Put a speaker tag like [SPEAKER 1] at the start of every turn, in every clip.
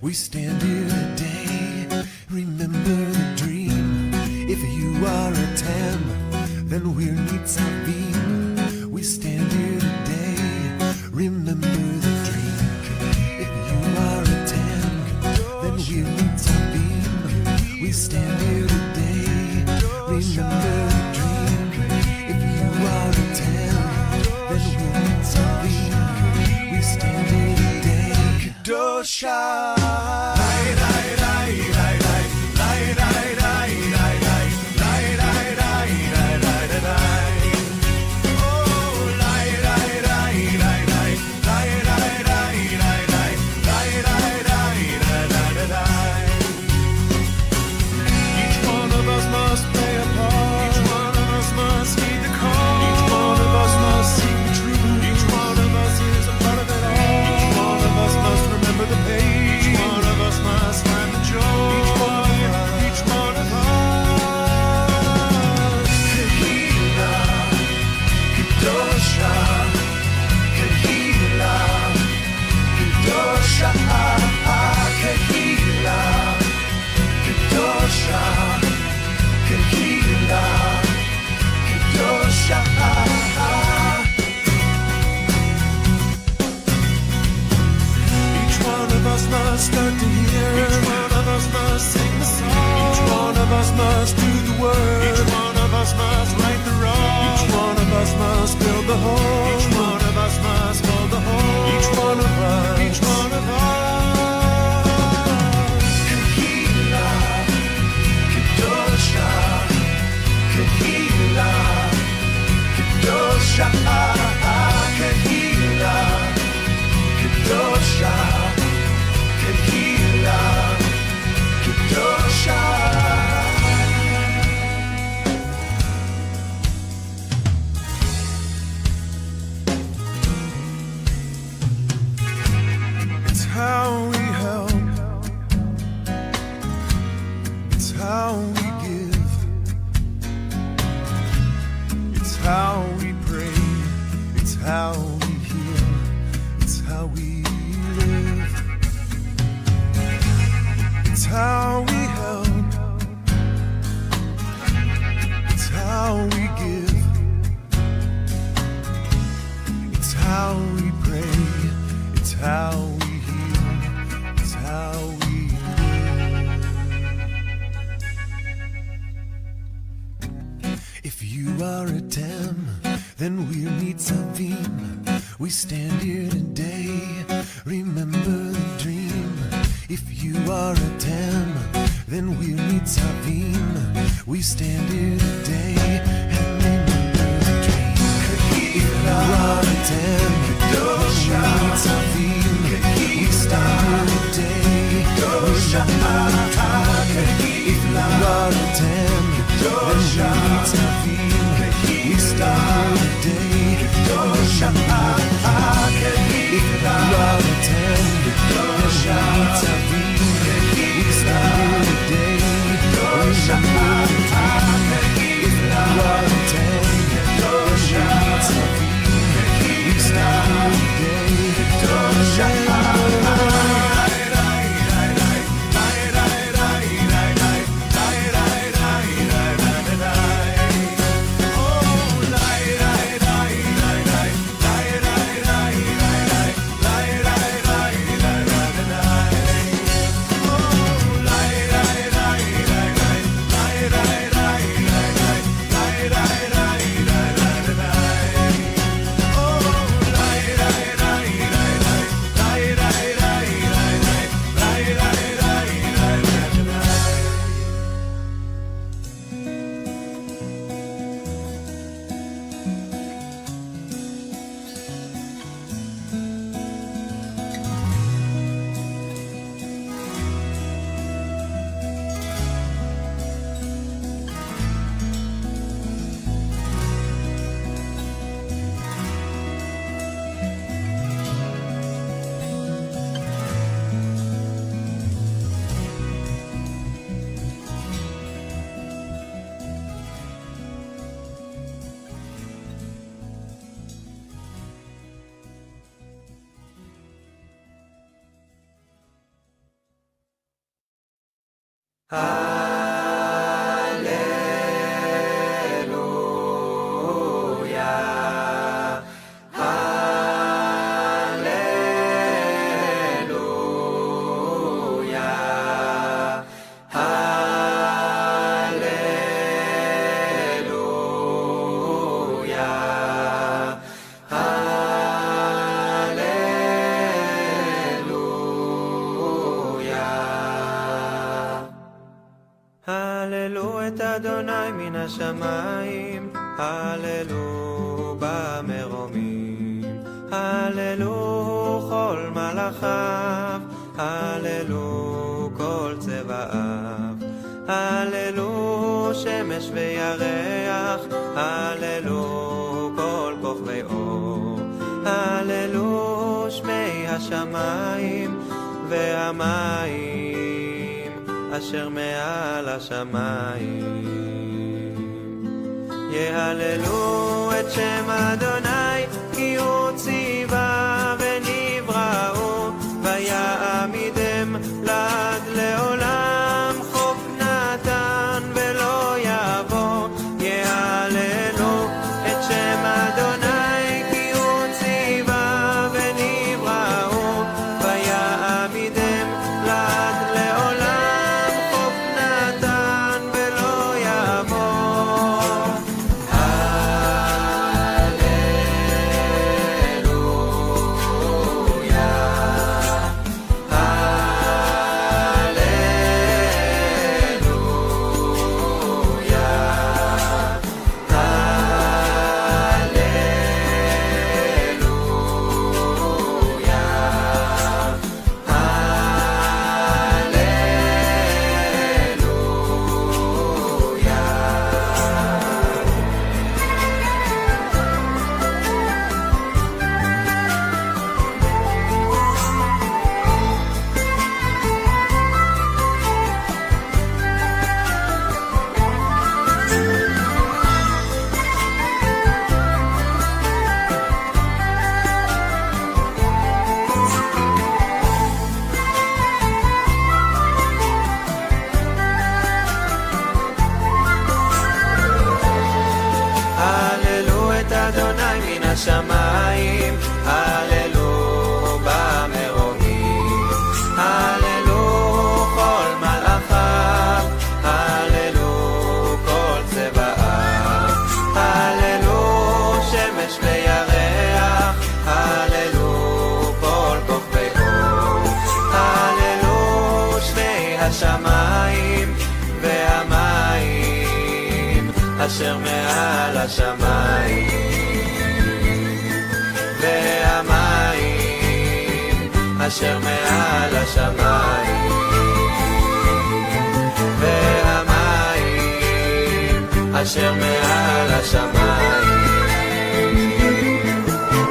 [SPEAKER 1] We stand here today, remember the dream. If you are a 10, then we're Nitzavim. We stand here today, remember the dream. If you are a 10, then we're Nitzavim. We stand here today, remember the dream. If you are a 10, then we're Nitzavim. We stand here today, Kedosha. Start to hear. Each one of us must sing the song. Each one of us must do the word. Each one of us must right the wrong. Each one of us must build the whole. Each one of us must hold the whole. Each one of us. Each one of us. Kehila, Kedosha, Kehila, Kedosha, Kehila, Kedosha. It's how we help, it's how we give, it's how we pray, it's how we heal, it's how we live. It's how we help, it's how we give, it's how we pray, it's how we heal, it's how we live. If you are a 10, then we're Nitzavim. We stand here today, remember the dream. If you are a 10, then we're Nitzavim. We stand here today and remember the dream. If you are a 10, then we're Nitzavim. We stand here today, remember the dream. If you are a 10, then we're Nitzavim. We stand here today, remember the dream. If you are a 10,
[SPEAKER 2] הללו את אדוני מן השמיים, הללו במרומים, הללו כל מלאכיו, הללו כל צבאיו, הללו שמש וירח, הללו כל כוכבי אור, הללו שמי השמיים והמים אשר מעל השמיים. יהללו את שם אדוני כי הוא ציווה ונבראו, ויעמידם לעד לעולם, חוק נתן ולא יעבור. יהללו את שם אדוני כי הוא ציווה ונבראו, ויעמידם לעד לעולם, השמיים, הללו במרומים, הללו כל מלאכיו, הללו כל צבאיו, הללו שמש וירח, הללו כל כוכבי אור, הללו שמי השמיים והמים אשר מעל השמיים, והמים אשר מעל השמיים, והמים אשר מעל השמיים.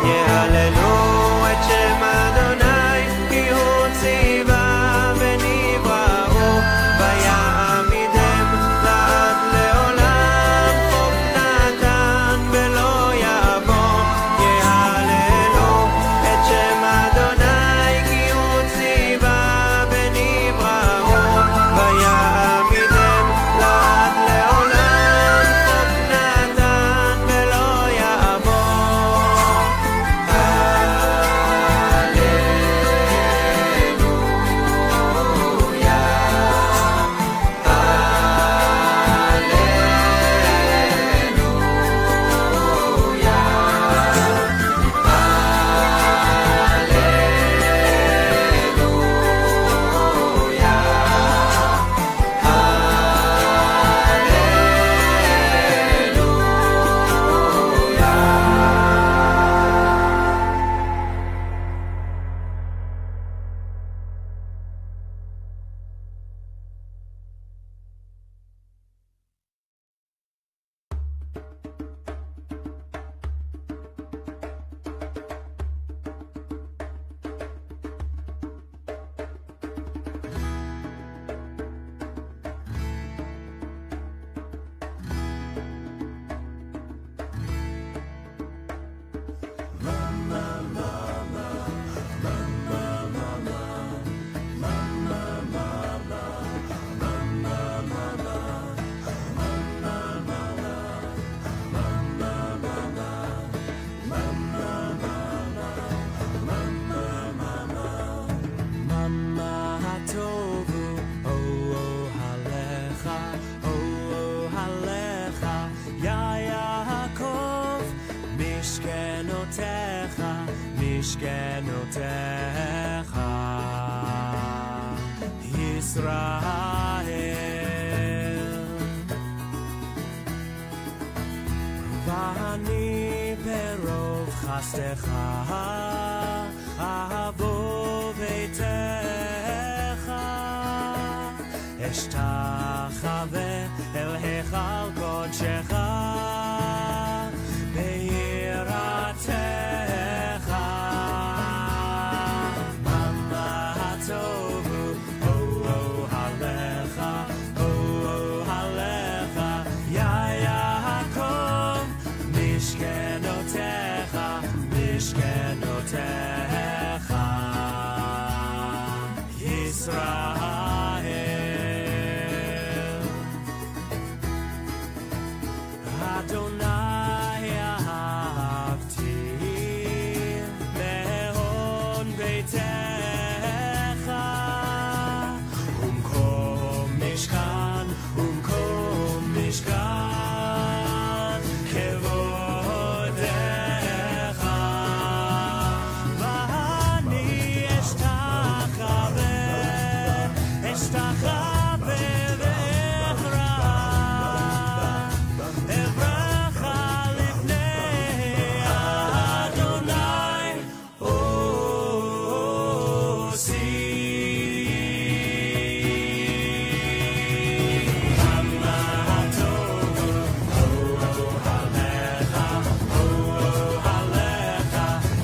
[SPEAKER 2] יהללו את שם אדוני כי הוא ציווה ונבראו, ויעמידם לעד לעולם, חוק נתן ולא יעבור. יהללו את שם אדוני כי הוא ציווה ונבראו, ויעמידם לעד לעולם, חוק נתן ולא משכנותיך ישראל ואני ברוב חסדך אבוא ביתך אשתחווה אל היכל קודשך ביראתך מה הטוב הוא הלך הלך יא יעקב משכנותיך ישראל אדוני אהבתי להון ביתך ומקום משכן כבודך ואני אשתחווה ואברח לפני אדוני עושי כמה הטוב הלך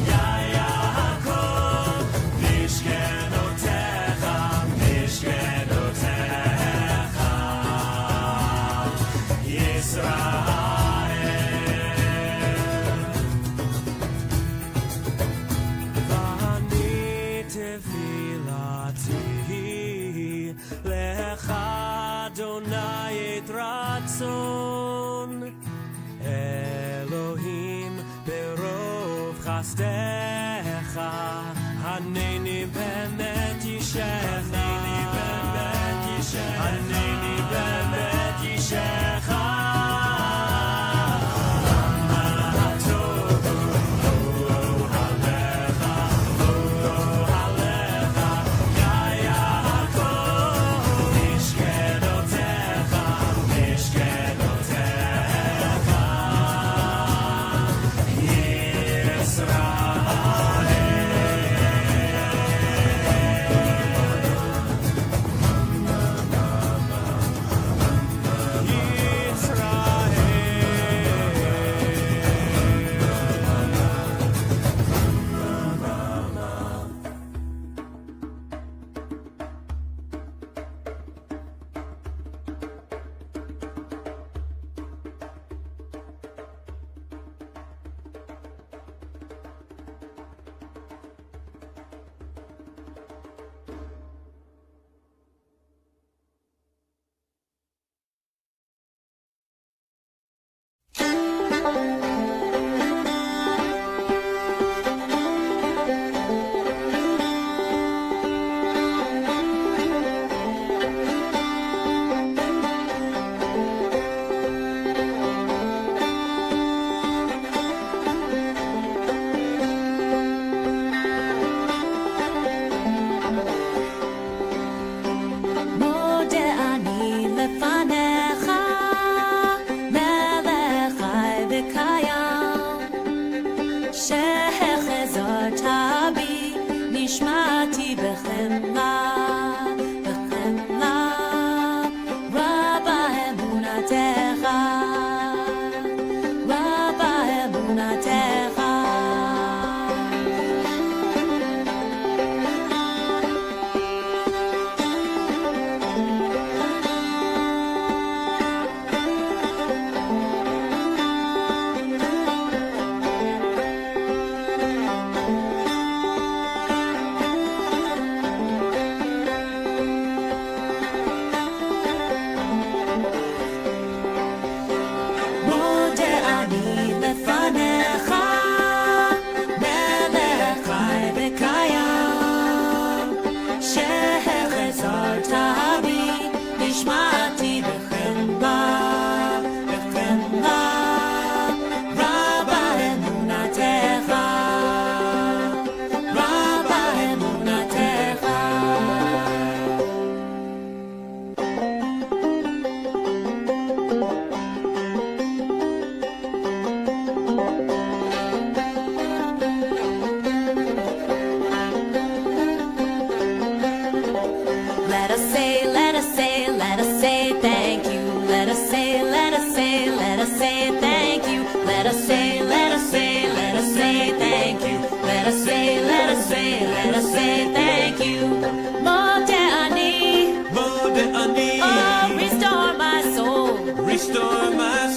[SPEAKER 2] יא יעקב משכנותיך ואני תפילתי לך אדוני את רצון אלוהים ברוב חסדך הנני באמת אישך הנני באמת אישך Kaya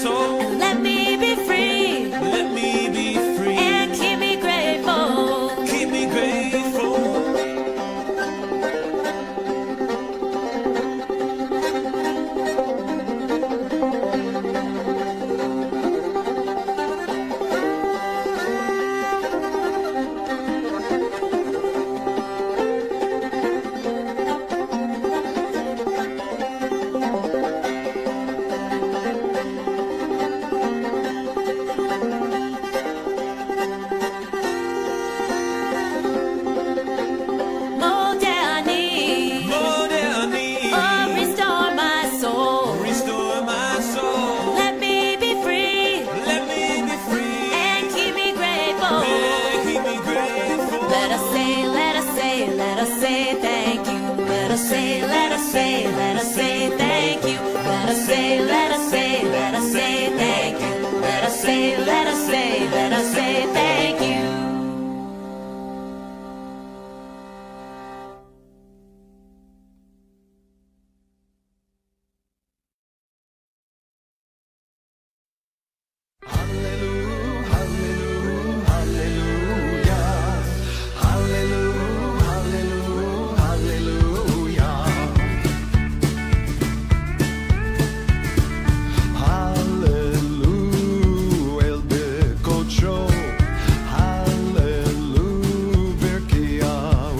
[SPEAKER 2] soul.
[SPEAKER 3] And let me be free.
[SPEAKER 2] Let me be free.
[SPEAKER 3] And keep me grateful.
[SPEAKER 2] Keep me grateful.
[SPEAKER 3] More than I need.
[SPEAKER 2] More than I need.
[SPEAKER 3] Oh, restore my soul.
[SPEAKER 2] Restore my soul.
[SPEAKER 3] Let me be free.
[SPEAKER 2] Let me be free.
[SPEAKER 3] And keep me grateful.
[SPEAKER 2] Yeah, keep me grateful.
[SPEAKER 3] Let us say, let us say, let us say thank you. Let us say, let us say, let us say thank you. Let us say, let us say, let us say thank you. Let us say, let us say, let us say thank you.
[SPEAKER 1] Hallelujah, hallelujah, hallelujah, hallelujah, hallelujah, hallelujah, el bekocho, hallelujah, berkia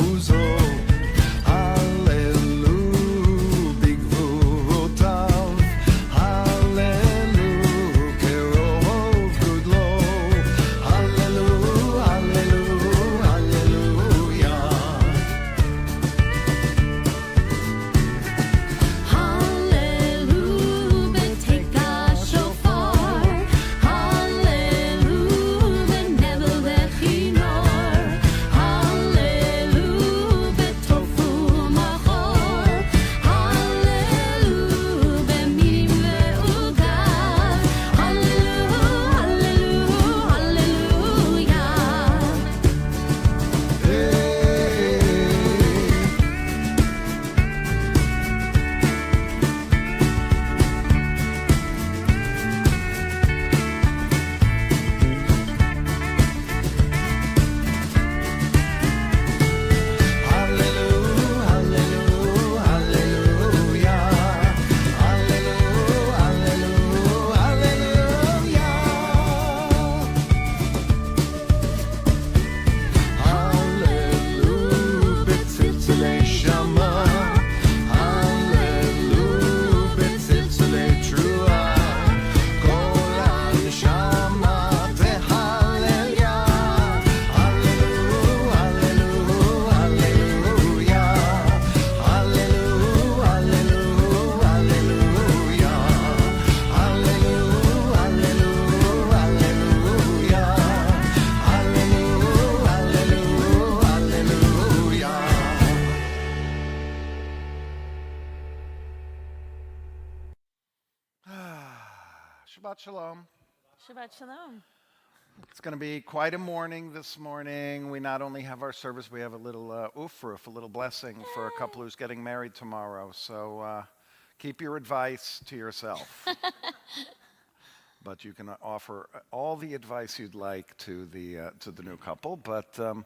[SPEAKER 1] uzo, hallelujah, bigvurotav, hallelujah, kerov kudlo, hallelujah, hallelujah, hallelujah.
[SPEAKER 3] Hallelujah, take a shofar. Hallelujah, never lechinor. Hallelujah, tofu machor. Hallelujah, b'minim ve'ugav. Hallelujah, hallelujah,
[SPEAKER 1] Shabbat Shalom.
[SPEAKER 3] Shabbat shalom.
[SPEAKER 1] It's going to be quite a morning this morning. We not only have our service, we have a little ufruf, a little blessing for a couple who's getting married tomorrow. So keep your advice to yourself. But you can offer all the advice you'd like to the new couple. But I'd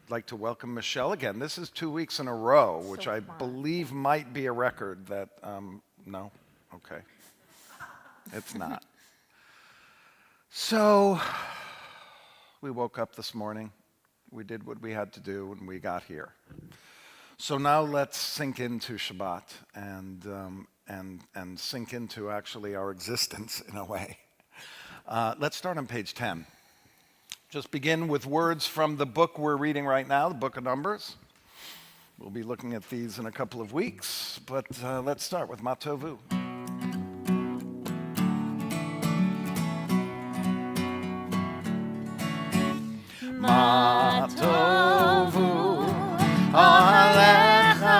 [SPEAKER 1] like to welcome Michelle again. This is 2 weeks in a row, which I believe might be a record that, no? Okay. It's not. So we woke up this morning. We did what we had to do when we got here. So now let's sink into Shabbat and sink into actually our existence in a way. Let's start on page 10. Just begin with words from the book we're reading right now, the Book of Numbers. We'll be looking at these in a couple of weeks, but let's start with Matovu. Matovu, Ohalecha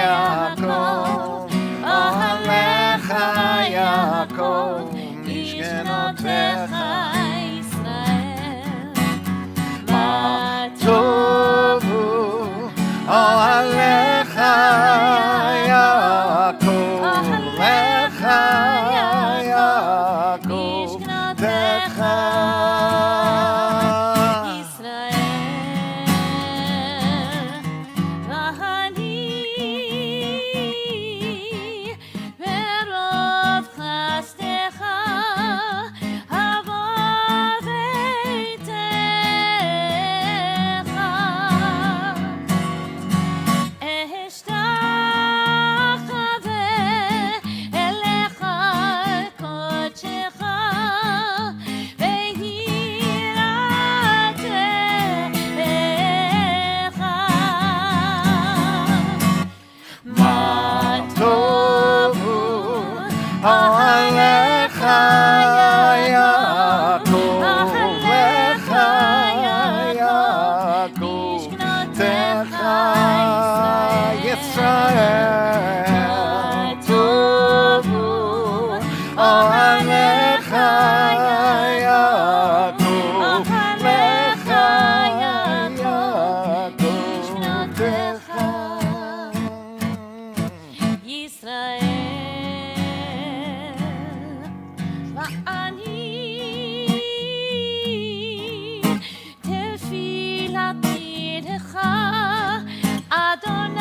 [SPEAKER 1] Yaakov, Ohalecha Yaakov, Mishkenotecha Yisrael. Matovu, Ohalecha Yaakov, Ohalecha Yaakov.
[SPEAKER 3] משכנותיך ישראל ואני ברוב חסדך אבוא ביתך אשתחווה אליך קודשך ויראתך מה טובו
[SPEAKER 1] אוהליך יעקב לך יעקב
[SPEAKER 3] משכנותיך
[SPEAKER 1] ישראל טובו אוהליך יעקב לך יעקב
[SPEAKER 3] משכנותיך ישראל ואני תפילתי לך אדוני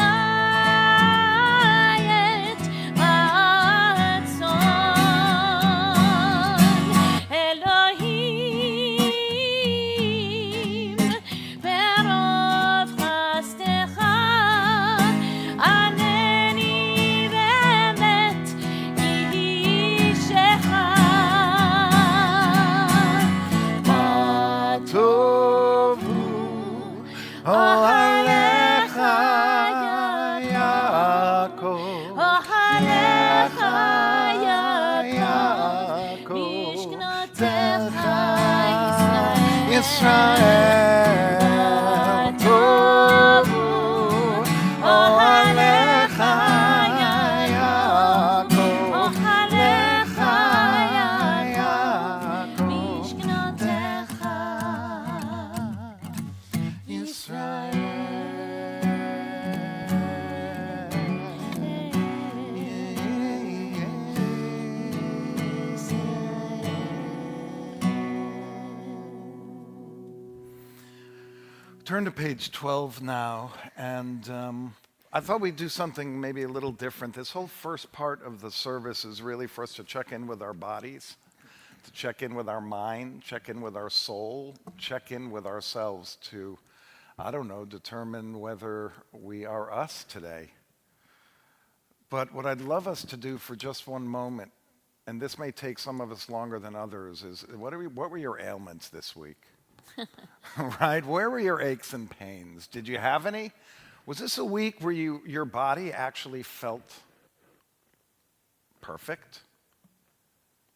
[SPEAKER 3] את רצון אלוהים ברוב חסדך ענני באמת אישך
[SPEAKER 1] מה טובו אוהליך יעקב
[SPEAKER 3] אוהליך
[SPEAKER 1] יעקב
[SPEAKER 3] משכנותיך
[SPEAKER 1] ישראל טובו אוהליך יעקב
[SPEAKER 3] אוהליך
[SPEAKER 1] יעקב
[SPEAKER 3] משכנותיך
[SPEAKER 1] Turn to page 12 now, and I thought we'd do something maybe a little different. This whole first part of the service is really for us to check in with our bodies, to check in with our mind, check in with our soul, check in with ourselves to, I don't know, determine whether we are us today. But what I'd love us to do for just one moment, and this may take some of us longer than others, is what were your ailments this week? Right? Where were your aches and pains? Did you have any? Was this a week where your body actually felt perfect?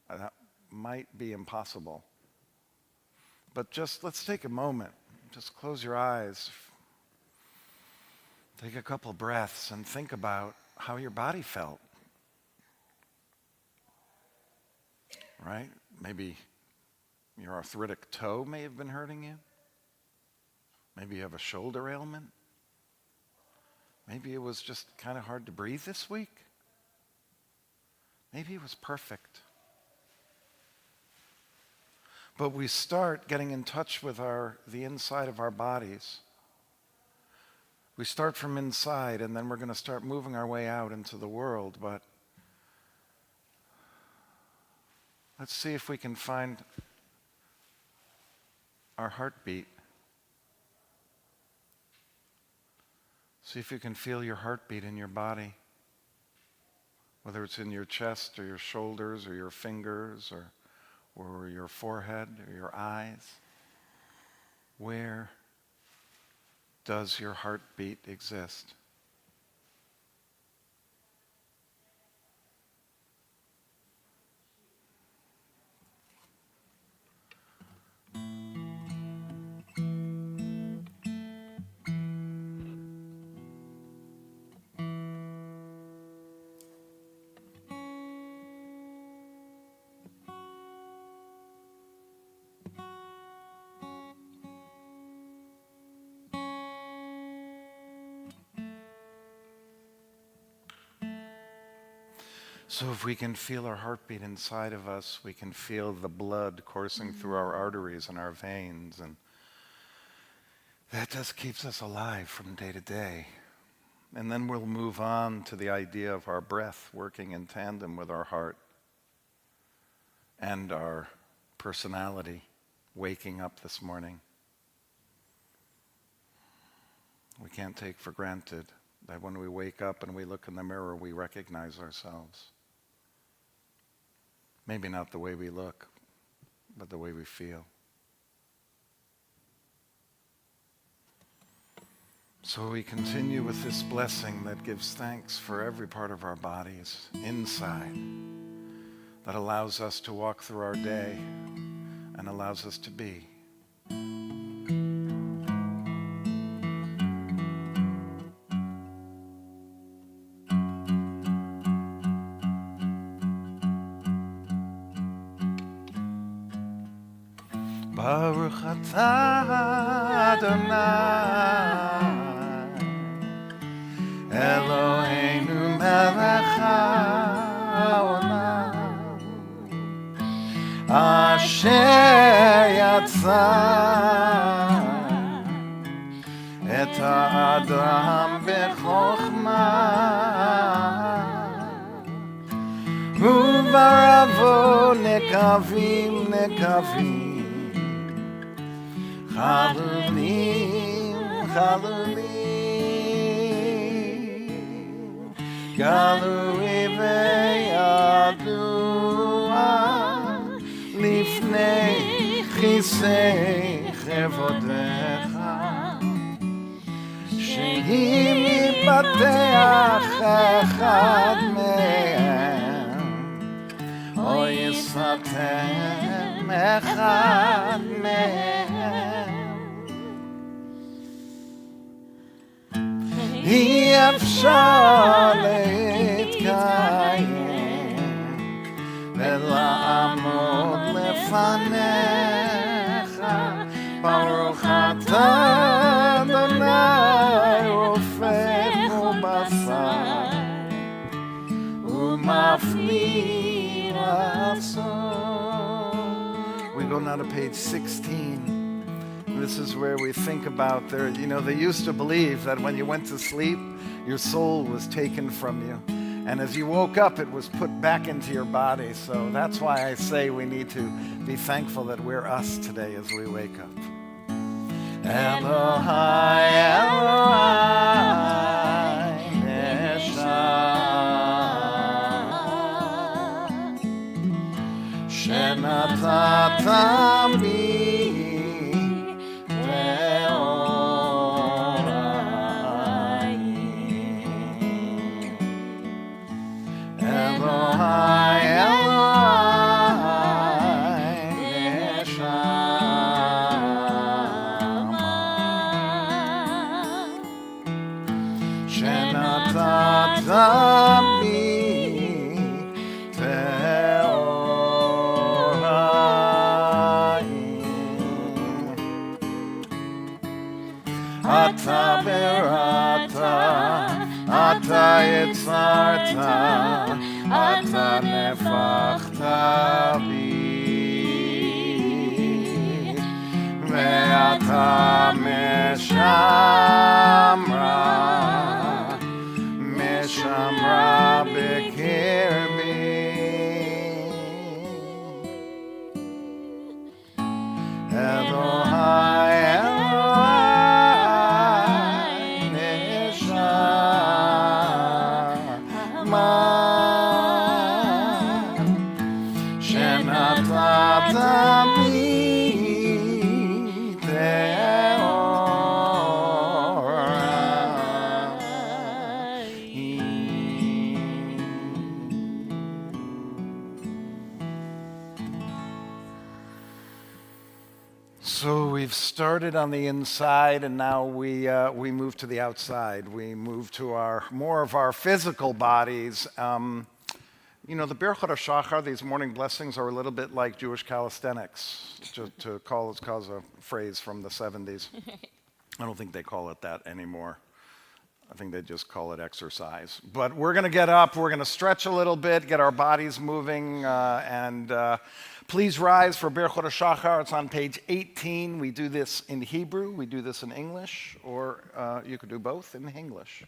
[SPEAKER 1] That might be impossible. But just let's take a moment. Just close your eyes. Take a couple breaths and think about how your body felt. Right? Maybe your arthritic toe may have been hurting you. Maybe you have a shoulder ailment. Maybe it was just kind of hard to breathe this week. Maybe it was perfect. But we start getting in touch with the inside of our bodies. We start from inside, and then we're going to start moving our way out into the world. But let's see if we can find our heartbeat. See if you can feel your heartbeat in your body, whether it's in your chest or your shoulders or your fingers or your forehead or your eyes. Where does your heartbeat exist?
[SPEAKER 4] So if we can feel our heartbeat inside of us, we can feel the blood coursing through our arteries and our veins, and that just keeps us alive from day to day. And then we'll move on to the idea of our breath working in tandem with our heart and our personality waking up this morning. We can't take for granted that when we wake up and we look in the mirror, we recognize ourselves. Maybe not the way we look, but the way we feel. So we continue with this blessing that gives thanks for every part of our bodies inside, that allows us to walk through our day and allows us to be. Baruch atah Adonai Eloheinu melech haolam Asher yatsa et ha'adam bechokma uvaravo nekavim Chalulim, chalulim, galui veyadua, lifnei chisei chevodecha, shehi mipateach echad mehem, o yisatem echad mehem. אי אפשר להתקיים ולעמוד לפניך ברוך אתה אדוני רופא ובשר ומפליא לעשות. We go now to page 16. This is where we think about they used to believe that when you went to sleep, your soul was taken from you. And as you woke up, it was put back into your body. So that's why I say we need to be thankful that we're us today as we wake up. Elohai, Elohai, Nesha, Shenatata mi. Ata berata, ata yitzarta, ata nefachta bi, ve'ata meshamra bekirbi. Elohai, So we've started on the inside, and now we move to the outside. We move to more of our physical bodies. The Birchot HaShachar, these morning blessings, are a little bit like Jewish calisthenics, to call a phrase from the 70s. I don't think they call it that anymore. I think they just call it exercise. But we're going to get up, we're going to stretch a little bit, get our bodies moving, and please rise for Birchot HaShachar. It's on page 18. We do this in Hebrew, we do this in English, or you could do both in English.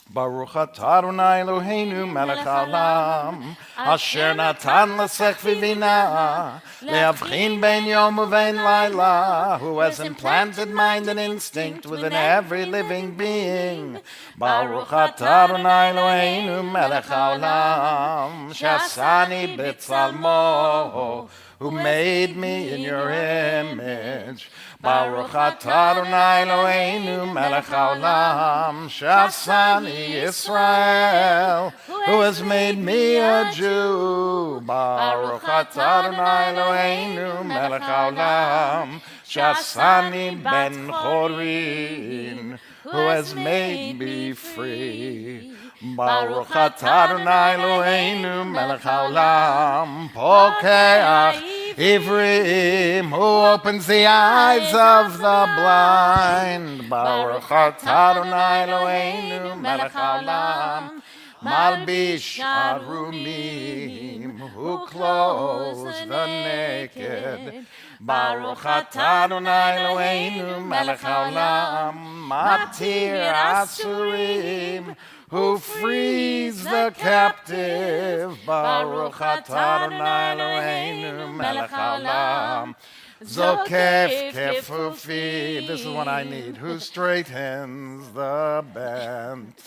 [SPEAKER 4] Baruch atah Adonai Eloheinu melech haolam, asher natan l'sech v'bina, le'avchin ben yom u'ben laila, who has implanted mind and instinct within every living being. Baruch atah Adonai Eloheinu melech haolam, she'asani b'tzalmo, who made me in your image. Baruch atah Adonai Eloheinu melech haolam, she'asani Yisrael, who has made me a Jew. Baruch atah Adonai Eloheinu melech haolam, she'asani ben chorin, who has made me free. Baruch atah Adonai Eloheinu melech haolam, pokeach Ivrim, who opens the eyes of the blind. Baruch atah Adonai Eloheinu melech haolam, malbish arumim, who clothes the naked. Baruch atah Adonai Eloheinu melech haolam, matir asurim, who frees the captive. Baruch atah Adonai Eloheinu melech haolam, zokef kefufi, this is what I need, who straightens the bent.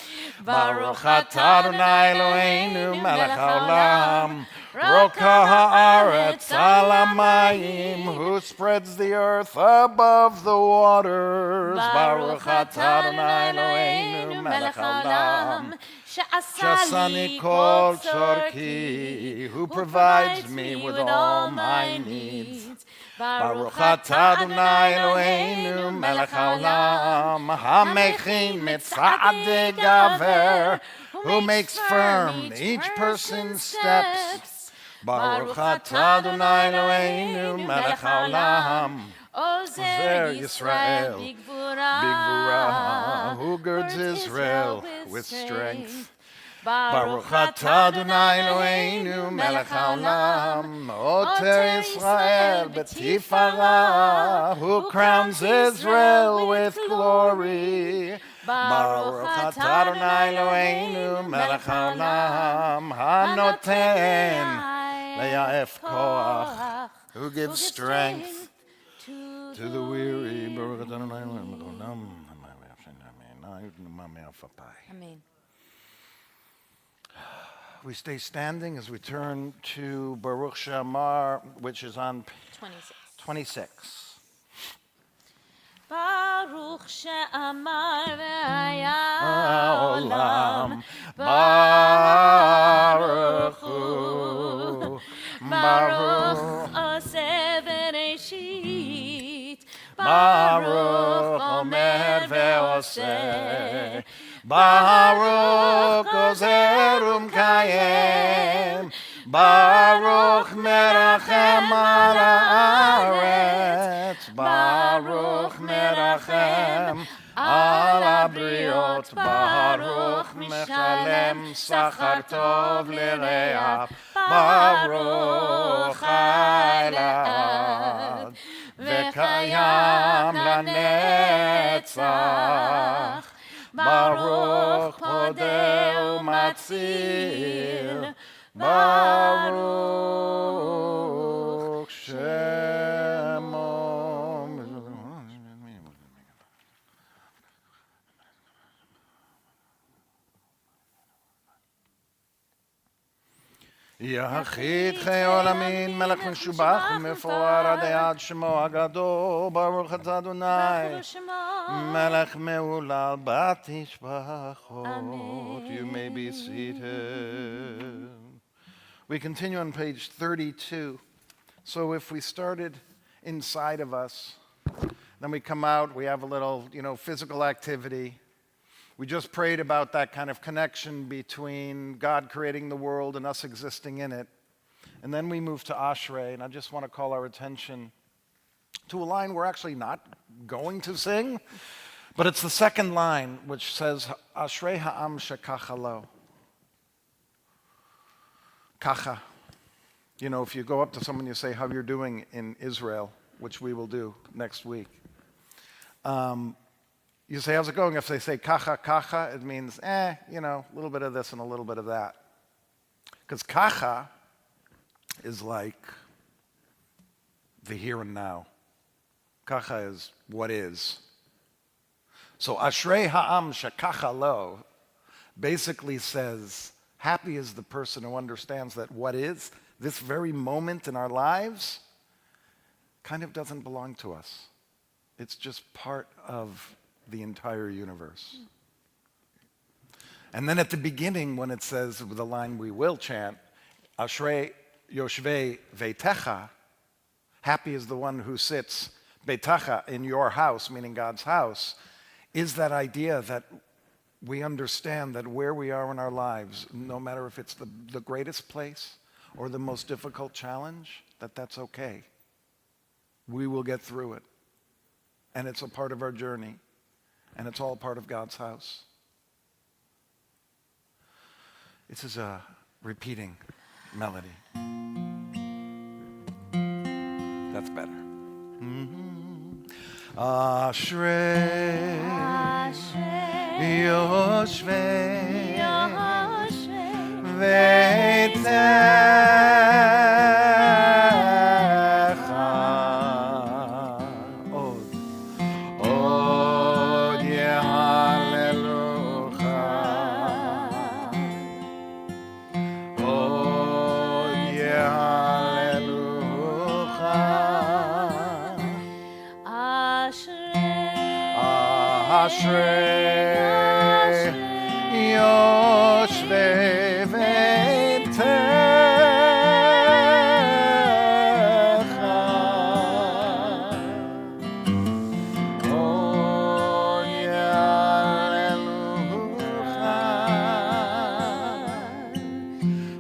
[SPEAKER 4] Baruch atah Adonai Eloheinu melech haolam, roka haaretz al hamayim, who spreads the earth above the waters. Baruch atah Adonai Eloheinu melech haolam, she'asani kol tzorki, who provides me with all my needs. Baruch atah Adonai Eloheinu melech haolam, hamechin mitzadei gaver, who makes firm each person's steps. Baruch atah Adonai Eloheinu melech haolam, Ozer Yisrael bigvura, who girds Israel with strength. Baruch atah Adonai Eloheinu melech haolam, Oter Yisrael b'tifara, who crowns Israel with glory. Baruch atah Adonai Eloheinu melech haolam, hanoten le'ya'ef koach, who gives strength to the weary. Baruch atah Adonai Eloheinu melech haolam.
[SPEAKER 3] Amen.
[SPEAKER 4] We stay standing as we turn to Baruch She'amar, which is on 26.
[SPEAKER 3] Baruch she'amar ve'haya
[SPEAKER 4] Olam,
[SPEAKER 3] Baruch
[SPEAKER 4] Baruch
[SPEAKER 3] Hu,
[SPEAKER 4] Hu,
[SPEAKER 3] Baruch Oseh v'Reishit,
[SPEAKER 4] Baruch Omer ve'oseh, Baruch Ozer Umkayem, Baruch Merachem al haaretz, Baruch Merachem al habriot, Baruch Meshalem Sachar Tov l'reach, Baruch Elad v'kayam lanetzach, Baruch Podeh Umatzil, Baruch Shemo. יחיד חי עולמין, מלך משובח ומפואר עד עד שמו הגדול, ברוך אתה אדוני, מלך מהולל בתשבחות. You may be seated. We continue on page 32. So if we started inside of us, then we come out, we have a little, physical activity. We just prayed about that kind of connection between God creating the world and us existing in it. And then we move to Ashrei, and I just want to call our attention to a line we're actually not going to sing, But it's the second line which says, Ashrei ha'am shekacha lo. Kacha. You know, if you go up to someone, you say, how you're doing in Israel, which we will do next week. You say, how's it going? If they say kacha, kacha, it means, you know, a little bit of this and a little bit of that. Because kacha is like the here and now. Kacha is what is. So Ashrei ha'am shekacha lo basically says, happy is the person who understands that what is, this very moment in our lives, kind of doesn't belong to us. It's just part of the entire universe. And then at the beginning, when it says, with the line we will chant, Ashrei yoshvei veitecha, happy is the one who sits beitacha, in your house, meaning God's house, is that idea that we understand that where we are in our lives, no matter if it's the greatest place or the most difficult challenge, that's okay. We will get through it. And it's a part of our journey. And it's all part of God's house. This is a repeating melody. That's better. Ashrei yoshvei veitecha od yehalelucha od yehalelucha Ashrei yoshvei veitecha od yehalelucha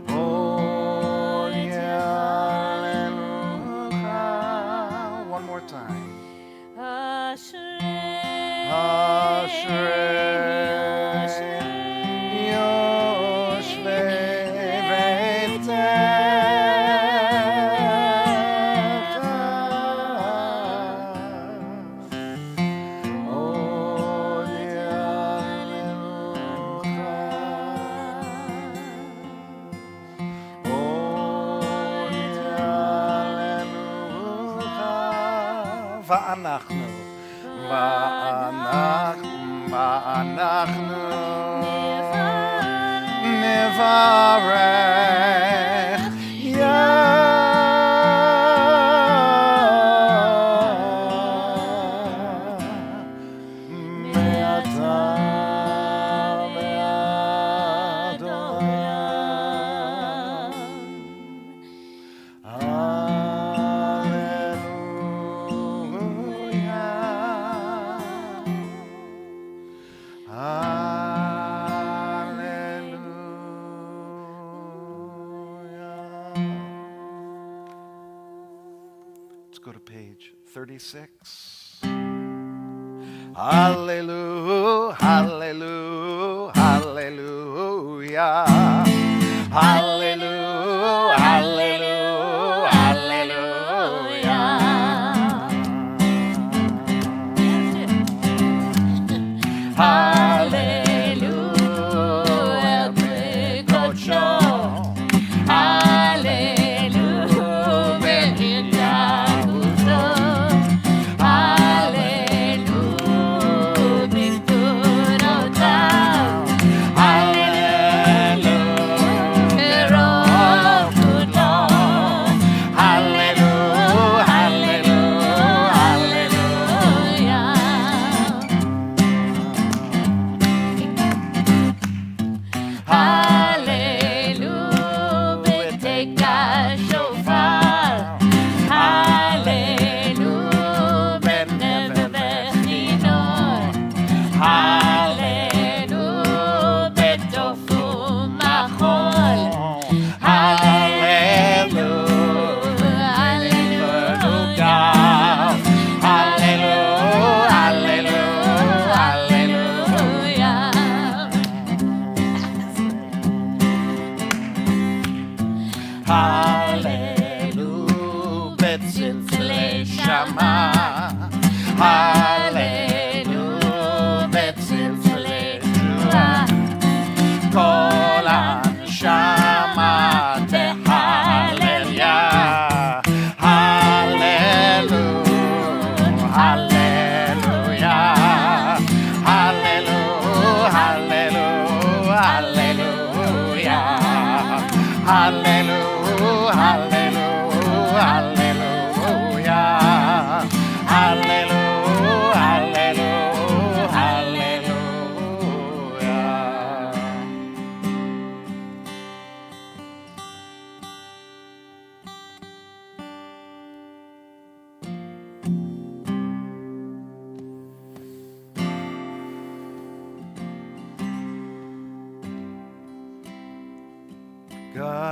[SPEAKER 4] od yehalelucha. One more time. Ashrei yoshvei veitecha od yehalelucha od yehalelucha va'anachnu ואנחנו נברך מעתה ועד Let's go to page 36. Hallelujah, hallelujah, hallelujah. Hallelujah, hallelujah, hallelujah. Hallelujah, Bekocho. Hallelujah.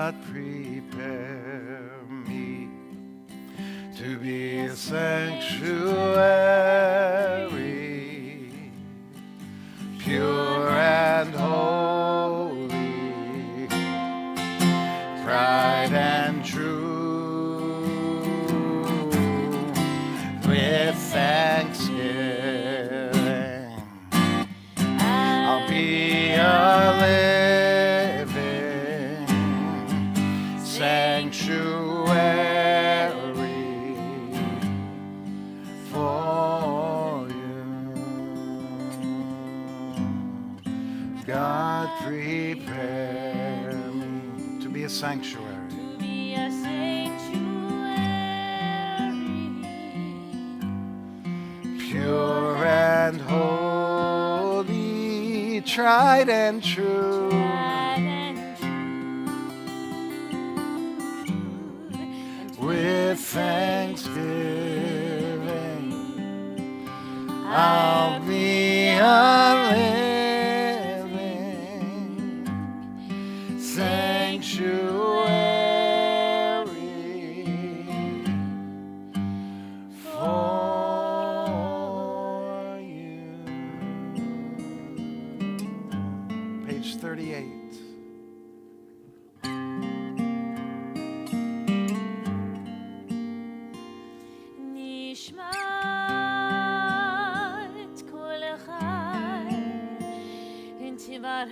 [SPEAKER 4] God, prepare me to be a sanctuary, pure and holy, tried and true, with thanksgiving. I'll be a living sanctuary for you. God, prepare me to be a sanctuary.
[SPEAKER 3] To be a sanctuary,
[SPEAKER 4] Pure and holy, tried and true,
[SPEAKER 3] tried and true,
[SPEAKER 4] with thanksgiving. I'll be a living sanctuary for you. Page 38.
[SPEAKER 3] נשמעת כל אחד תברך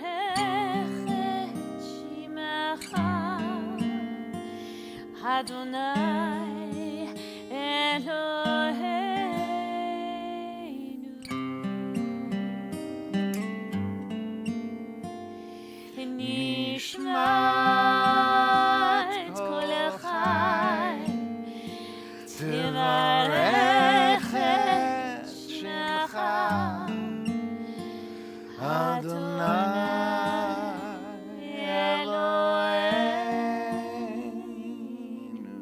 [SPEAKER 3] את שמך אדוני אלוהינו נשמעת כל אחד תברך את שמך
[SPEAKER 4] Adonai Eloheinu.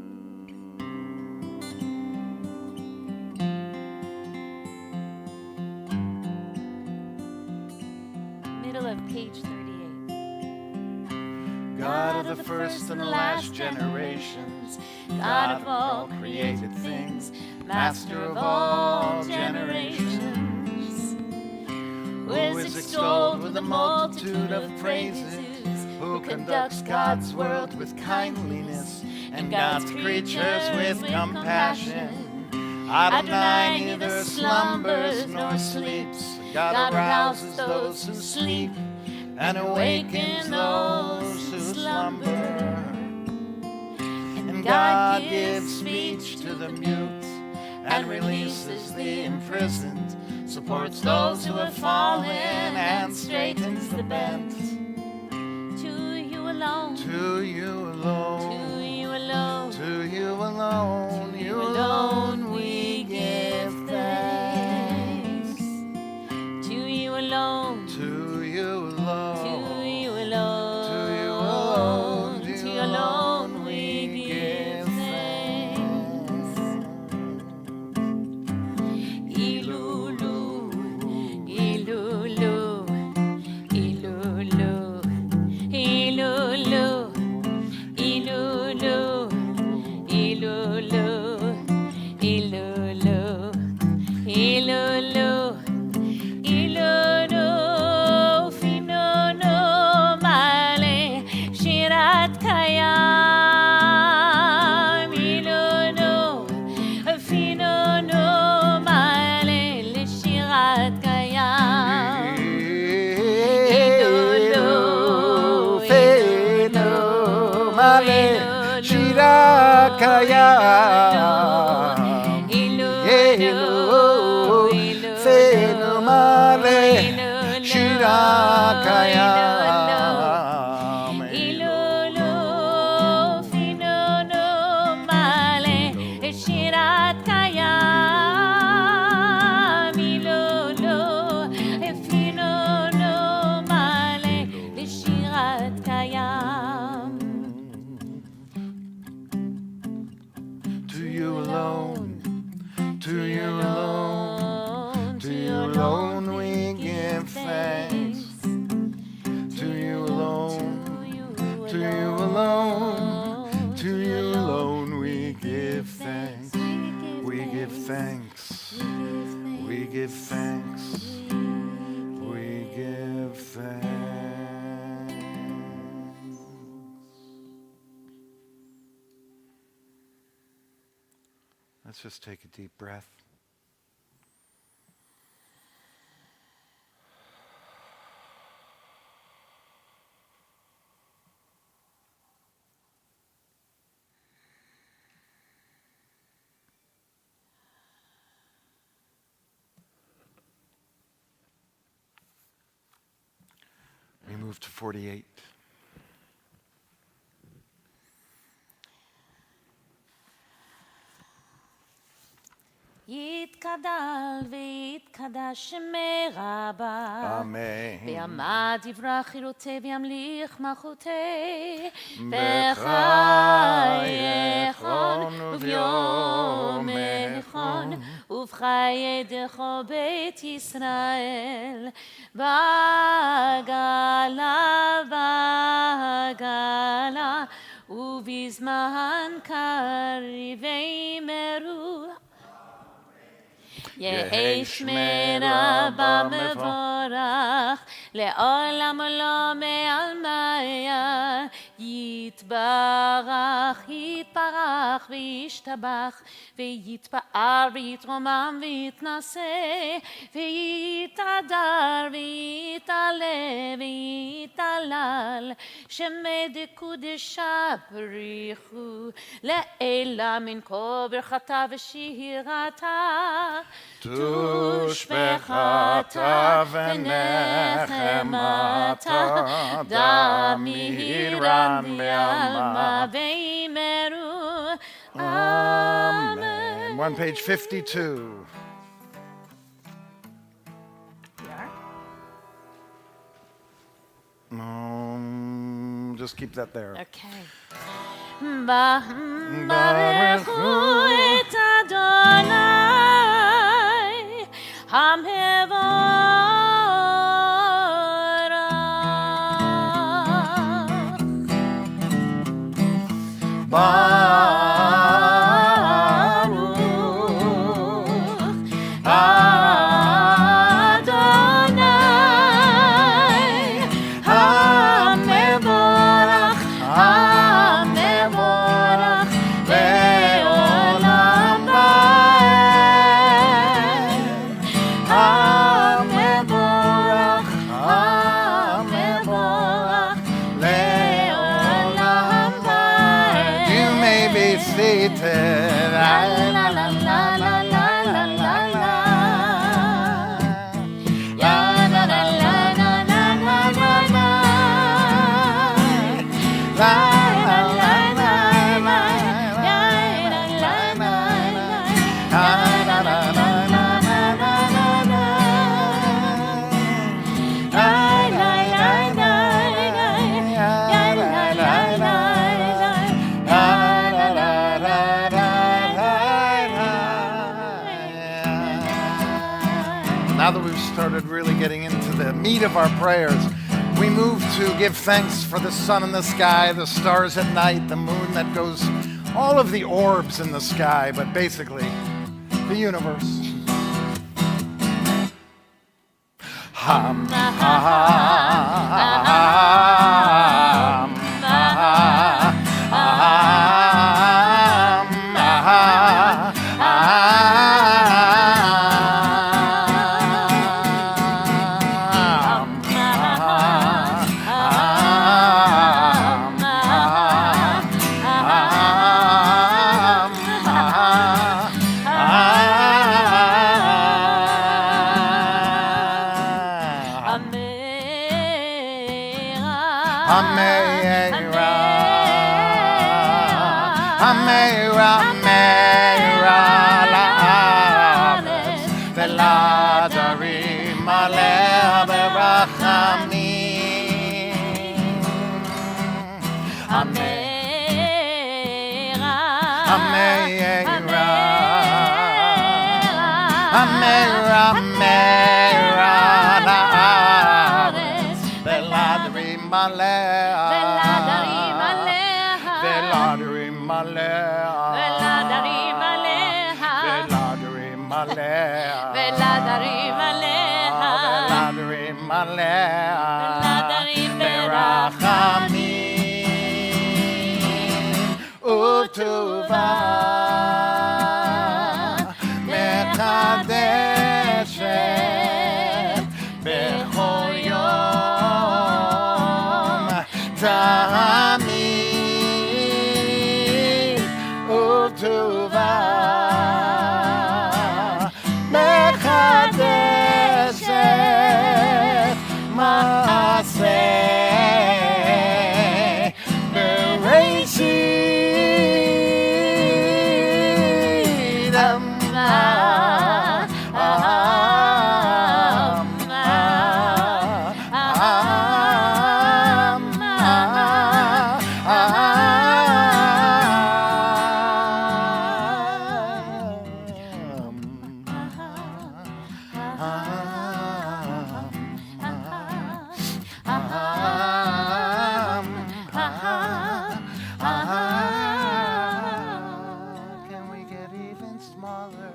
[SPEAKER 3] Middle of page 38.
[SPEAKER 4] God of the first and the last generations, God of all created things, Master of all generations, who is extolled with a multitude of praises, who conducts God's world with kindliness and God's creatures with compassion. Adonai neither slumbers nor sleeps. God arouses those who sleep and awakens those who slumber. And God gives speech to the mute and releases the imprisoned, supports those who have fallen and straightens the bent.
[SPEAKER 3] To you alone,
[SPEAKER 4] To you alone,
[SPEAKER 3] to you alone,
[SPEAKER 4] to you alone, you alone we give thanks.
[SPEAKER 3] to you alone,
[SPEAKER 4] To you alone,
[SPEAKER 3] to you alone,
[SPEAKER 4] to you alone,
[SPEAKER 3] to you alone we give thanks. Ilulu, ilulu, ilulu, ilulu, ilulu, ilulu, ilulu, ilulu, ilulu, finono male, shirat kayam, ilulu, finono male, shirat kayam.
[SPEAKER 4] Ilulu, Feno, Male, Shirakayam. Ilulu, Feno, Male, Shirakayam.
[SPEAKER 3] Ilulu, finono male, shirat kayam. Ilulu, finono male, shirat kayam.
[SPEAKER 4] give thanks. We give thanks. We give thanks. We give thanks. Let's just take a deep breath. We move to 48.
[SPEAKER 3] יתגדל ויתקדש שמי רבה.
[SPEAKER 4] Amen.
[SPEAKER 3] ויעמד יברח חירותי וימליך מלכותי.
[SPEAKER 4] בחייכון
[SPEAKER 3] וביומכון ובחיי דכו בית ישראל. בעגלה בעגלה ובזמן קריבי מרו. יהי שמי רבה מבורך, לעולם לא מעלמיה. יתברך, יתברך וישתבח, ויתפאר ויתרומם ויתנשא, ויתהדר ויתעלה ויתהלל. שמי דקודשה בריחו, לעילה מן כה ברכתה ושירתה.
[SPEAKER 4] תושבחתה ונחמתה, דמירן בעלמא
[SPEAKER 3] ויאמרו
[SPEAKER 4] Amen. One page 52. Just keep that there.
[SPEAKER 3] Okay. ברכו את אדוני המבורך. ברוך אדוני המבורך, המבורך לעולם ועד. המבורך, המבורך לעולם ועד.
[SPEAKER 4] You may be seated.
[SPEAKER 3] La la la la la la la la la. La la la la la la la la la. La la la la la. La la la la la. La la la la la la la la. La la la la la. La la la la la.
[SPEAKER 4] Now that we've started really getting into the meat of our prayers, we move to give thanks for the sun in the sky, the stars at night, the moon that goes, all of the orbs in the sky, but basically the universe. Hum, ha, ha, ha,
[SPEAKER 3] Veladari
[SPEAKER 4] עליה
[SPEAKER 3] נתנים
[SPEAKER 4] ברחמים וטובה מחדשת בכל יום תמיד וטובה מחדשת מעשה בראשית Can we get even smaller?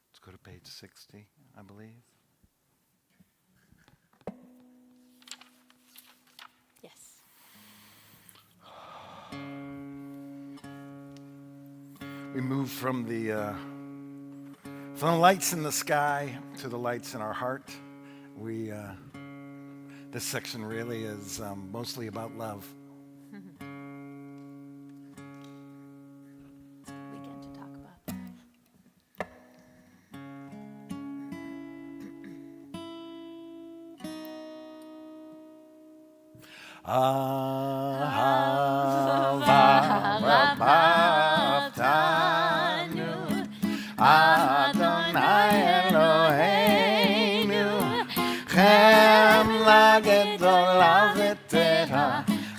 [SPEAKER 4] Let's go to page 60, I believe.
[SPEAKER 3] Yes.
[SPEAKER 4] We move from the lights in the sky to the lights in our heart. This section really is mostly about love.
[SPEAKER 3] We get to talk about that.
[SPEAKER 4] Ahavavavtanu Adonai Eloheinu Chemla gedola v'tera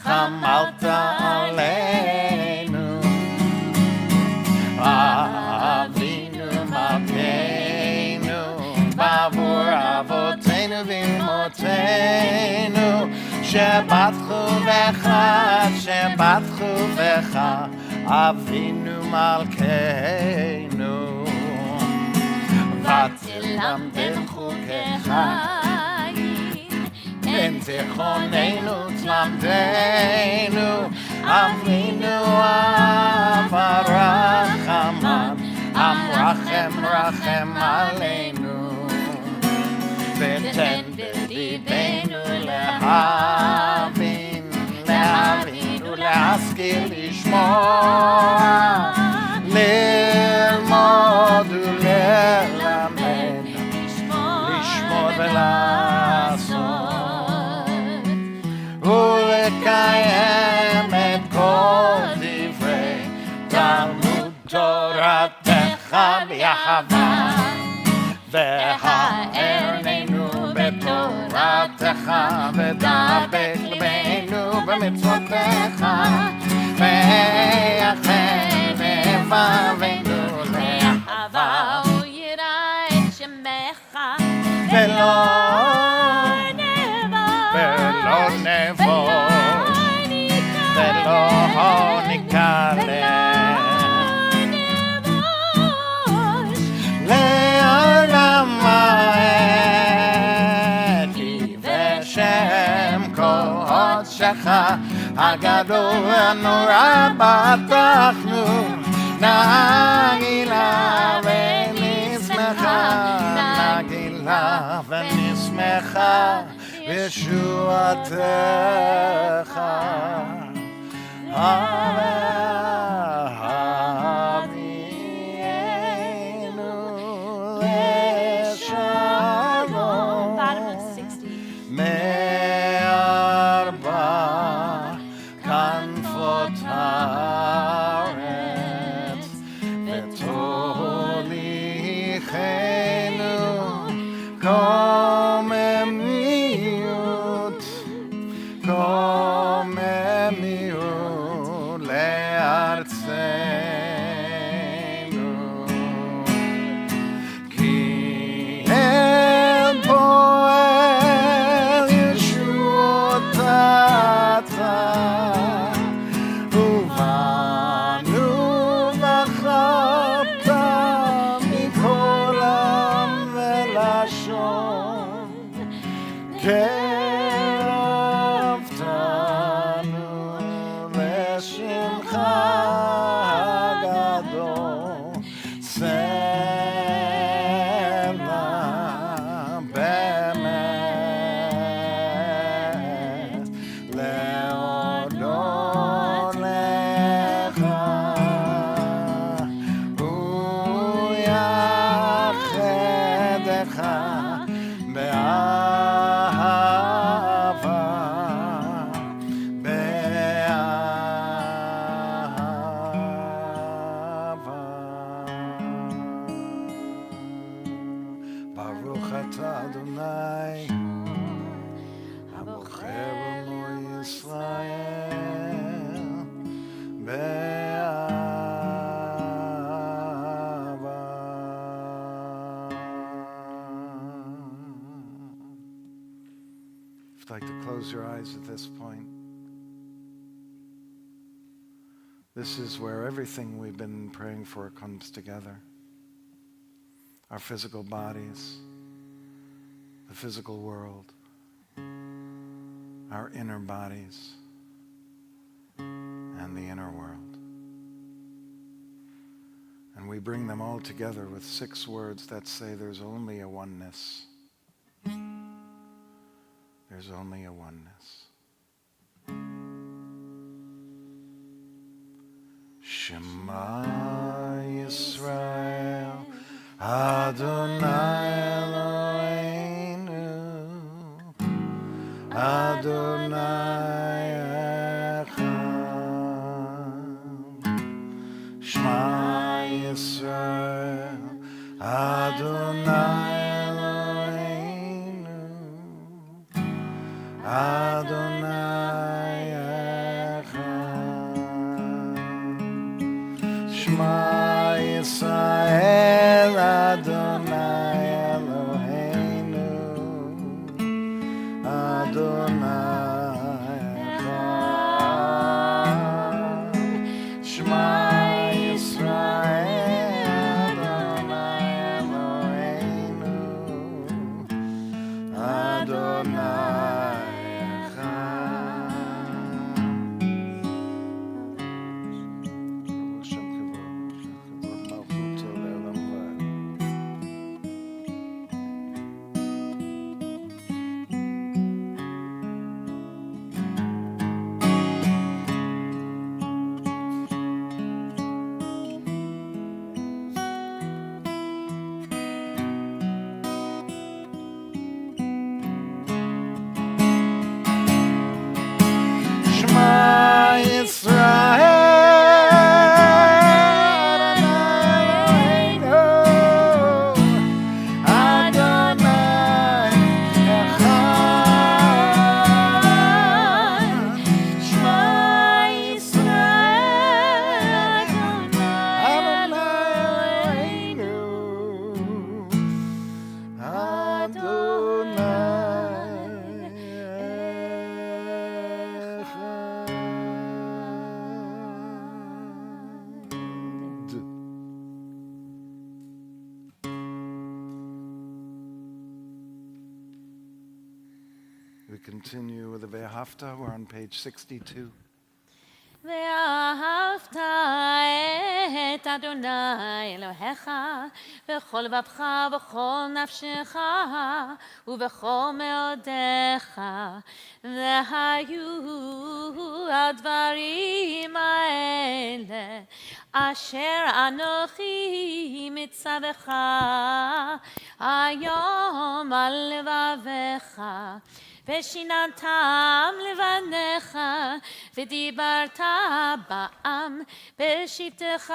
[SPEAKER 4] Chamalta aleinu Avinu malkeinu Bavur avotenu v'imotenu Shabbat Chuvecha Avinu Malkeinu Vatilamdem Chukecha En Zichronenu Tlamdenu Avinu Avarachaman Amrachem Rachem Aleinu V'ten b'libenu להבין ולהשכיל לשמוע ללמוד וללמד לשמור ולעשות ולקיים את כל דברי תלמוד תורתך באהבה והארננו בתורתך ודבק ליבנו במצוותיך ויחל לבבנו לאהבה
[SPEAKER 3] וירא את שמך
[SPEAKER 4] ולא נבוש ולא נקלל לעולם כי בשם קודשך הגדול הנורא בטחנו נגילה ונשמחה בישועתך
[SPEAKER 3] bottom of 60.
[SPEAKER 4] מארבע כנפות הארץ ותוליכנו קוממיות להודות לך ויחדך באהבה, ברוך אתה אדוני הבוחר בנו ישראל באהבה. If you'd like to close your eyes at this point, this is where everything we've been praying for comes together. Our physical bodies, the physical world, our inner bodies, and the inner world. And we bring them all together with 6 words that say there's only a oneness. There's only a oneness. Shema Yisrael Adonai Eloheinu Adonai Echad. Shema Yisrael Adonai Eloheinu Adonai Echad. Shema Yisrael Adonai Eloheinu Adonai Echad. Shema Yisrael Adonai Eloheinu Adonai We continue with the Ve'ahavta. We're on page 62.
[SPEAKER 3] ואהבת את אדוני אלוהיך בכל לבבך ובכל נפשך ובכל מאודיך, והיו הדברים האלה אשר אנוכי מצווך היום על לבביך, ושיננתם לבניך, ודיברת בעם בשבתך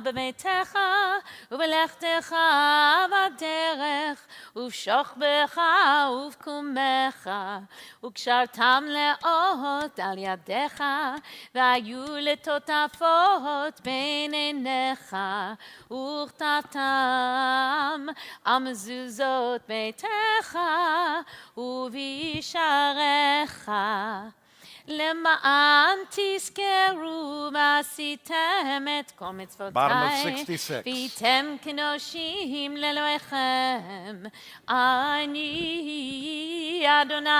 [SPEAKER 3] בביתך ובלכתך בדרך ובשוכבך ובקומך, וקשרתם לאות על ידיך, והיו לטוטפות בין עיניך, וכתבתם על מזוזות ביתך ובשעריך, למען תזכרו ועשיתם את כל מצוותיי, והייתם קדושים לאלוהיכם. אני אדוני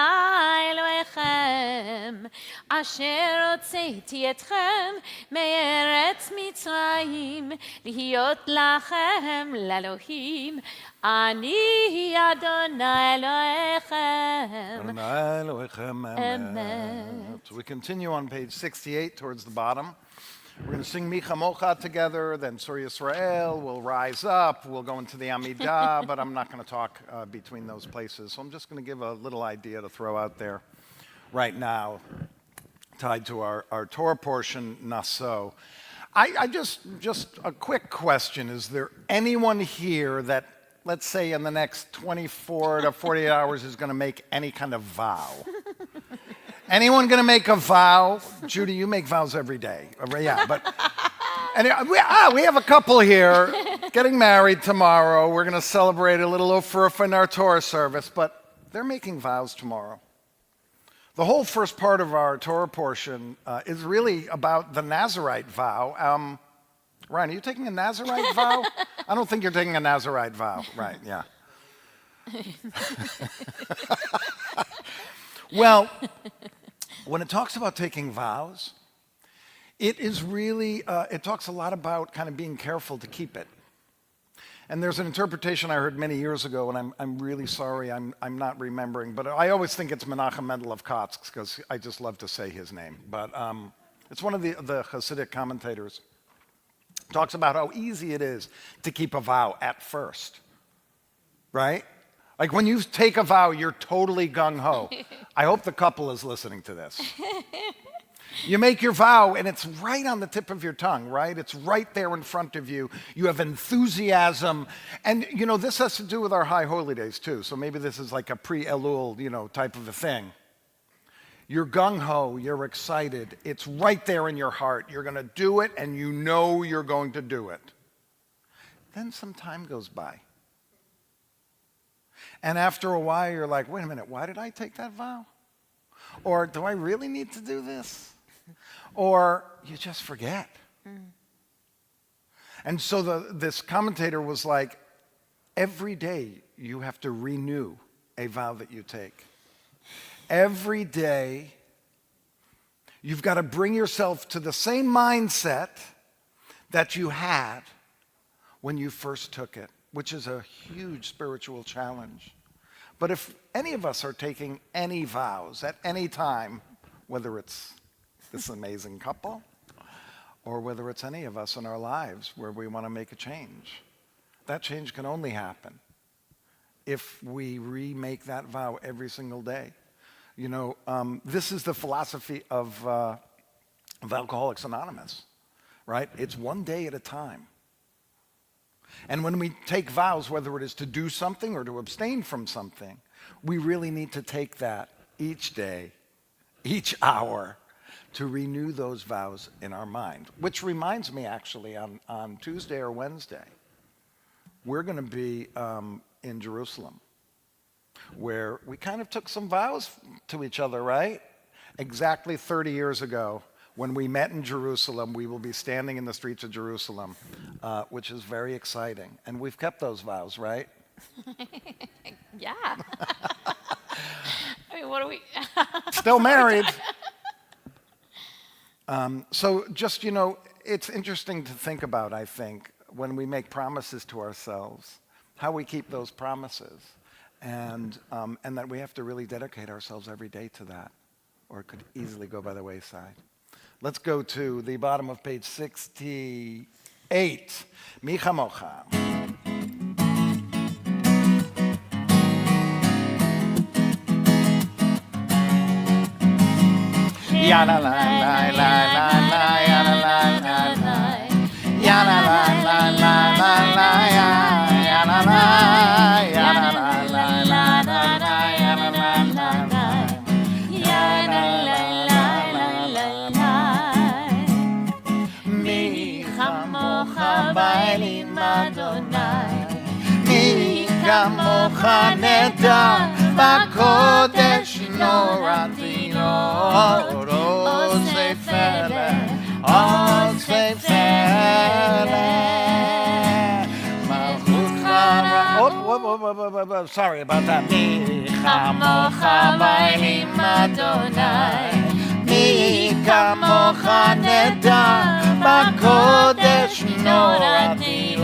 [SPEAKER 3] אלוהיכם, אשר הוצאתי אתכם מארץ מצרים, להיות לכם לאלוהים. אני אדוני אלוהיכם,
[SPEAKER 4] אדוני אלוהיכם
[SPEAKER 3] אמת.
[SPEAKER 4] So we continue on page 68 towards the bottom. We're going to sing Micha Mocha together, then Sur Yisrael, we'll rise up, we'll go into the Amidah, but I'm not going to talk between those places. So I'm just going to give a little idea to throw out there right now, tied to our Torah portion, Naso. I just a quick question. Is there anyone here that, let's say in the next 24 to 48 hours is going to make any kind of vow? Anyone going to make a vow? Judy, you make vows every day. Yeah, but we have a couple here getting married tomorrow. We're going to celebrate a little ofurfa in our Torah service, but they're making vows tomorrow. The whole first part of our Torah portion is really about the Nazirite vow. Ryan, are you taking a Nazirite vow? I don't think you're taking a Nazirite vow. Right, yeah. Well, when it talks about taking vows, it is really, it talks a lot about kind of being careful to keep it. And there's an interpretation I heard many years ago, and I'm really sorry, I'm not remembering, but I always think it's Menachem Mendel of Kotsk, because I just love to say his name. But it's one of the Hasidic commentators. Talks about how easy it is to keep a vow at first, right? Like when you take a vow, you're totally gung-ho. I hope the couple is listening to this. You make your vow, and it's right on the tip of your tongue, right? It's right there in front of you. You have enthusiasm. And, you know, this has to do with our high holy days, too. So maybe this is like a pre-Elul, you know, type of a thing. You're gung-ho. You're excited. It's right there in your heart. You're going to do it, and you know you're going to do it. Then some time goes by. And after a while, you're like, wait a minute, why did I take that vow? Or do I really need to do this? Or you just forget. And so this commentator was like, every day you have to renew a vow that you take. Every day you've got to bring yourself to the same mindset that you had when you first took it, which is a huge spiritual challenge. But if any of us are taking any vows at any time, whether it's this amazing couple, or whether it's any of us in our lives where we want to make a change, that change can only happen if we remake that vow every single day. You know, this is the philosophy of Alcoholics Anonymous, right? It's one day at a time. And when we take vows, whether it is to do something or to abstain from something, we really need to take that each day, each hour, to renew those vows in our mind. Which reminds me, actually, on Tuesday or Wednesday, we're going to be in Jerusalem, where we kind of took some vows to each other, right? Exactly 30 years ago, when we met in Jerusalem, we will be standing in the streets of Jerusalem, which is very exciting. And we've kept those vows, right?
[SPEAKER 5] Yeah. I mean, what are we?
[SPEAKER 4] Still married. So just, you know, it's interesting to think about, I think, when we make promises to ourselves, how we keep those promises. And that we have to really dedicate ourselves every day to that, or it could easily go by the wayside. Let's go to the bottom of page 68. Micha Mocha. Ya la la la la la la ya la la la la ya la la la la la la ya la la ya la la la la la ya la la la la ya la la la la mi chamocha ba'elim Adonai mi chamocha neda b'kodesh norati Sorry about that. Mi chamocha ba'elim Adonai, mi kamocha neda b'kodesh norati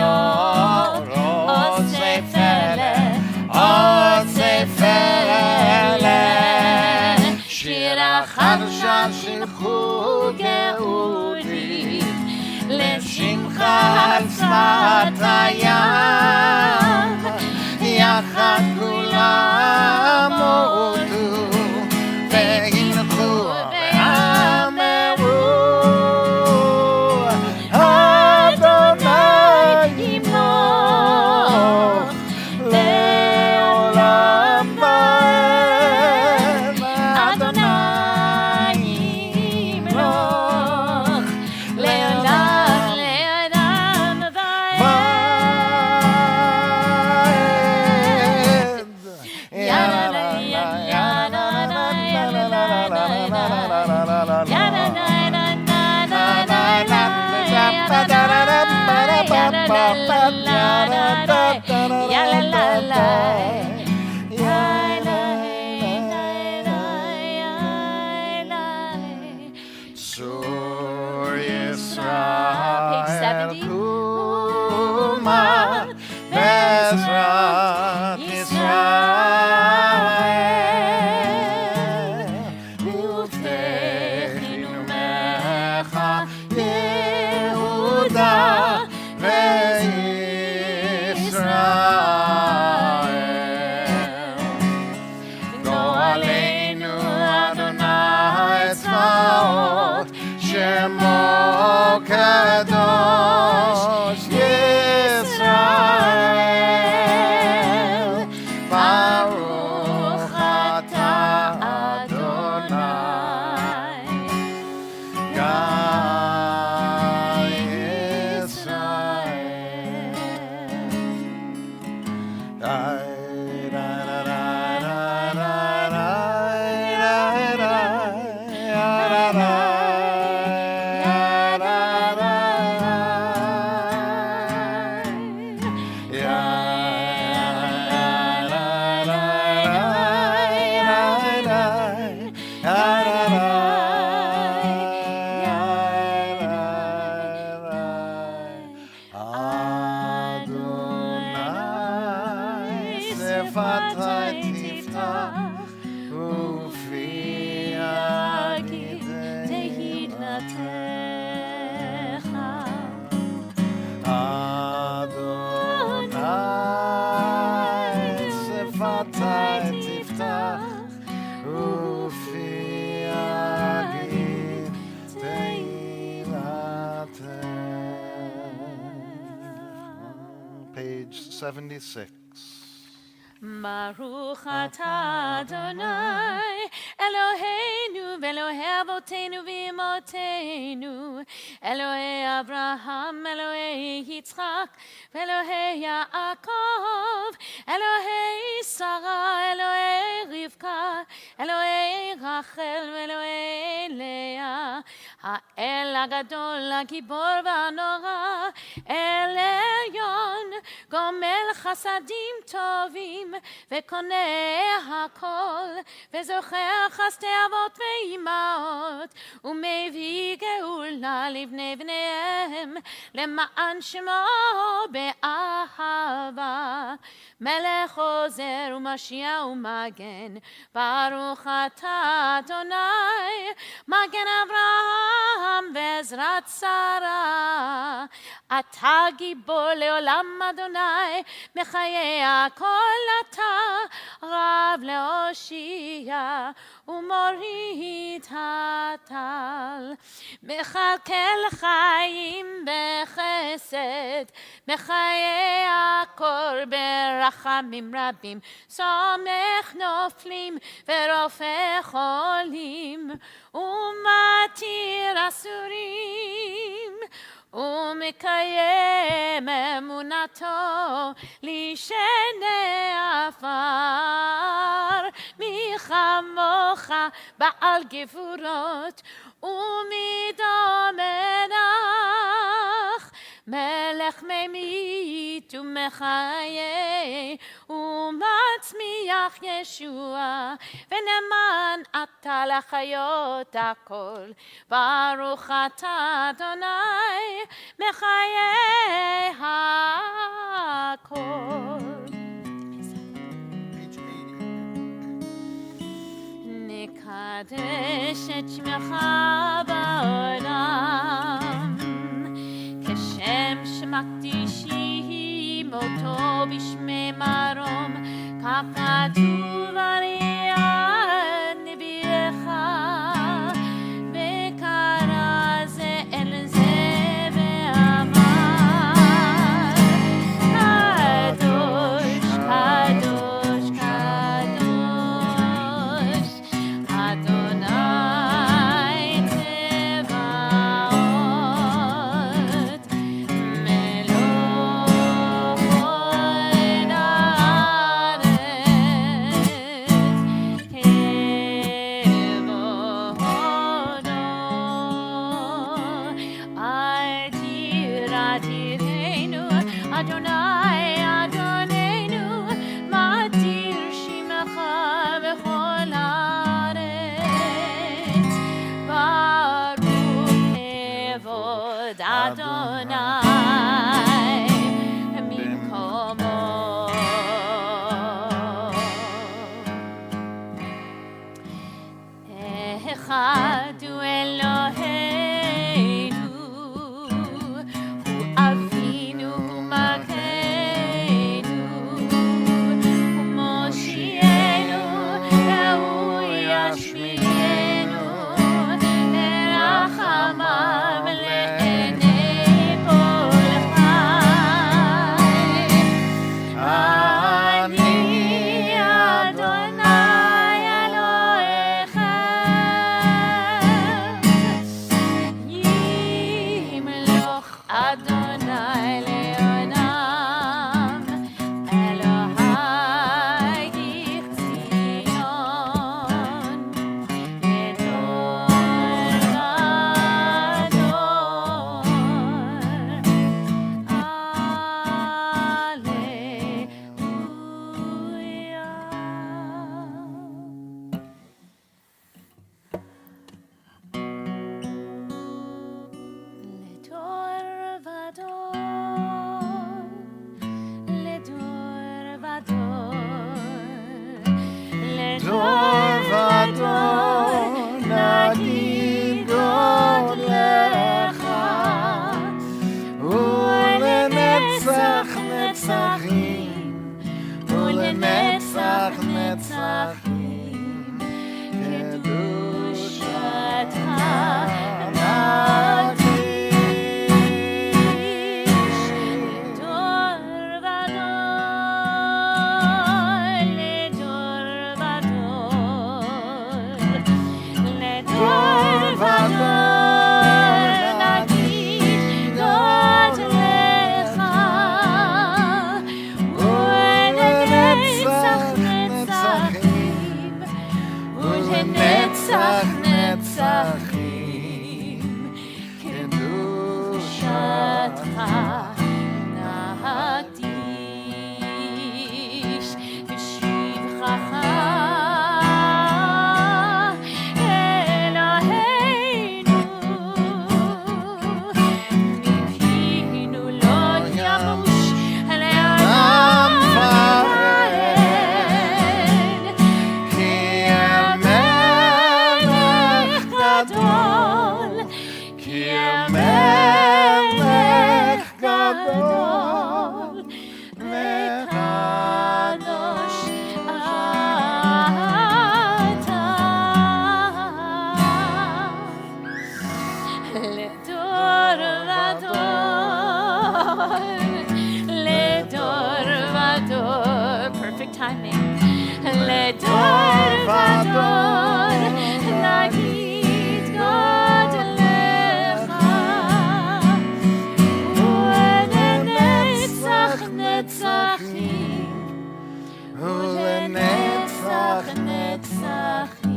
[SPEAKER 4] osei pele. Shir ha'chadasha על שפת הים, יחד כולם הודו והנחו ואמרו, אדוני ימלוך לעולם ועד. אדוני ימלוך לעולם Shor Yisrael Kuma Bezrat Yisrael Uvtechinu Mecha Yehuda veYisrael Go Aleinu Adonai Tzvaot Shemo Kadosh Yisrael Baruch Atah Adonai God Yisrael. Page 76.
[SPEAKER 5] Baruch atah Adonai Eloheinu ve'Elohei Avotenu v'Imotenu Elohei Abraham Elohei Yitzchak ve'Elohei Yaakov Elohei Sarah Elohei Rivka Elohei Rachel ve'Elohei Leah האל הגדול, הגיבור והנורא, אל עליון, גומל חסדים טובים, וקונה הכל, וזוכר חסדי אבות ואימהות, ומביא גאולה לבני בניהם, למען שמו באהבה. מלך עוזר ומשיע ומגן, ברוך אתה אדוני, מגן אברהם ועזרת שרה. אתה גיבור לעולם אדוני, מחיי הכל אתה, רב להושיע ומוריד הטל. מכלכל חיים בחסד, מחיי הכל ברחמים רבים, סומך נופלים ורופא חולים, ומתיר אסורים, ומקיים אמונתו לשני עפר. מי כמוך בעל גבורות ומידו מנח, מלך ממית ומחיה ומצמיח ישוע, ונאמן אתה לחיות הכל. ברוך אתה אדוני מחיי הכל. נקדש את שמך בעולם כשם Adirenu, Adonai, Adonenu, Matir Shimecha bechol haaretz. Baruch kevod Adonai bimkomo. Echad hu Eloheinu, hu Avinu, hu Malkeinu, hu Moshienu, vehu Yashmienu, Erachamav le'enei kol chai. Ani Adonai Elohechem, Yimloch Adonai le'olam, Elohai Zion, Gedol
[SPEAKER 4] דור ודור נגיד גודלך, ולנצח נצחים, ולנצח נצחים, קדושתך נקדיש. לדור ודור נגיד גודלך, ולנצח נצחים, ולנצח נצחים, קדושתך נקדיש. בשבחך אלוהינו, מפינו לא ימוש לעולם ועד. כי המלך גדול, כי המלך גדול, וקדוש אתה. לדור ודור, perfect timing. לדור ודור נגיד גודלך, ולנצח נצחים, ולנצח נצחים,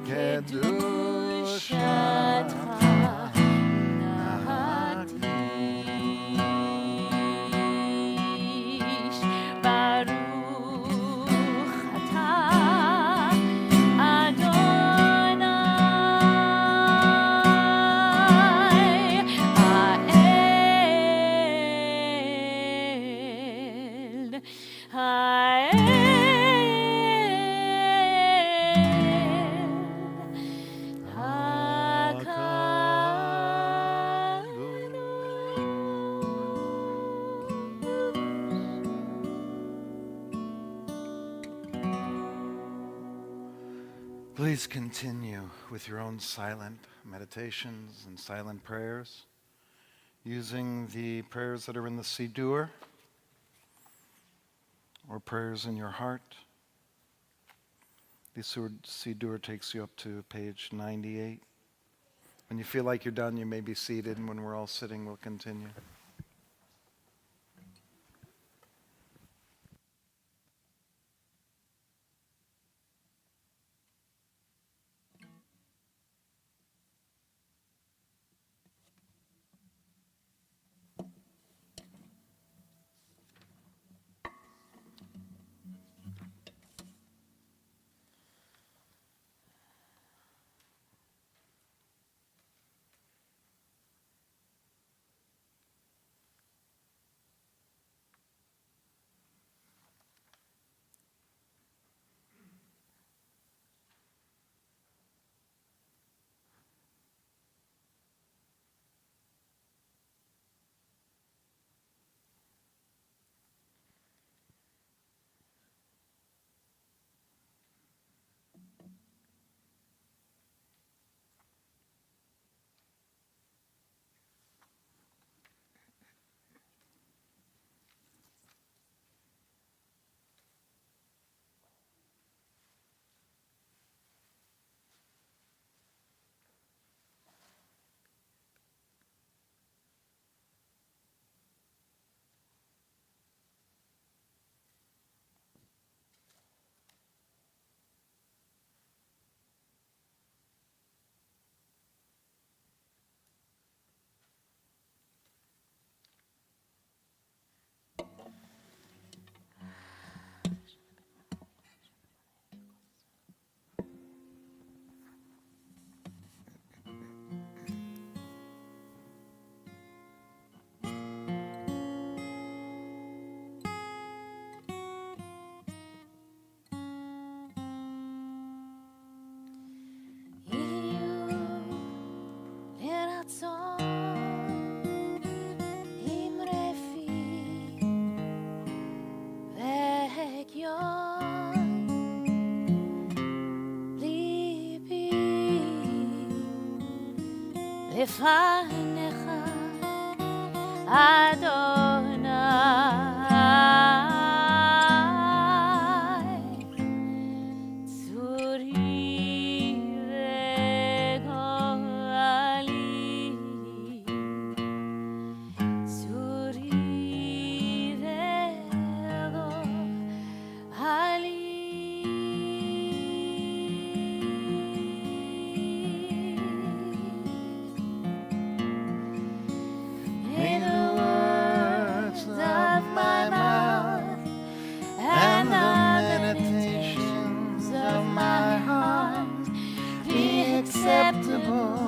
[SPEAKER 4] קדושתך נקדיש. ברוך אתה אדוני האל, Please continue with your own silent meditations and silent prayers, using the prayers that are in the Siddur or prayers in your heart. The Siddur takes you up to page 98. When you feel like you're done, you may be seated, and when we're all sitting, we'll continue.
[SPEAKER 5] לפניך, אדוני, צורי וגואלי, צורי
[SPEAKER 4] May the words of my mouth and the meditations of my heart be acceptable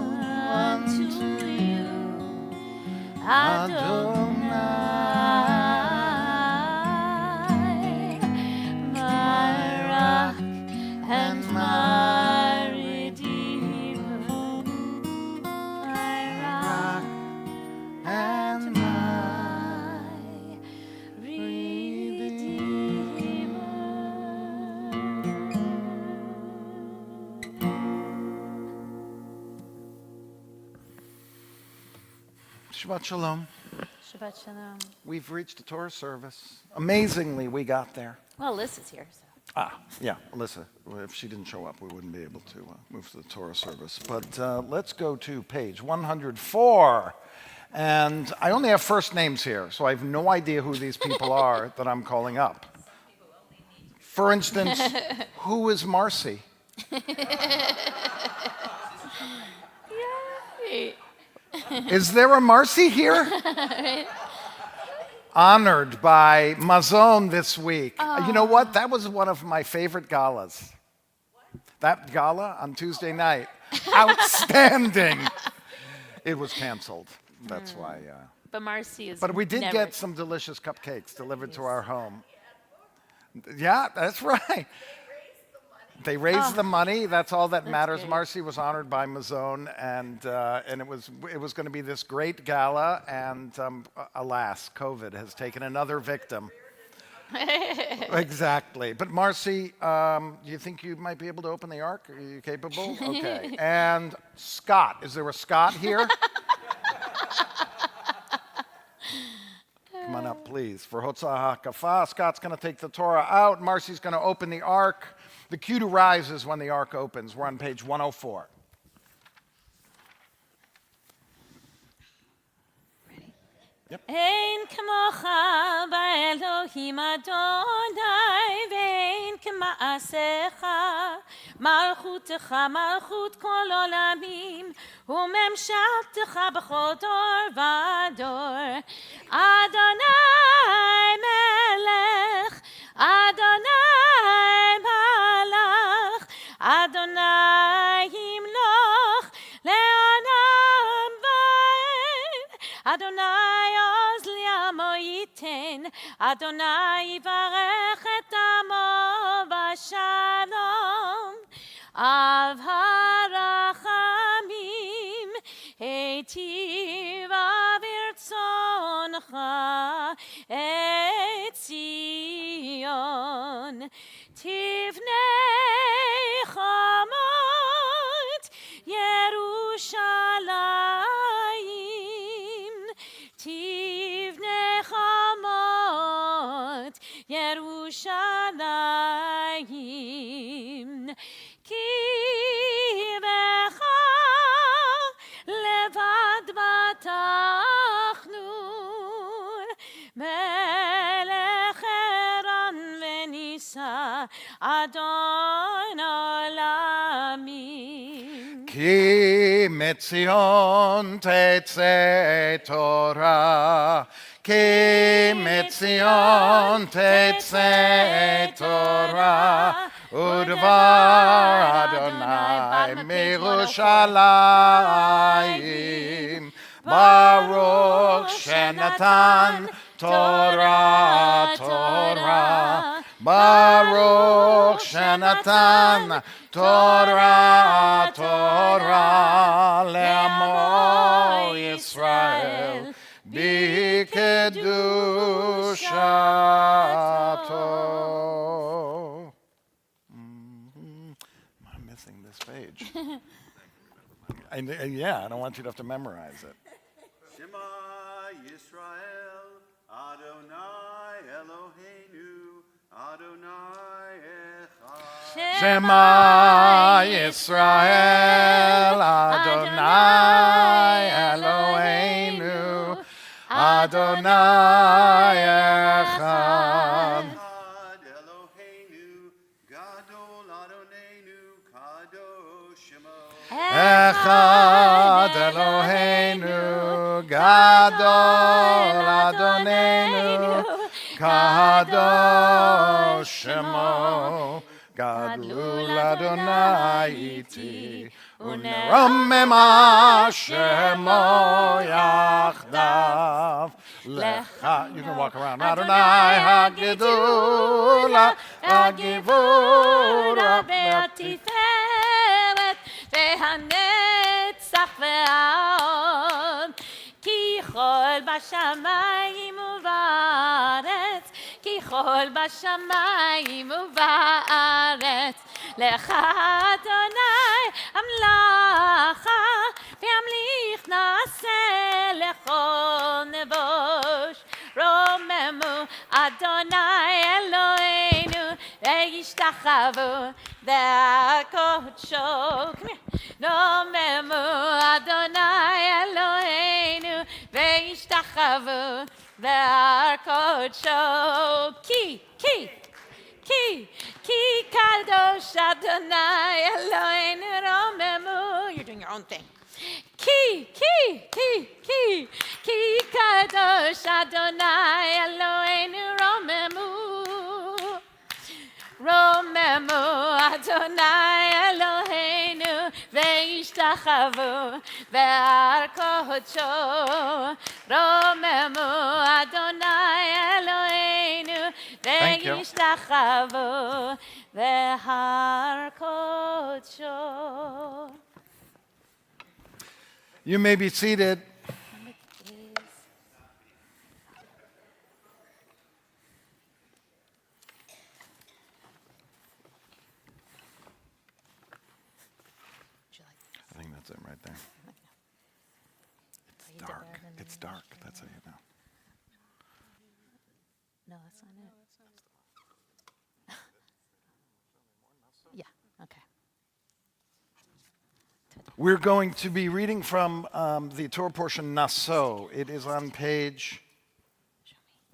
[SPEAKER 4] unto you,
[SPEAKER 5] Adonai, my rock and my redeemer, my rock
[SPEAKER 4] and
[SPEAKER 5] and my redeemer.
[SPEAKER 4] Shabbat Shalom.
[SPEAKER 5] Shabbat Shalom.
[SPEAKER 4] We've reached the Torah service. Amazingly, we got there.
[SPEAKER 5] Well, Liz is here, so.
[SPEAKER 4] Yeah, Alyssa, if she didn't show up, we wouldn't be able to move to the Torah service. But let's go to page 104. And I only have first names here, so I have no idea who these people are that I'm calling up. For instance, who is Marcy?
[SPEAKER 5] Yay!
[SPEAKER 4] Is there a Marcy here? Honored by Mazon this week. You know what? That was one of my favorite galas. That gala on Tuesday night. Outstanding. It was canceled. That's why.
[SPEAKER 5] But Marcy is.
[SPEAKER 4] But we did
[SPEAKER 5] never-
[SPEAKER 4] get some delicious cupcakes delivered to our home. Yeah, that's right. They raised the money. That's all that matters.
[SPEAKER 5] great.
[SPEAKER 4] Marcy was honored by Mazon, and it was going to be this great gala. And alas, COVID has taken another victim. Exactly. But Marcy, do you think you might be able to open the ark? Are you capable? Okay. And Scott, is there a Scott here? Come on up, please. For Hotzah HaKafah, Scott's going to take the Torah out. Marcy's going to open the ark. The cue to rise is when the ark opens. We're on page 104.
[SPEAKER 5] אין כמוך באלוהים אדוני ואין כמעשיך מלכותך מלכות כל עולמים וממשלתך בכל דור ודור אדוני מלך אדוני מלך אדוני ימלוך לעולם ועד אדוני עוז לעמו ייתן, אדוני יברך את עמו בשלום. אב הרחמים, היטיב ברצונך את ציון. תבנה חומות ירושלים. תבנה חומות ירושלים כי בך לבד בטחנו מלך ערן ונישא אדון עולמים
[SPEAKER 4] כי מציון תצא תורה, כי מציון תצא תורה, ודבר אדוני מירושלים. ברוך שנתן תורה תורה, ברוך שנתן תורה תורה לעמו ישראל בקדושתו. I'm missing this page. And yeah, I don't want you to have to memorize it.
[SPEAKER 6] Shema Yisrael, Adonai Eloheinu, Adonai Echad.
[SPEAKER 4] Shema Yisrael, Adonai Eloheinu, Adonai Echad.
[SPEAKER 6] Echad Eloheinu, Gadol Adonenu, Kadosh Shemo.
[SPEAKER 4] Echad Eloheinu, Gadol Adonenu, Kadosh Shemo. Gadlul Adonai iti, uneromema Shemo yachdav. Lecha, you can walk around. Adonai hagidula, hagivura,
[SPEAKER 5] והתפארת והנצח והעוד כי כל בשמיים ובארץ כי כל בשמיים ובארץ לך אדוני המלאכה והמליך נעשה לכל נבוש רוממו אדוני אלוהינו וישתחוו והקודשו רוממו אדוני אלוהינו וישתחוו והקודשו כי קדוש אדוני אלוהינו רוממו. You're doing your own thing. כי קדוש אדוני אלוהינו רוממו אדוני אלוהינו וישתחוו בהר קודשו רוממו אדוני אלוהינו וישתחוו בהר קודשו.
[SPEAKER 4] You may be seated. I think that's it right there. It's dark. It's dark. That's how you know.
[SPEAKER 5] No, that's not it. Yeah, okay.
[SPEAKER 4] We're going to be reading from the Torah portion Naso. It is on page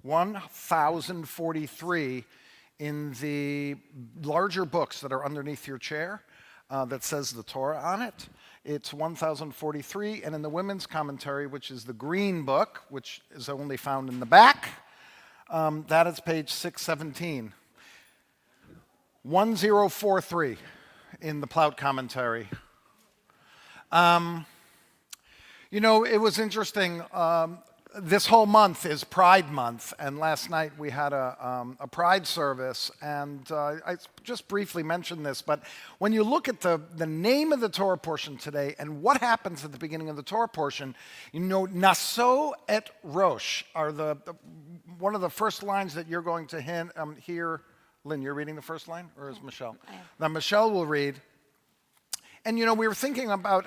[SPEAKER 4] 1043 in the larger books that are underneath your chair that says the Torah on it. It's 1043, and in the women's commentary, which is the green book, which is only found in the back, that is page 617. 1043 in the Plout commentary. You know, it was interesting. This whole month is Pride Month, and last night we had a Pride service, and I just briefly mentioned this, but when you look at the name of the Torah portion today and what happens at the beginning of the Torah portion, you know, Naso et Rosh are one of the first lines that you're going to hear. Lynn, you're reading the first line, or is Michelle?
[SPEAKER 5] I am.
[SPEAKER 4] Now, Michelle will read. And, you know, we were thinking about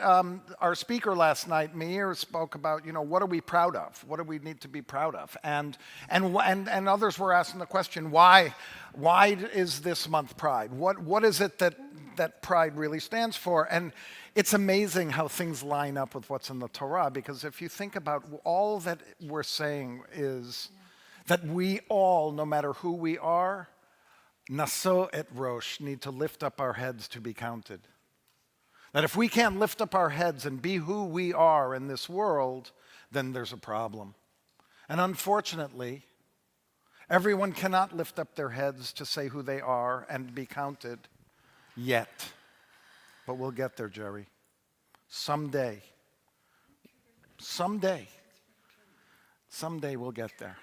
[SPEAKER 4] our speaker last night, Meir, spoke about, you know, what are we proud of? What do we need to be proud of? And others were asking the question, why is this month Pride? What is it that Pride really stands for? And it's amazing how things line up with what's in the Torah, because if you think about all that we're saying is that we all, no matter who we are, Naso et Rosh, need to lift up our heads to be counted. That if we can't lift up our heads and be who we are in this world, then there's a problem. And unfortunately, everyone cannot lift up their heads to say who they are and be counted yet. But we'll get there, Jerry. Someday. Someday we'll get there.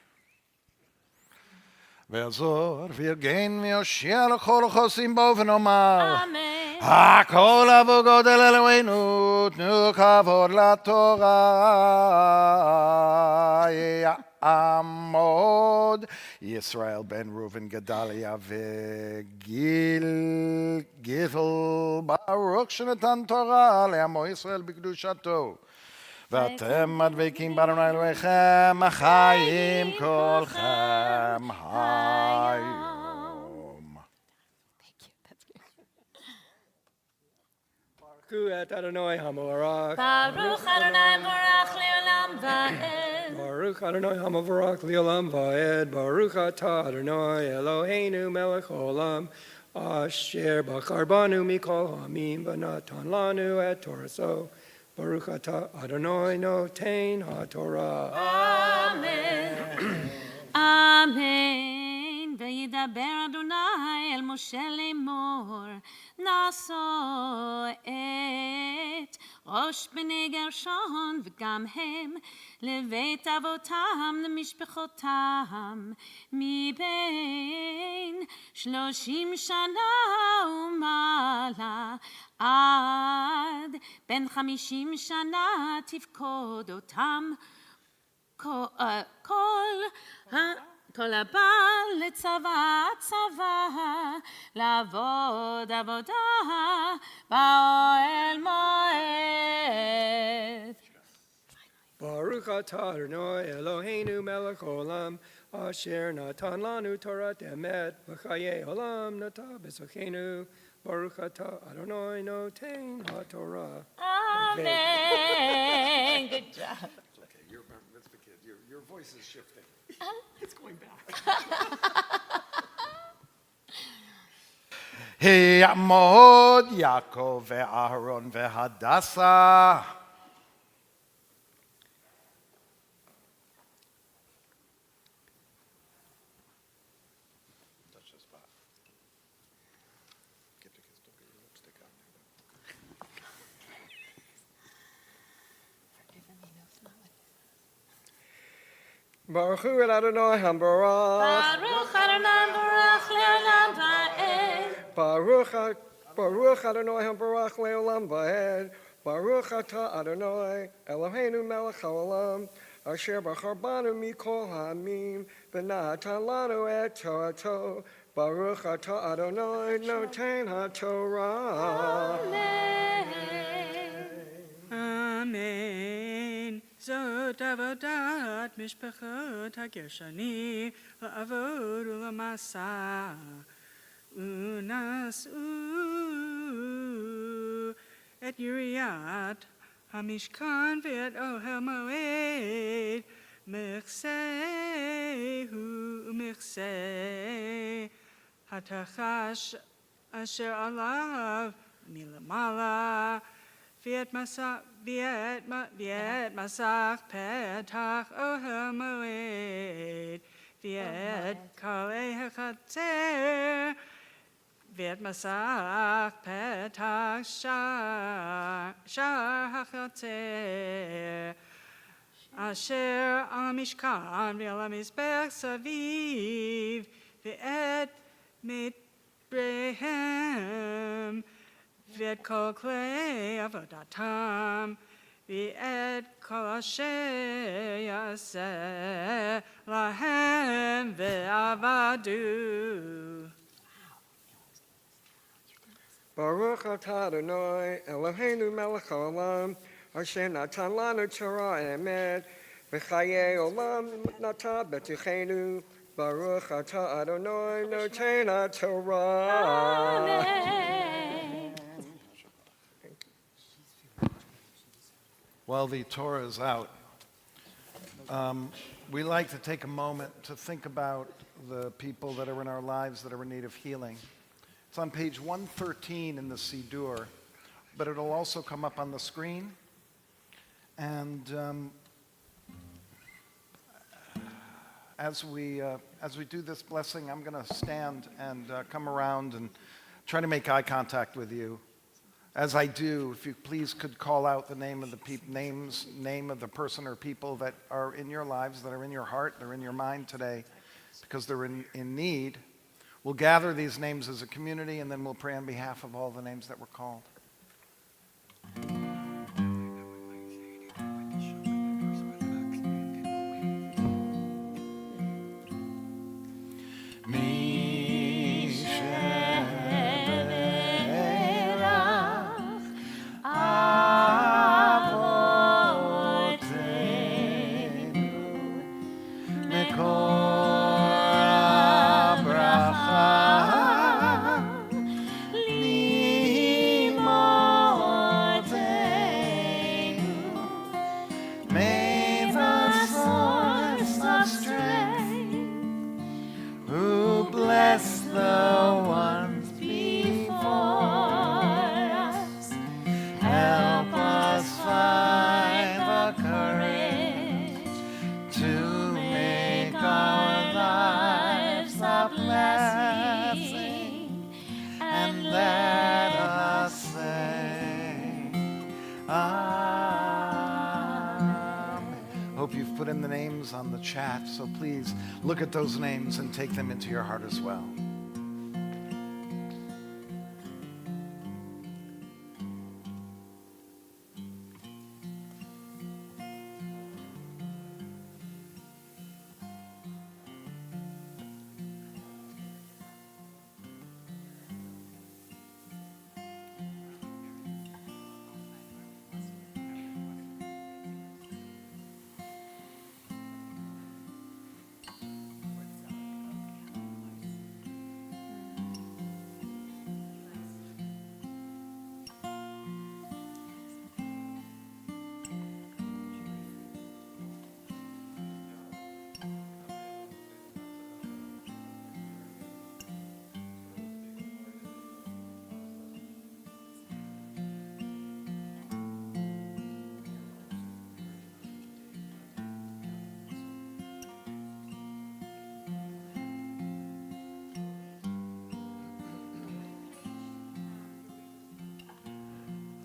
[SPEAKER 4] Ve'azor v'yagin v'yoshia l'chol chosim bo v'nomar.
[SPEAKER 5] Amen.
[SPEAKER 4] הכל אבו גודל אלוהינו, תנו כבוד לתורה. Amod. Yisrael ben Reuven Gedalia Gittel Baruch Shenatan Torah Le'amo Yisrael B'Kedushato. ואתם מדבקים באדוני אלוהיכם החיים כולכם היום.
[SPEAKER 7] Baruch et Adonai Hamarach.
[SPEAKER 5] Baruch Adonai Barach Leolam Va'ed.
[SPEAKER 7] Baruch Adonai Hamavarach Leolam Va'ed. Baruch atah Adonai Eloheinu melech olam. Asher bachar banu mikol hamim v'natan lanu et Toraso. Baruch atah Adonai notein haTorah.
[SPEAKER 5] Amen. Amen. וידבר אדוני אל משה לאמור, נשא את ראש בני גרשון וגם הם לבית אבותם למשפחותם מבין 30 שנה ומעלה עד בין 50 שנה תפקוד אותם כל הבא לצבא לעבוד עבודה באוהל מועד.
[SPEAKER 7] Baruch atah Adonai Eloheinu melech olam. Asher natan lanu Torat emet v'chayei olam nata b'sochenu. Baruch atah Adonai notein haTorah.
[SPEAKER 5] Amen. Good job.
[SPEAKER 4] Okay, that's the kid. Your voice is shifting.
[SPEAKER 7] It's going back.
[SPEAKER 4] יעמוד יעקב ואהרון והדסה.
[SPEAKER 7] Baruch hu et Adonai Hamarach.
[SPEAKER 5] Baruch Adonai Barach Leolam Va'ed.
[SPEAKER 7] Baruch Adonai Hamarach Leolam Va'ed. Baruch atah Adonai Eloheinu melech haolam. Asher bachar banu mikol hamim v'natan lanu et Torato. Baruch atah Adonai notein haTorah.
[SPEAKER 8] Amen. זאת עבודת משפחות הגרשוני לעבוד ולמסע ונשאו את יריעת המשכן ואת אוהל מועד מכסהו ומכסה התחש אשר עליו מלמעלה ואת מסך פתח אוהל מועד, ואת כלי החצר, ואת מסך פתח שער החצר, אשר על המשכן ועל המזבח סביב, ואת מטבריהם, ואת כל כלי עבודתם, ואת כל אשר יעשה להם ועבדו.
[SPEAKER 7] Baruch atah Adonai Eloheinu melech haolam, asher natan lanu Torah emet, v'chayei olam nata b'tuchenu. Baruch atah Adonai notein haTorah.
[SPEAKER 5] Amen.
[SPEAKER 4] While the Torah is out, we like to take a moment to think about the people that are in our lives that are in need of healing. It's on page 113 in the Siddur, but it'll also come up on the screen. And as we do this blessing, I'm going to stand and come around and try to make eye contact with you. As I do, if you please could call out the name of the name of the person or people that are in your lives, that are in your heart, they're in your mind today, because they're in need. We'll gather these names as a community, and then we'll pray on behalf of all the names that were called. May the source of strength, who bless the ones before us, help us find the courage to make our lives a blessing, and let us say, Amen. Hope you've put in the names on the chat, so please look at those names and take them into your heart as well.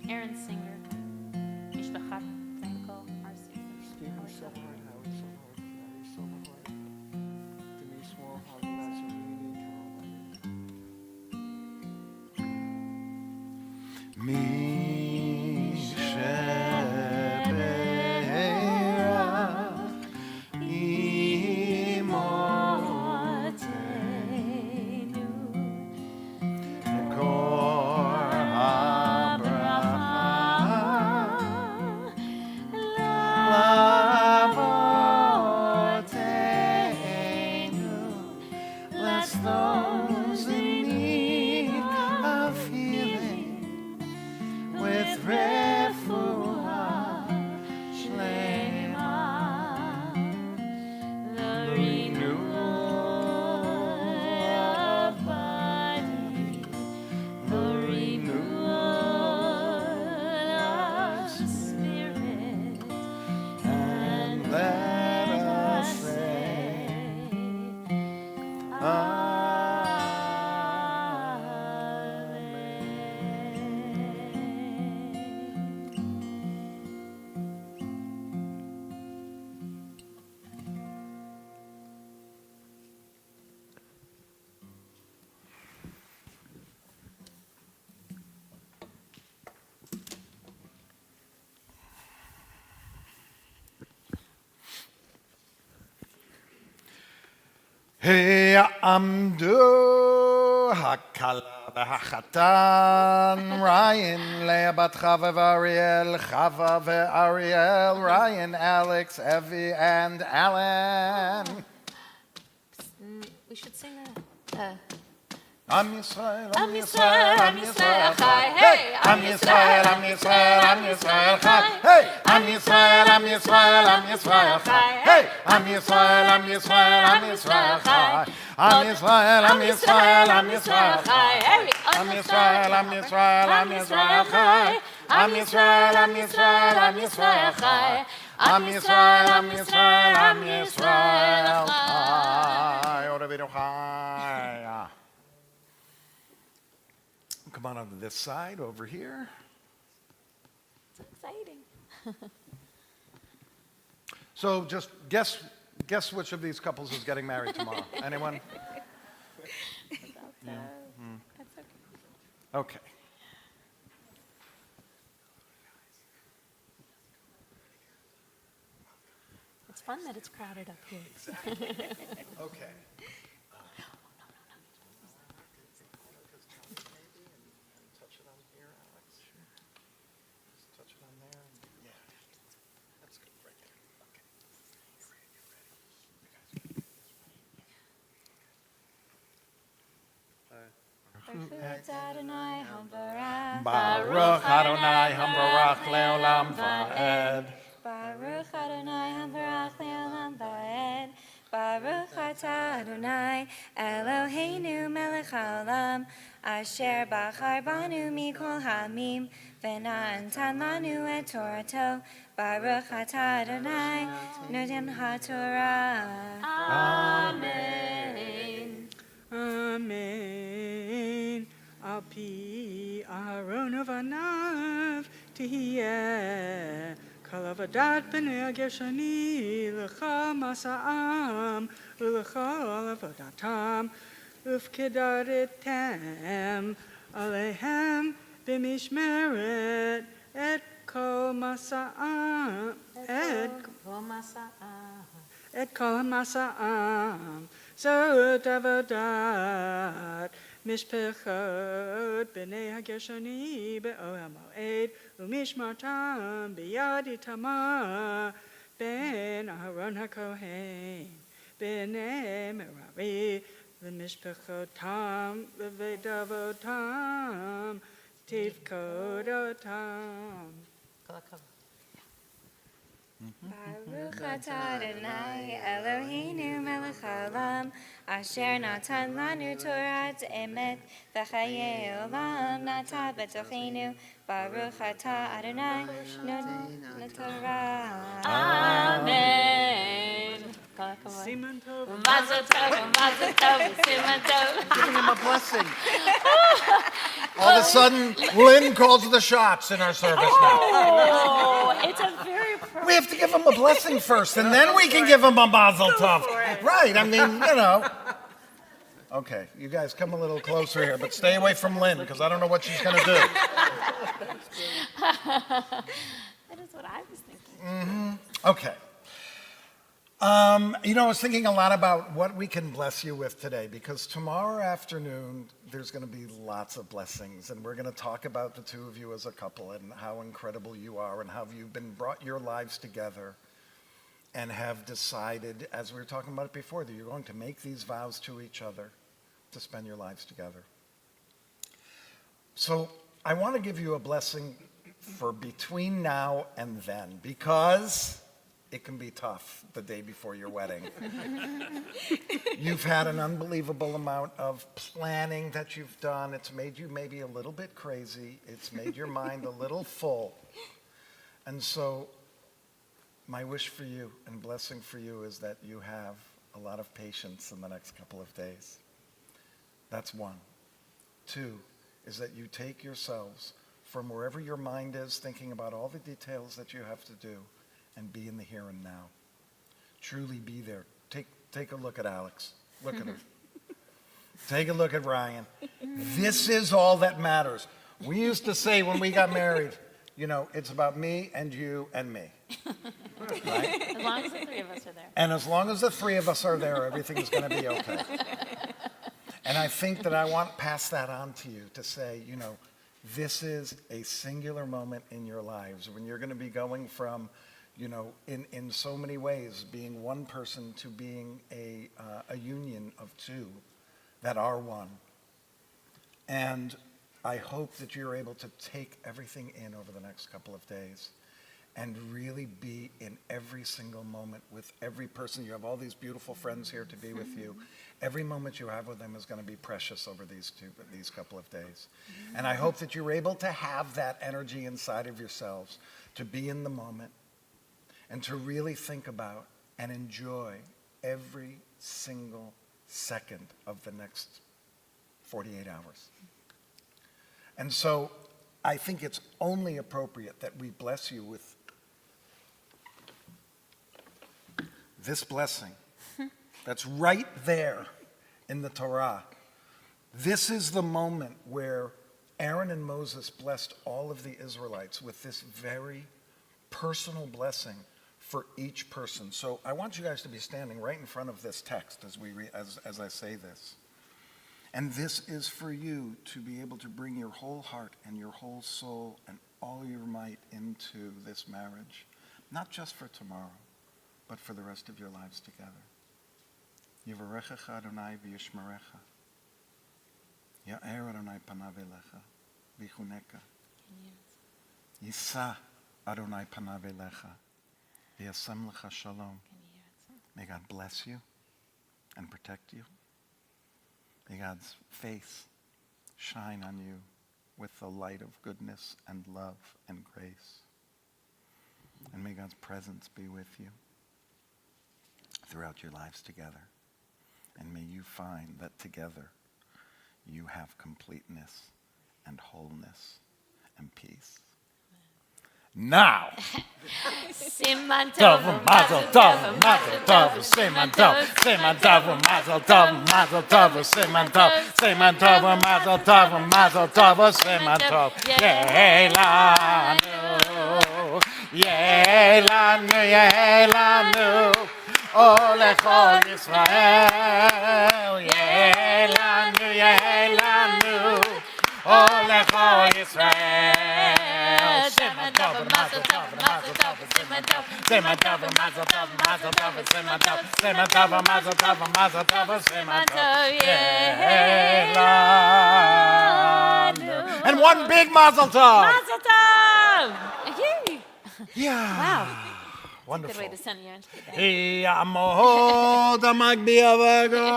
[SPEAKER 5] Aaron Singer, Mishpachat Franco, RC.
[SPEAKER 7] Stephen Silverheart, Howard Silverheart, Larry Silverheart, Denise Wall, Howard Lazzarini, Carol
[SPEAKER 4] Bless those in need of healing with refuah shlema, the renewal of body, the renewal of spirit, and let us say, Hey, Amdu Hakala Hachatan, Ryan, Leah Bat Chava Ariel, Chava Ariel, Ryan, Alex, Evie, and Alan.
[SPEAKER 5] We should sing
[SPEAKER 4] Am Yisrael,
[SPEAKER 5] Am Yisrael, Am Yisrael, Chai, hey!
[SPEAKER 4] Am Yisrael, Am Yisrael, Am Yisrael, Chai, hey! Am Yisrael, Am Yisrael, Am Yisrael, Chai, hey! Am Yisrael, Am Yisrael, Am Yisrael, Chai, Am Yisrael, Am Yisrael, Am Yisrael, Chai, Am Yisrael, Am Yisrael, Am Yisrael, Chai, Am Yisrael, Am Yisrael, Am Yisrael, Chai, Am Yisrael, Am Yisrael, Am Yisrael, Chai, Ora Vidu Chai. Come on over to this side, over here.
[SPEAKER 5] So exciting.
[SPEAKER 4] So just guess which of these couples is getting married tomorrow. Anyone?
[SPEAKER 5] That's okay.
[SPEAKER 4] Okay.
[SPEAKER 5] It's fun that it's crowded up here.
[SPEAKER 4] Okay. Touch it on here, Alex. Just touch it on there. Yeah. That's good right there. Okay.
[SPEAKER 5] Baruch Adonai Hamvarach.
[SPEAKER 4] Baruch Adonai Hamvarach Leolam Va'ed.
[SPEAKER 5] Baruch
[SPEAKER 3] Eloheinu melech haolam, asher bachar banu mikol hamim, v'natan lanu et Torato, Baruch atah Adonai, noten haTorah.
[SPEAKER 5] Amen.
[SPEAKER 8] Amen. Al pi Aharon uvanav tihiyeh kol avodat b'nei Gershoni lecha masa'am ulecha avodatam ufkedaretem alehem b'mishmeret et kol masa'am et kol masa'am zot avodat Mishpechot b'nei HaGershoni be'ohel moed u'mishmartam b'yad Itamar ben Aharon HaKohen b'nei Merari v'mishpechotam v'vedavotam tivkodotam.
[SPEAKER 3] Baruch atah Adonai Eloheinu melech haolam, asher natan lanu Torat emet v'chayei olam nata b'tochenu. Baruch atah Adonai noten Torah.
[SPEAKER 5] Amen.
[SPEAKER 8] Siman tov.
[SPEAKER 5] Mazel tov, mazel tov, siman tov.
[SPEAKER 4] Giving him a blessing. All of a sudden, Lynn calls the shots in our service now.
[SPEAKER 5] Oh, it's a very
[SPEAKER 4] We have to give him a blessing first, and then we can give him a mazel tov. Right, I mean, you know. Okay, you guys come a little closer here, but stay away from Lynn, because I don't know what she's going to do.
[SPEAKER 5] That is what I was thinking.
[SPEAKER 4] Okay. You know, I was thinking a lot about what we can bless you with today, because tomorrow afternoon there's going to be lots of blessings, and we're going to talk about the two of you as a couple and how incredible you are and how you've been brought your lives together and have decided, as we were talking about it before, that you're going to make these vows to each other to spend your lives together. So I want to give you a blessing for between now and then, because it can be tough the day before your wedding. You've had an unbelievable amount of planning that you've done. It's made you maybe a little bit crazy. It's made your mind a little full. And so my wish for you and blessing for you is that you have a lot of patience in the next couple of days. That's one. Two is that you take yourselves from wherever your mind is, thinking about all the details that you have to do, and be in the here and now. Truly be there. Take a look at Alex. Look at her. Take a look at Ryan. This is all that matters. We used to say when we got married, you know, it's about me and you and me. Right?
[SPEAKER 5] As long as the three of us are there.
[SPEAKER 4] And as long as the three of us are there, everything's going to be okay. And I think that I want to pass that on to you to say, you know, this is a singular moment in your lives when you're going to be going from, you know, in so many ways, being one person to being a union of two that are one. And I hope that you're able to take everything in over the next couple of days and really be in every single moment with every person. You have all these beautiful friends here to be with you. Every moment you have with them is going to be precious over these couple of days. And I hope that you're able to have that energy inside of yourselves to be in the moment and to really think about and enjoy every single second of the next 48 hours. And so I think it's only appropriate that we bless you with this blessing that's right there in the Torah. This is the moment where Aaron and Moses blessed all of the Israelites with this very personal blessing for each person. So I want you guys to be standing right in front of this text as I say this. And this is for you to be able to bring your whole heart and your whole soul and all your might into this marriage, not just for tomorrow, but for the rest of your lives together. Yivarechecha Adonai v'yishmerecha. Ya'er Adonai panav elecha v'chuneka. Yisa Adonai panav elecha v'yasem lecha shalom. May God bless you and protect you May God's face shine on you with the light of goodness and love and grace. And may God's presence be with you throughout your lives together. And may you find that together you have completeness and wholeness and peace. Now,
[SPEAKER 5] Siman
[SPEAKER 4] Tov,
[SPEAKER 5] Tov,
[SPEAKER 4] Mazel Tov, Mazel Tov, Siman Tov, Siman Tov, Mazel Tov, Mazel Tov, Siman Tov, Siman Tov, Mazel Tov, Mazel Tov, Siman Tov. Yehlanu, Yehlanu, O lechol Yisrael. Yehlanu, Yehlanu, O lechol Yisrael. Siman Tov, Mazel Tov, Mazel Tov, Siman Tov, Siman Tov, Mazel Tov, Mazel Tov, Siman Tov, Siman Tov, Mazel Tov, Mazel Tov, Siman Tov. Yehlanu. And one big Mazel Tov.
[SPEAKER 5] Mazel Tov! Yay!
[SPEAKER 4] Yeah.
[SPEAKER 5] Wow.
[SPEAKER 4] Wonderful.
[SPEAKER 5] Good way to send you into the day.
[SPEAKER 4] Hey, Amod, Amagbiavago.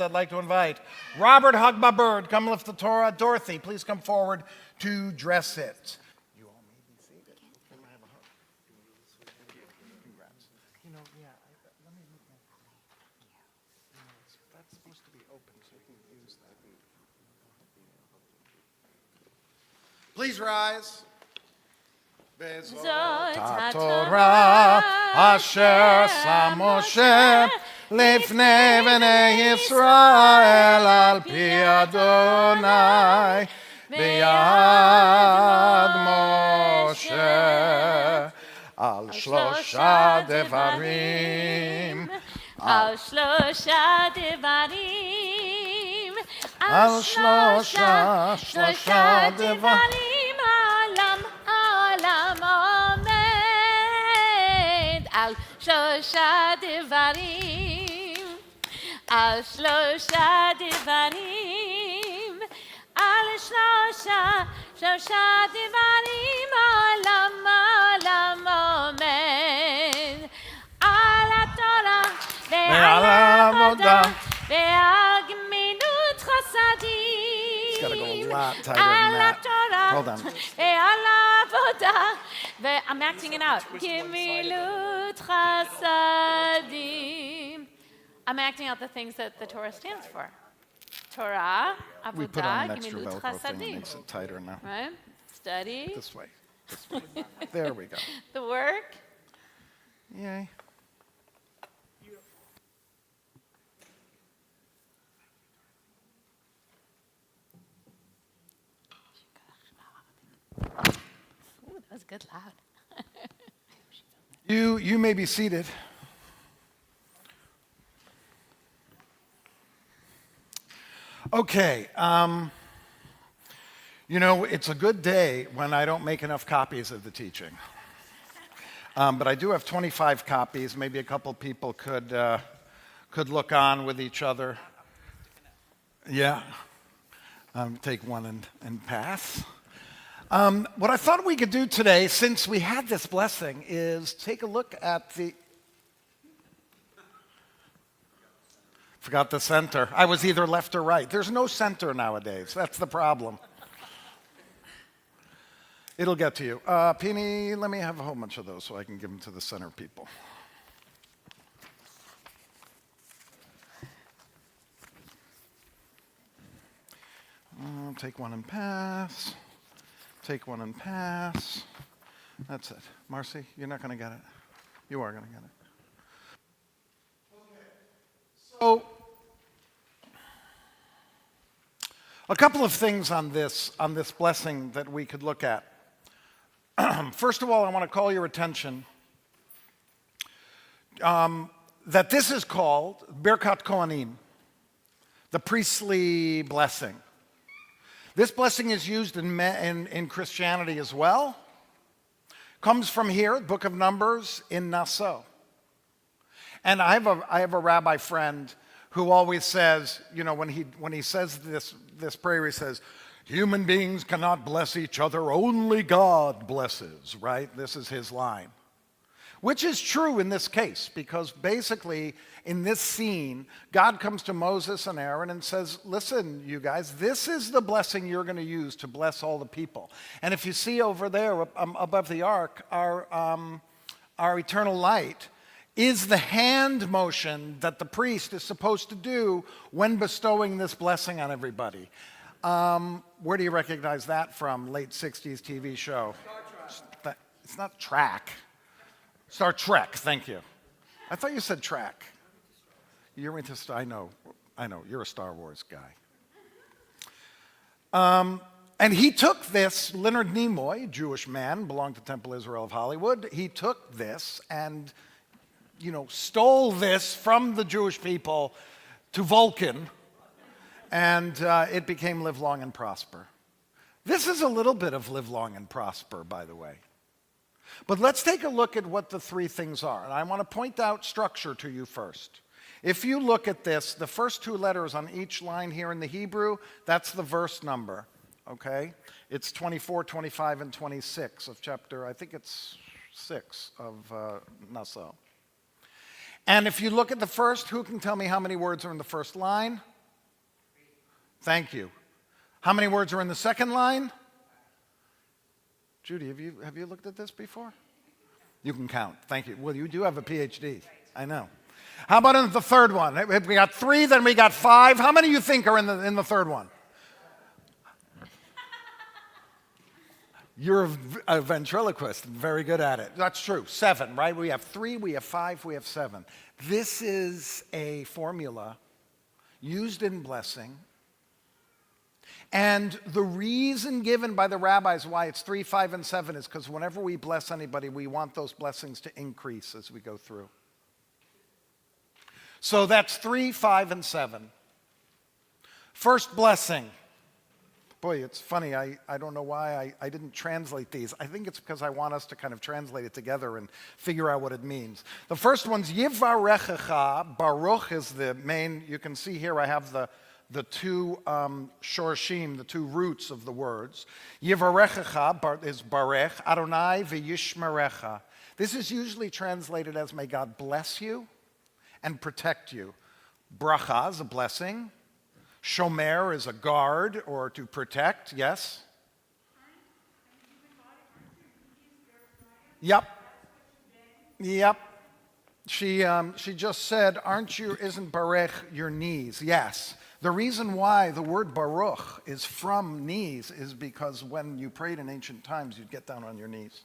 [SPEAKER 4] I'd like to invite Robert Hugba Bird, come lift the Torah. Dorothy, please come forward to dress it. You all may be seated. Can I have a hug? Congrats. You know, yeah, let me look at that's supposed to be open, so you can use that. Please rise.
[SPEAKER 5] Zot
[SPEAKER 4] Torah asher sam Moshe lifnei bnei Yisrael al pi Adonai biyad Moshe al shlosha devarim
[SPEAKER 5] Al shlosha devarim
[SPEAKER 4] al shlosha devarim
[SPEAKER 5] alam omed al shlosha devarim al shlosha devarim al shlosha devarim alam omed al Torah
[SPEAKER 4] ve'al avodah.
[SPEAKER 5] ve'al gemilut chasadim.
[SPEAKER 4] It's got to go a lot tighter than that. Hold on.
[SPEAKER 5] I'm acting it out. Gemilut chasadim. I'm acting out the things that the Torah stands for. Torah,
[SPEAKER 4] We put on
[SPEAKER 5] avodah,
[SPEAKER 4] an extra
[SPEAKER 5] gemilut
[SPEAKER 4] Velcro thing that
[SPEAKER 5] chasadim.
[SPEAKER 4] makes it tighter now.
[SPEAKER 5] Right? Study,
[SPEAKER 4] This way. There we go.
[SPEAKER 5] the work.
[SPEAKER 4] Yay.
[SPEAKER 5] Ooh, that was good loud.
[SPEAKER 4] You may be seated. Okay. You know, it's a good day when I don't make enough copies of the teaching. But I do have 25 copies. Maybe a couple people could look on with each other. Yeah. Take one and pass. What I thought we could do today, since we had this blessing, is take a look at the... Forgot the center. I was either left or right. There's no center nowadays. That's the problem. It'll get to you. Peony, let me have a whole bunch of those so I can give them to the center people. Take one and pass. Take one and pass. That's it. Marcy, you're not going to get it. You are going to get it. So, a couple of things on this blessing that we could look at. First of all, I want to call your attention that this is called Birkat Kohanim, the priestly blessing. This blessing is used in Christianity as well. Comes from here, Book of Numbers in Nassau. And I have a rabbi friend who always says, you know, when he says this prayer, he says, human beings cannot bless each other, only God blesses, right? This is his line. Which is true in this case, because basically in this scene, God comes to Moses and Aaron and says, listen, you guys, this is the blessing you're going to use to bless all the people. And if you see over there above the ark, our eternal light is the hand motion that the priest is supposed to do when bestowing this blessing on everybody. Where do you recognize that from? Late 60s TV show. It's not track. Star Trek, thank you. I thought you said track. You're into I know, you're a Star Wars guy. And he took this, Leonard Nimoy, Jewish man, belonged to Temple Israel of Hollywood. He took this and, stole this from the Jewish people to Vulcan, and it became Live Long and Prosper. This is a little bit of Live Long and Prosper, by the way. But let's take a look at what the three things are. And I want to point out structure to you first. If you look at this, the first two letters on each line here in the Hebrew, that's the verse number, okay? It's 24, 25, and 26 of chapter, I think it's 6 of Naso. And if you look at the first, who can tell me how many words are in the first line? Thank you. How many words are in the second line? Judy, have you looked at this before? You can count. Thank you. Well, you do have a PhD. I know. How about in the third one? If we got 3, then we got 5. How many you think are in the third one? You're a ventriloquist. Very good at it. That's true. 7, right? We have 3, we have 5, we have 7. This is a formula used in blessing. And the reason given by the rabbis why it's 3, 5, and 7 is because whenever we bless anybody, we want those blessings to increase as we go through. So that's 3, 5, and 7. First blessing. Boy, it's funny. I don't know why I didn't translate these. I think it's because I want us to kind of translate it together and figure out what it means. The first one's Yivarechecha. Baruch is the main. You can see here I have the two shorshim, the two roots of the words. Yivarechecha is barech, Adonai v'yishmerecha. This is usually translated as may God bless you and protect you. Bracha is a blessing. Shomer is a guard or to protect, yes? Yep. She just said, isn't barech your knees? Yes. The reason why the word baruch is from knees is because when you prayed in ancient times, you'd get down on your knees.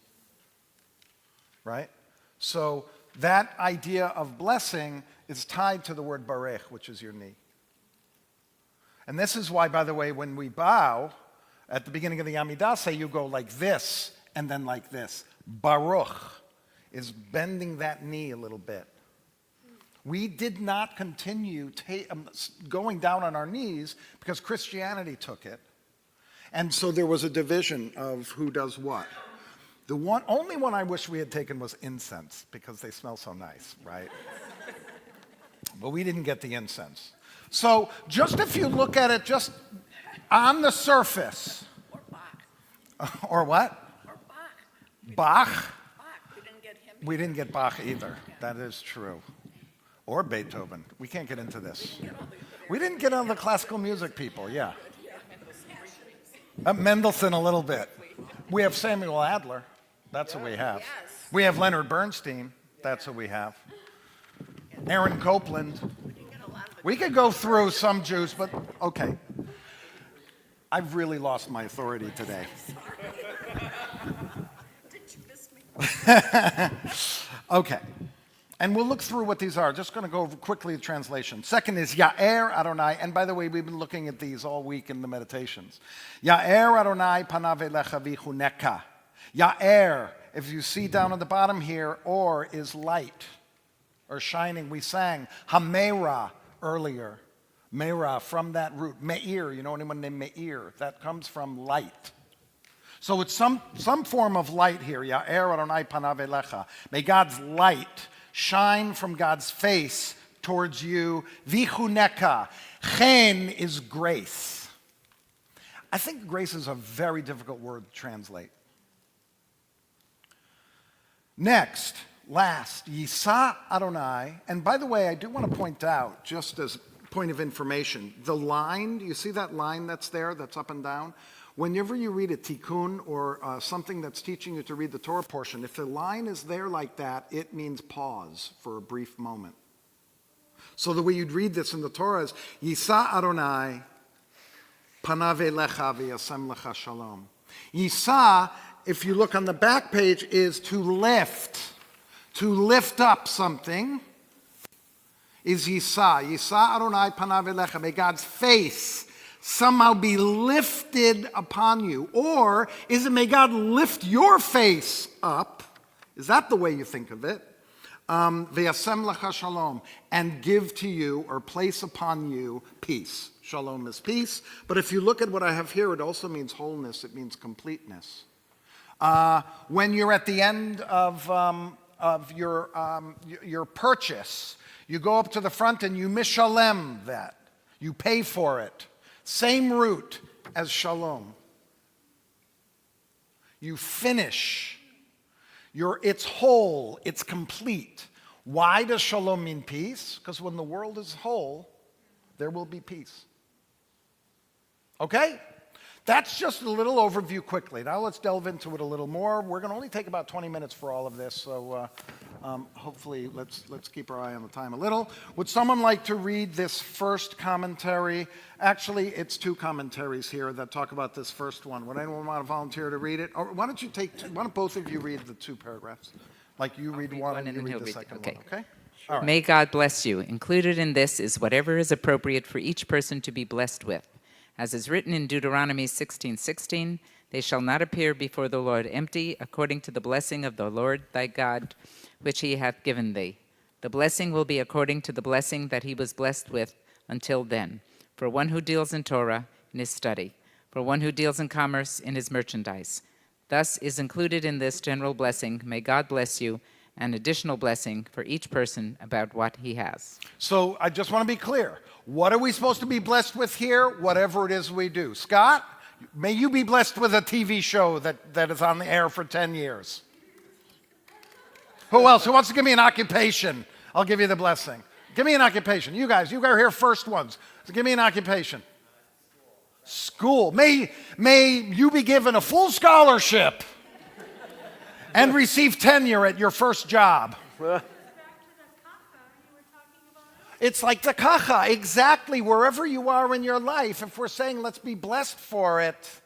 [SPEAKER 4] Right? So that idea of blessing is tied to the word barech, which is your knee. And this is why, by the way, when we bow, at the beginning of the Amidah, say you go like this and then like this. Baruch is bending that knee a little bit. We did not continue going down on our knees because Christianity took it. And so there was a division of who does what. The only one I wish we had taken was incense because they smell so nice, right? But we didn't get the incense. So just if you look at it just on the surface.
[SPEAKER 9] Or Bach.
[SPEAKER 4] Or what?
[SPEAKER 9] Or Bach.
[SPEAKER 4] Bach?
[SPEAKER 9] Bach. We didn't get him.
[SPEAKER 4] We didn't get Bach either. That is true. Or Beethoven. We can't get into this. We didn't get on the classical music people, yeah. Mendelssohn a little bit. We have Samuel Adler. That's what we have. We have Leonard Bernstein. That's what we have. Aaron Copland. We could go through some Jews, but okay. I've really lost my authority today.
[SPEAKER 9] Did you miss me?
[SPEAKER 4] Okay. And we'll look through what these are. Just going to go over quickly the translation. Second is Ya'er Adonai. And by the way, we've been looking at these all week in the meditations. Ya'er Adonai panav elecha v'chuneka. Ya'er, if you see down at the bottom here, or is light or shining. We sang Hamera earlier. Meira, from that root. Meir, you know anyone named Meir? That comes from light. So it's some form of light here. Ya'er Adonai panav elecha. May God's light shine from God's face towards you. Vichuneka. Chen is grace. I think grace is a very difficult word to translate. Next, last, Yisa Adonai. And by the way, I do want to point out, just as a point of information, the line, do you see that line that's there, that's up and down? Whenever you read a tikkun or something that's teaching you to read the Torah portion, if the line is there like that, it means pause for a brief moment. So the way you'd read this in the Torah is, Yisa Adonai, panav elecha v'yasem lecha shalom. Yisa, if you look on the back page, is to lift up something, is Yisa. Yisa Adonai panav elecha, may God's face somehow be lifted upon you. Or is it may God lift your face up? Is that the way you think of it? V'yasem lecha shalom, and give to you or place upon you peace. Shalom is peace. But if you look at what I have here, it also means wholeness. It means completeness. When you're at the end of your purchase, you go up to the front and you mishalem that. You pay for it. Same root as shalom. You finish. It's whole. It's complete. Why does shalom mean peace? Because when the world is whole, there will be peace. Okay? That's just a little overview quickly. Now let's delve into it a little more. We're going to only take about 20 minutes for all of this, so hopefully let's keep our eye on the time a little. Would someone like to read this first commentary? Actually, it's two commentaries here that talk about this first one. Would anyone want to volunteer to read it? Or why don't both of you read the two paragraphs? Like you read one and you read the second one, okay? All right.
[SPEAKER 10] May God bless you. Included in this is whatever is appropriate for each person to be blessed with. As is written in Deuteronomy 16:16, they shall not appear before the Lord empty, according to the blessing of the Lord thy God, which he hath given thee. The blessing will be according to the blessing that he was blessed with until then, for one who deals in Torah, in his study, for one who deals in commerce, in his merchandise. Thus is included in this general blessing, may God bless you, an additional blessing for each person about what he has.
[SPEAKER 4] So I just want to be clear. What are we supposed to be blessed with here? Whatever it is we do. Scott, may you be blessed with a TV show that is on the air for 10 years. Who else? Who wants to give me an occupation? I'll give you the blessing. Give me an occupation. You guys are here first ones. So give me an occupation. School. May you be given a full scholarship and receive tenure at your first job. It's like the kacha, exactly wherever you are in your life. If we're saying let's be blessed for it,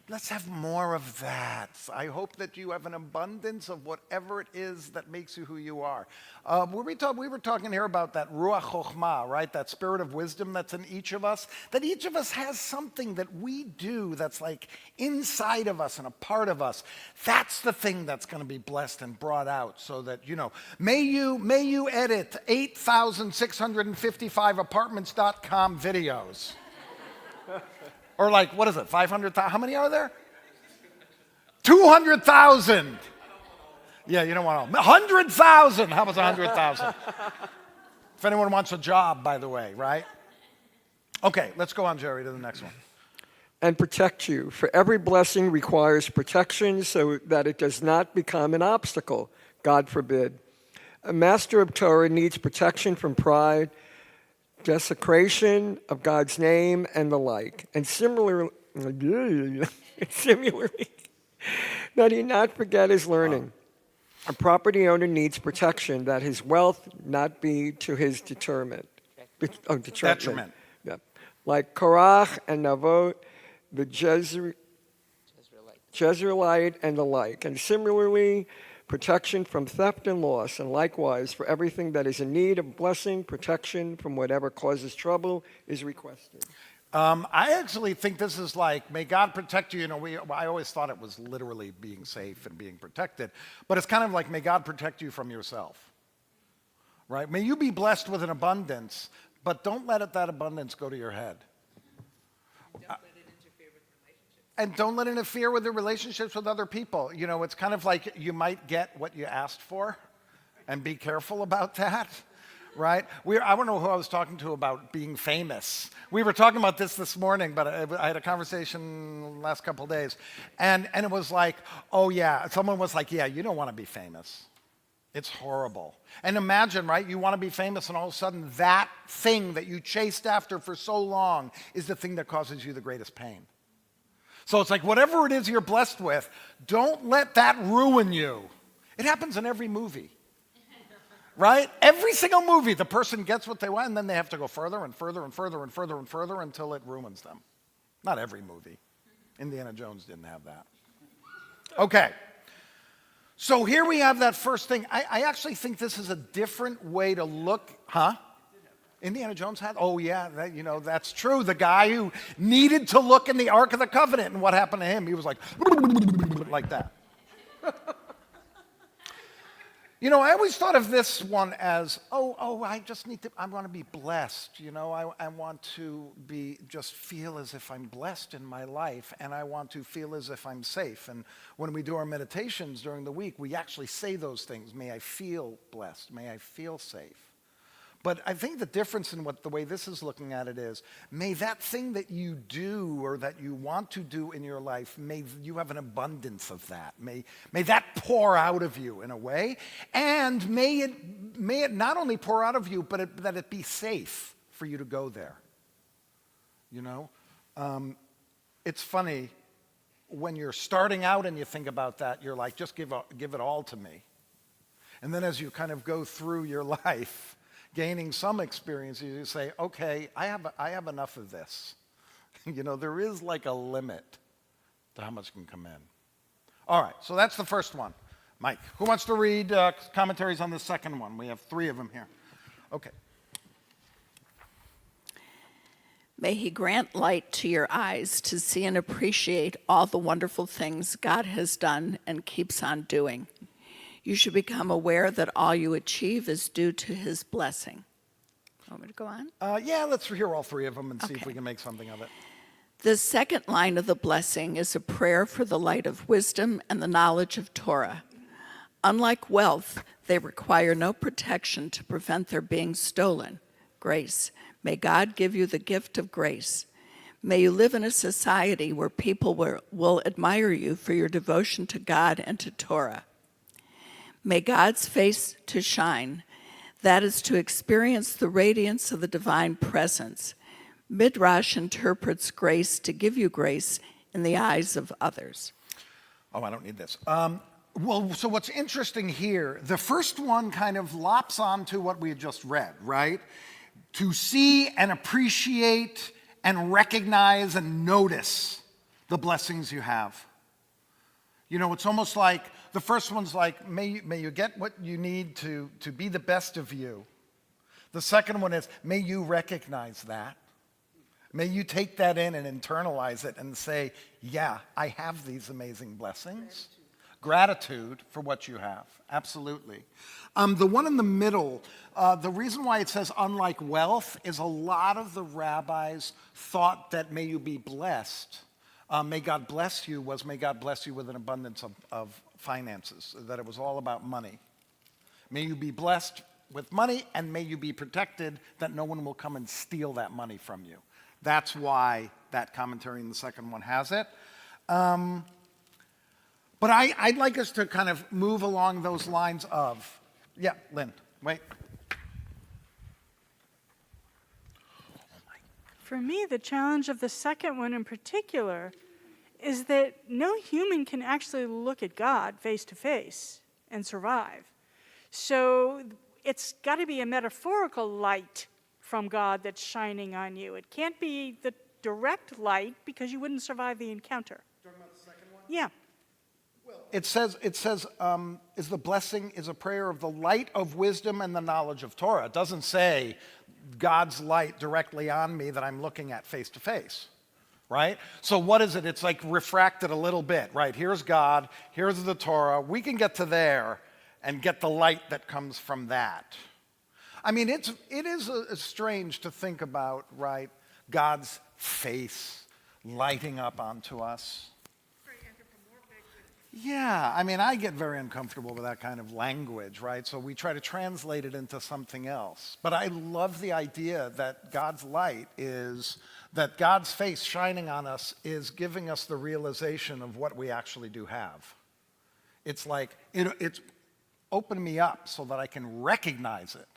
[SPEAKER 4] let's have more of that. I hope that you have an abundance of whatever it is that makes you who you are. We were talking here about that ruach chokhmah, right? That spirit of wisdom that's in each of us. That each of us has something that we do that's like inside of us and a part of us. That's the thing that's going to be blessed and brought out, so that may you edit 8,655 apartments.com videos. Or like, what is it, 500,000? How many are there? 200,000. Yeah, you don't want to. 100,000. How about 100,000? If anyone wants a job, by the way, right? Okay, let's go on, Jerry, to the next one.
[SPEAKER 11] And protect you. For every blessing requires protection so that it does not become an obstacle. God forbid. A master of Torah needs protection from pride, desecration of God's name, and the like. And similarly, that he not forget his learning. A property owner needs protection that his wealth not be to his detriment.
[SPEAKER 4] Detriment.
[SPEAKER 11] Yeah. Like Korach and Navot, the Jezreelite, and the like. And similarly, protection from theft and loss, and likewise for everything that is in need of blessing, protection from whatever causes trouble is requested.
[SPEAKER 4] I actually think this is like, may God protect you. I always thought it was literally being safe and being protected, but it's kind of like, may God protect you from yourself, right? May you be blessed with an abundance, but don't let that abundance go to your head. And don't let it interfere with the relationships with other people. It's kind of like you might get what you asked for, and be careful about that, right? I don't know who I was talking to about being famous. We were talking about this morning, but I had a conversation last couple of days, and it was like, oh yeah, someone was like, yeah, you don't want to be famous. It's horrible. And imagine, right, you want to be famous and all of a sudden that thing that you chased after for so long is the thing that causes you the greatest pain. So it's like whatever it is you're blessed with, don't let that ruin you. It happens in every movie, right? Every single movie, the person gets what they want and then they have to go further and further and further and further and further until it ruins them. Not every movie. Indiana Jones didn't have that. Okay. So here we have that first thing. I actually think this is a different way to look. Huh? Indiana Jones had? Oh, yeah, that's true. The guy who needed to look in the Ark of the Covenant, and what happened to him? He was like that. I always thought of this one as, I want to be blessed. I want to just feel as if I'm blessed in my life, and I want to feel as if I'm safe. And when we do our meditations during the week, we actually say those things. May I feel blessed. May I feel safe. But I think the difference in the way this is looking at it is, may that thing that you do or that you want to do in your life, may you have an abundance of that. May that pour out of you in a way. And may it not only pour out of you, but that it be safe for you to go there. It's funny, when you're starting out and you think about that, you're like, just give it all to me. And then as you kind of go through your life, gaining some experience, you say, okay, I have enough of this. There is like a limit to how much can come in. All right, so that's the first one. Mike, who wants to read commentaries on the second one? We have 3 of them here. Okay.
[SPEAKER 9] May he grant light to your eyes to see and appreciate all the wonderful things God has done and keeps on doing. You should become aware that all you achieve is due to his blessing. Want me to go on?
[SPEAKER 4] Yeah, let's hear all 3 of them and see if we can make something of it.
[SPEAKER 9] The second line of the blessing is a prayer for the light of wisdom and the knowledge of Torah. Unlike wealth, they require no protection to prevent their being stolen. Grace. May God give you the gift of grace. May you live in a society where people will admire you for your devotion to God and to Torah. May God's face to shine, that is to experience the radiance of the divine presence. Midrash interprets grace to give you grace in the eyes of others.
[SPEAKER 4] Oh, I don't need this. So what's interesting here, the first one kind of lops onto what we had just read, right? To see and appreciate and recognize and notice the blessings you have. It's almost like the first one's like, may you get what you need to be the best of you. The second one is, may you recognize that. May you take that in and internalize it and say, yeah, I have these amazing blessings. Gratitude for what you have, absolutely. The one in the middle, the reason why it says unlike wealth is a lot of the rabbis thought that may you be blessed. May God bless you was may God bless you with an abundance of finances, that it was all about money. May you be blessed with money and may you be protected that no one will come and steal that money from you. That's why that commentary in the second one has it. But I'd like us to kind of move along those lines of, yeah, Lynn, wait.
[SPEAKER 8] For me, the challenge of the second one in particular is that no human can actually look at God face to face and survive. So it's got to be a metaphorical light from God that's shining on you. It can't be the direct light because you wouldn't survive the encounter.
[SPEAKER 4] Talking about the second one?
[SPEAKER 8] Yeah.
[SPEAKER 4] It says, is the blessing is a prayer of the light of wisdom and the knowledge of Torah. It doesn't say God's light directly on me that I'm looking at face to face, right? So what is it? It's like refracted a little bit, right? Here's God, here's the Torah. We can get to there and get the light that comes from that. I mean, it is strange to think about, right? God's face lighting up onto us. Yeah, I mean, I get very uncomfortable with that kind of language, right? So we try to translate it into something else. But I love the idea that God's light is, that God's face shining on us is giving us the realization of what we actually do have. It's like, it's open me up so that I can recognize it.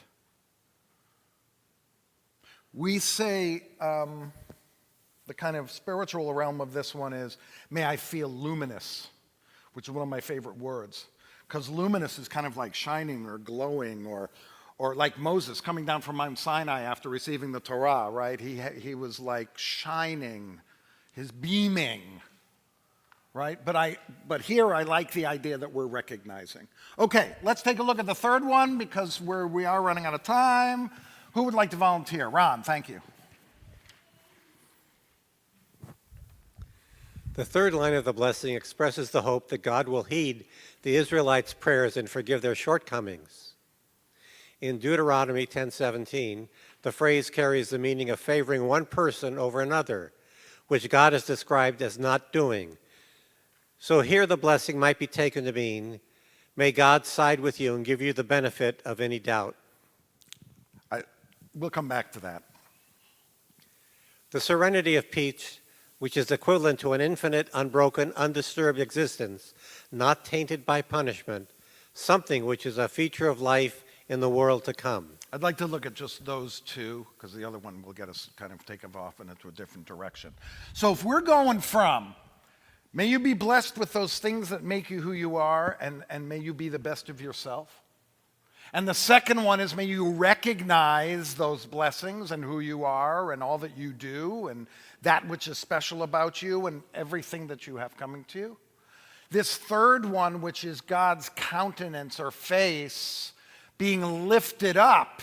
[SPEAKER 4] We say the kind of spiritual realm of this one is, may I feel luminous, which is one of my favorite words. Because luminous is kind of like shining or glowing, or like Moses coming down from Mount Sinai after receiving the Torah, right? He was like shining, his beaming, right? But here I like the idea that we're recognizing. Okay, let's take a look at the third one because we are running out of time. Who would like to volunteer? Ron, thank you.
[SPEAKER 12] The third line of the blessing expresses the hope that God will heed the Israelites' prayers and forgive their shortcomings. In Deuteronomy 10:17, the phrase carries the meaning of favoring one person over another, which God has described as not doing. So here the blessing might be taken to mean, may God side with you and give you the benefit of any doubt.
[SPEAKER 4] We'll come back to that.
[SPEAKER 12] The serenity of peace, which is equivalent to an infinite, unbroken, undisturbed existence, not tainted by punishment, something which is a feature of life in the world to come.
[SPEAKER 4] I'd like to look at just those two, because the other one will get us kind of taken off into a different direction. So if we're going from, may you be blessed with those things that make you who you are, and may you be the best of yourself. And the second one is, may you recognize those blessings and who you are and all that you do and that which is special about you and everything that you have coming to you. This third one, which is God's countenance or face being lifted up,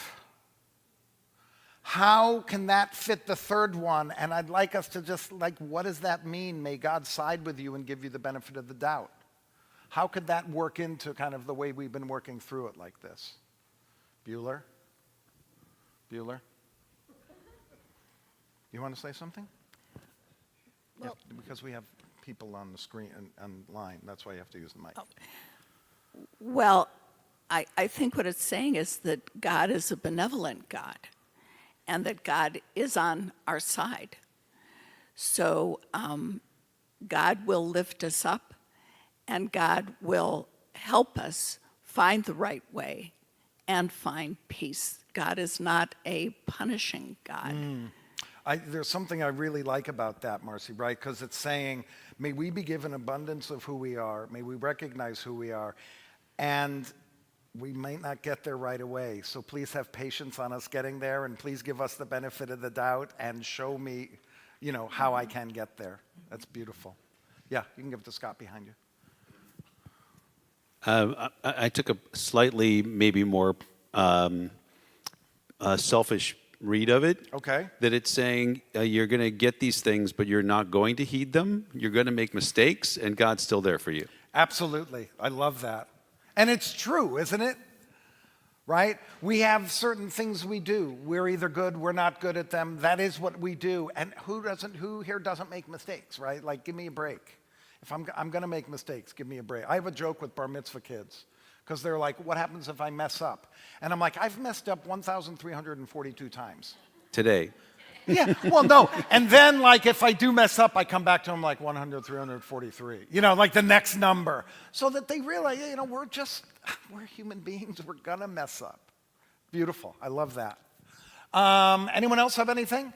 [SPEAKER 4] how can that fit the third one? And I'd like us to just, what does that mean? May God side with you and give you the benefit of the doubt. How could that work into kind of the way we've been working through it like this? Bueller? You want to say something? Well, yeah, because we have people on the screen and line. That's why you have to use the mic.
[SPEAKER 9] Well, I think what it's saying is that God is a benevolent God and that God is on our side. So God will lift us up and God will help us find the right way and find peace. God is not a punishing God.
[SPEAKER 4] There's something I really like about that, Marcy, right? Because it's saying, may we be given abundance of who we are, may we recognize who we are, and we might not get there right away. So please have patience on us getting there, and please give us the benefit of the doubt and show me, how I can get there. That's beautiful. Yeah, you can give it to Scott behind you.
[SPEAKER 13] I took a slightly, maybe more selfish read of it.
[SPEAKER 4] Okay.
[SPEAKER 13] That it's saying you're going to get these things, but you're not going to heed them. You're going to make mistakes, and God's still there for you.
[SPEAKER 4] Absolutely. I love that. And it's true, isn't it? Right? We have certain things we do. We're either good, we're not good at them. That is what we do. And who here doesn't make mistakes, right? Like, give me a break. If I'm going to make mistakes, give me a break. I have a joke with bar mitzvah kids because they're like, what happens if I mess up? And I'm like, I've messed up 1,342 times.
[SPEAKER 13] Today.
[SPEAKER 4] Yeah, well, no. And then, if I do mess up, I come back to them 100, 343. Like the next number. So that they realize, we're human beings. We're going to mess up. Beautiful. I love that. Anyone else have anything?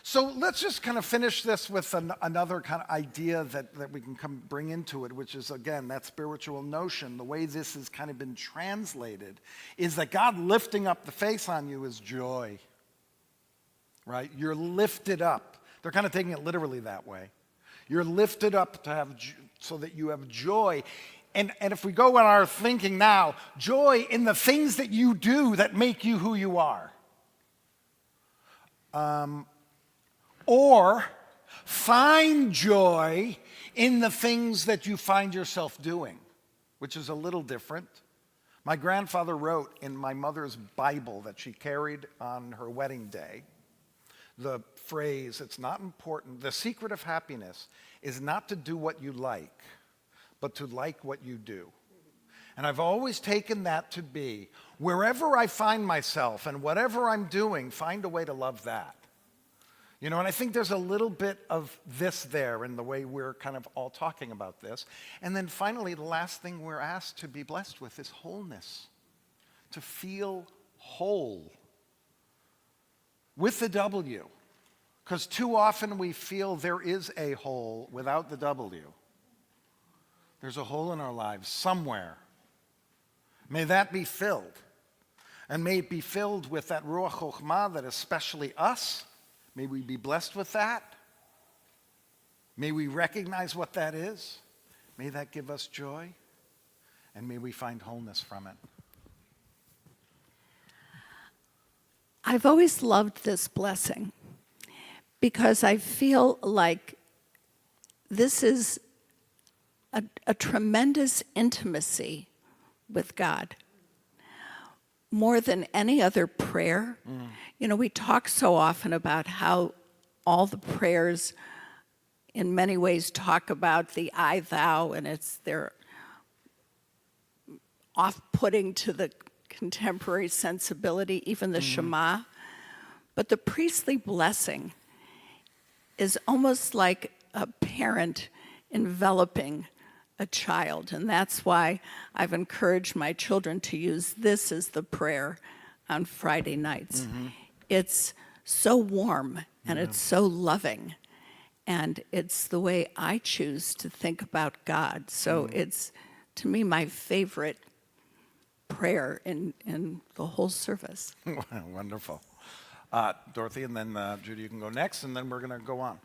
[SPEAKER 4] So let's just kind of finish this with another kind of idea that we can bring into it, which is, again, that spiritual notion. The way this has kind of been translated is that God lifting up the face on you is joy, right? You're lifted up. They're kind of taking it literally that way. You're lifted up to have so that you have joy. And if we go on our thinking now, joy in the things that you do that make you who you are. Or find joy in the things that you find yourself doing, which is a little different. My grandfather wrote in my mother's Bible that she carried on her wedding day the phrase, it's not important, the secret of happiness is not to do what you like, but to like what you do. And I've always taken that to be, wherever I find myself and whatever I'm doing, find a way to love that. You know, and I think there's a little bit of this there in the way we're kind of all talking about this. And then finally, the last thing we're asked to be blessed with is wholeness, to feel whole with the W. Because too often we feel there is a hole without the W. There's a hole in our lives somewhere. May that be filled. And may it be filled with that Ruach Chokhmah that especially us, may we be blessed with that. May we recognize what that is. May that give us joy. And may we find wholeness from it.
[SPEAKER 9] I've always loved this blessing because I feel like this is a tremendous intimacy with God. More than any other prayer. You know, we talk so often about how all the prayers in many ways talk about the I, thou, and they're off-putting to the contemporary sensibility, even the Shema. But the priestly blessing is almost like a parent enveloping a child. And that's why I've encouraged my children to use this as the prayer on Friday nights. It's so warm and it's so loving. And it's the way I choose to think about God. So it's, to me, my favorite prayer in the whole service.
[SPEAKER 4] Wonderful. Dorothy, and then Judy, you can go next, and then we're going to go on.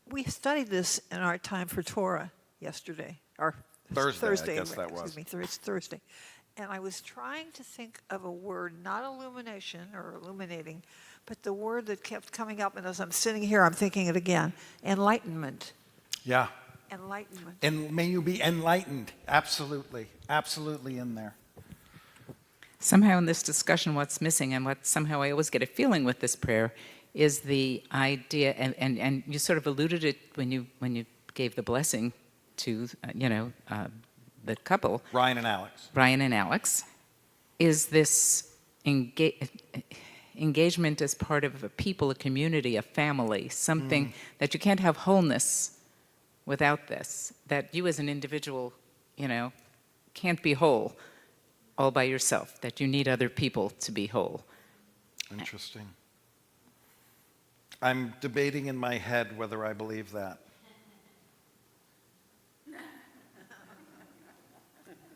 [SPEAKER 14] We studied this in our time for Torah yesterday, or
[SPEAKER 4] Thursday, I guess that was.
[SPEAKER 14] Excuse me, it's Thursday. And I was trying to think of a word, not illumination or illuminating, but the word that kept coming up, and as I'm sitting here, I'm thinking it again, enlightenment.
[SPEAKER 4] Yeah.
[SPEAKER 14] Enlightenment.
[SPEAKER 4] And may you be enlightened. Absolutely. Absolutely in there.
[SPEAKER 10] Somehow in this discussion, what's missing, and what somehow I always get a feeling with this prayer, is the idea, and you sort of alluded it when you gave the blessing to, the couple.
[SPEAKER 4] Ryan and Alex.
[SPEAKER 10] Is this engagement as part of a people, a community, a family, something that you can't have wholeness without this, that you as an individual, can't be whole all by yourself, that you need other people to be whole.
[SPEAKER 4] Interesting. I'm debating in my head whether I believe that.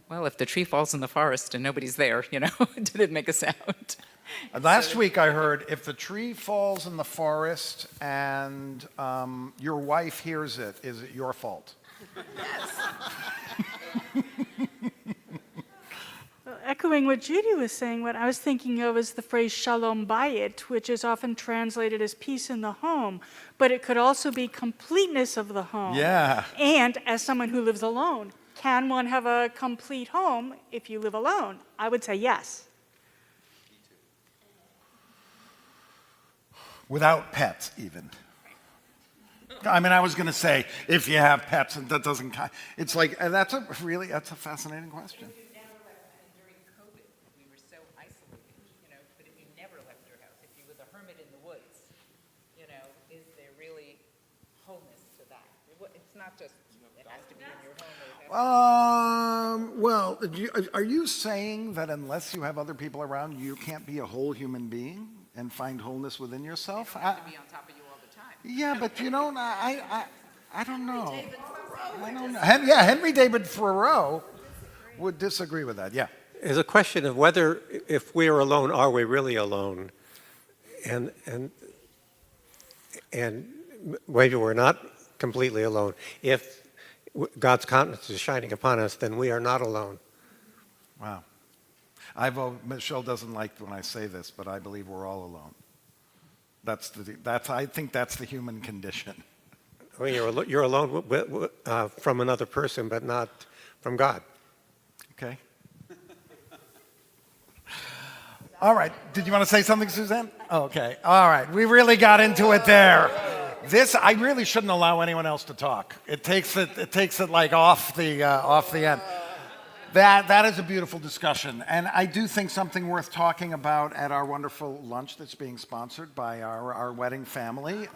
[SPEAKER 10] Well, if the tree falls in the forest and nobody's there, did it make a sound?
[SPEAKER 4] Last week I heard, if the tree falls in the forest and your wife hears it, is it your fault?
[SPEAKER 8] Echoing what Judy was saying, what I was thinking of is the phrase shalom bayit, which is often translated as peace in the home, but it could also be completeness of the home.
[SPEAKER 4] Yeah.
[SPEAKER 8] And as someone who lives alone, can one have a complete home if you live alone? I would say yes.
[SPEAKER 4] Without pets, even. I mean, I was going to say, if you have pets, and that doesn't count. It's like, that's a fascinating question.
[SPEAKER 10] During COVID, we were so isolated, but if you never left your house, if you were the hermit in the woods, is there really wholeness to that? It's not just, it has to be in your home.
[SPEAKER 4] Well, are you saying that unless you have other people around, you can't be a whole human being and find wholeness within yourself?
[SPEAKER 10] You don't have to be on top of you all the time.
[SPEAKER 4] Yeah, but I don't know. Henry David Thoreau would disagree with that. Yeah.
[SPEAKER 12] Is a question of whether, if we are alone, are we really alone? And maybe we're not completely alone. If God's countenance is shining upon us, then we are not alone.
[SPEAKER 4] Wow. Michelle doesn't like when I say this, but I believe we're all alone. I think that's the human condition.
[SPEAKER 12] I mean, you're alone from another person, but not from God.
[SPEAKER 4] Okay. All right. Did you want to say something, Suzanne? Okay. All right. We really got into it there. I really shouldn't allow anyone else to talk. It takes it like off the end. That is a beautiful discussion. And I do think something worth talking about at our wonderful lunch that's being sponsored by our wedding family.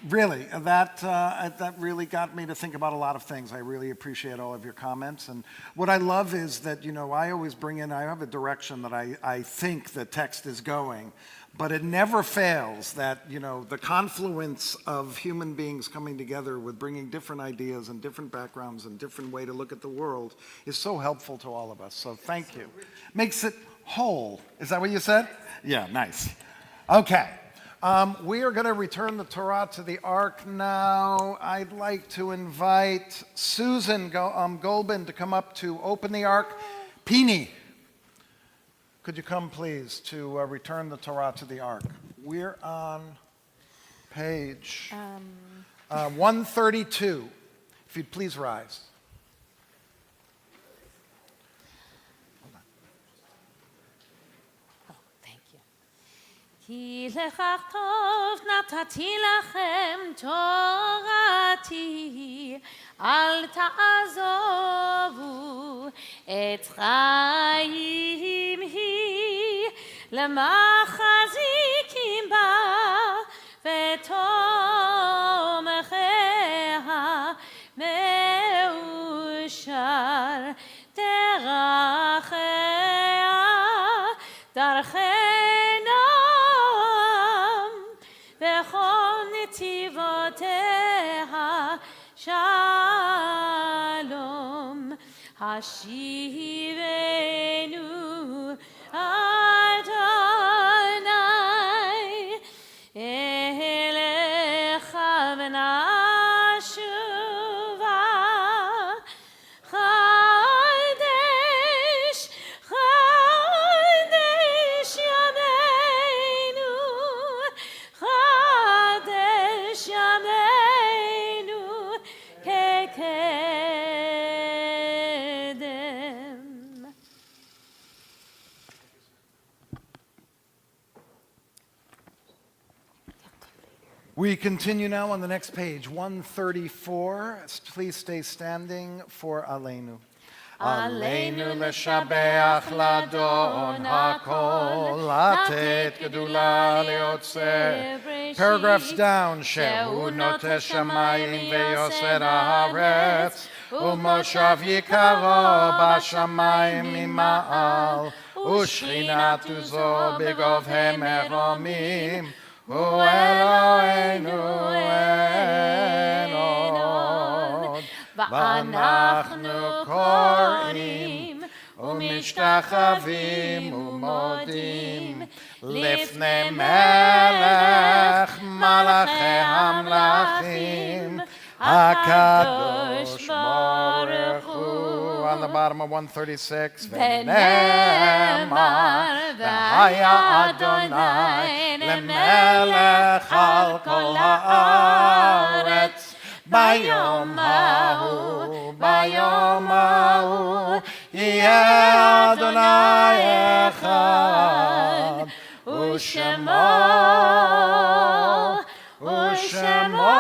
[SPEAKER 4] Really, that really got me to think about a lot of things. I really appreciate all of your comments. And what I love is that, I always bring in, I have a direction that I think the text is going. But it never fails that, the confluence of human beings coming together with bringing different ideas and different backgrounds and different way to look at the world is so helpful to all of us. So thank you. Makes it whole. Is that what you said? Yeah, nice. Okay. We are going to return the Torah to the Ark now. I'd like to invite Susan Golbin to come up to open the Ark. Pini. Could you come, please, to return the Torah to the Ark? We're on page 132. If you'd please rise.
[SPEAKER 5] Oh, thank you. כי לכך טוב נתתי לכם תורתי, אל תעזובו את חיים היא, למחזיקים בה ותומכיה מאושר, דרכיה דרכנם וכל נתיבותיה שלום. השיבנו אדוני אליך ונשובה, חדש חדש ימינו, חדש ימינו כקדם.
[SPEAKER 4] We continue now on the next page, 134. Please stay standing for Aleinu.
[SPEAKER 3] עלינו לשבח לאדון הכל, לתת גדולה ליוצר
[SPEAKER 4] Paragraphs down,
[SPEAKER 3] שהוא
[SPEAKER 4] שהוא
[SPEAKER 3] נוטה
[SPEAKER 4] נוטה שמיים ויוסר
[SPEAKER 3] הארץ,
[SPEAKER 4] ומושב יקרו בשמיים ממעל, ושכינת עוזו בגובהי מרומים, הוא אלוהינו אין עוד.
[SPEAKER 3] ואנחנו קוראים ומשתחווים ומודים
[SPEAKER 4] לפני מלך מלאכי המלאכים, הקדוש ברוך הוא. On the bottom of 136, ונאמר, והיה אדוני למלך על כל הארץ, ביום ההוא, ביום ההוא, יהיה אדוני אחד, ושמו, ושמו,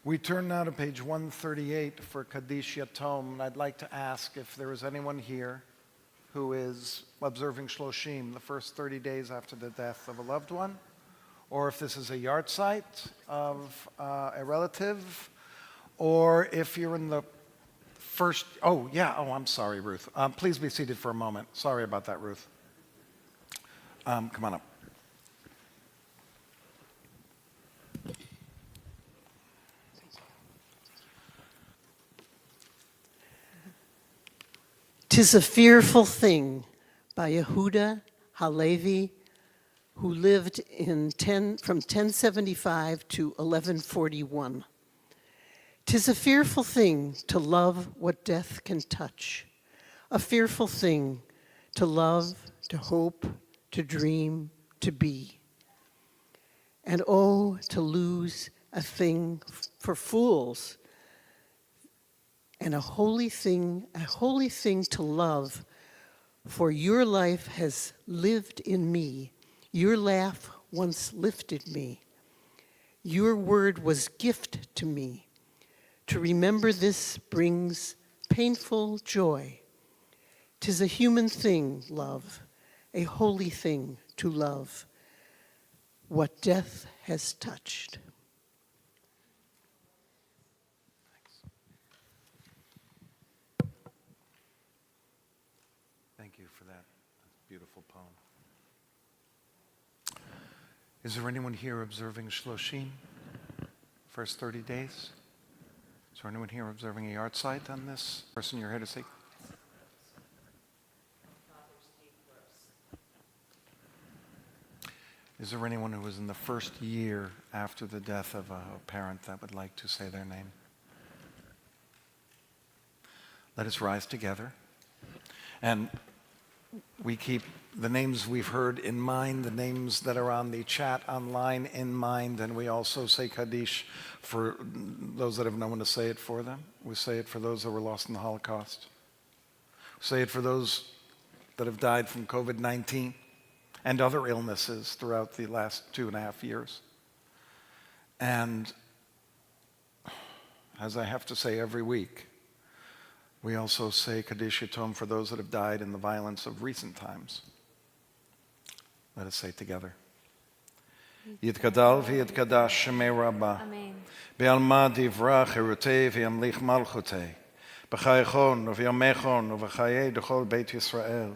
[SPEAKER 4] We turn now to page 138 for Kaddish Yatom, and I'd like to ask if there is anyone here who is observing Shloshim, the first 30 days after the death of a loved one, or if this is a yahrzeit of a relative, or if you're in the first, I'm sorry, Ruth. Please be seated for a moment. Sorry about that, Ruth. Come on up.
[SPEAKER 15] "'Tis a fearful thing" by Yehuda Halevi, who lived from 1075 to 1141. "'Tis a fearful thing to love what death can touch, a fearful thing to love, to hope, to dream, to be. And oh, to lose a thing for fools, and a holy thing to love, for your life has lived in me, Your laugh once lifted me. Your word was gift to me. To remember this brings painful joy. 'Tis a human thing, love, a holy thing to love, what death has touched.
[SPEAKER 4] Thank you for that beautiful poem. Is there anyone here observing Shloshim? First 30 days? Is there anyone here observing a yard site on this? Person you're here to say? Is there anyone who was in the first year after the death of a parent that would like to say their name? Let us rise together. And we keep the names we've heard in mind, the names that are on the chat online in mind, and we also say Kaddish for those that have no one to say it for them. We say it for those that were lost in the Holocaust. We say it for those that have died from COVID-19 and other illnesses throughout the last 2.5 years. And as I have to say every week, we also say Kaddish Yatom for those that have died in the violence of recent times. Let us say it together. Yitkadal v'yitkadash shemei Rabba.
[SPEAKER 5] Amen.
[SPEAKER 4] Be'alma divrach herutei v'yamlich malchutei. B'chayechon v'yamechon v'chayei d'chol Beit Yisrael.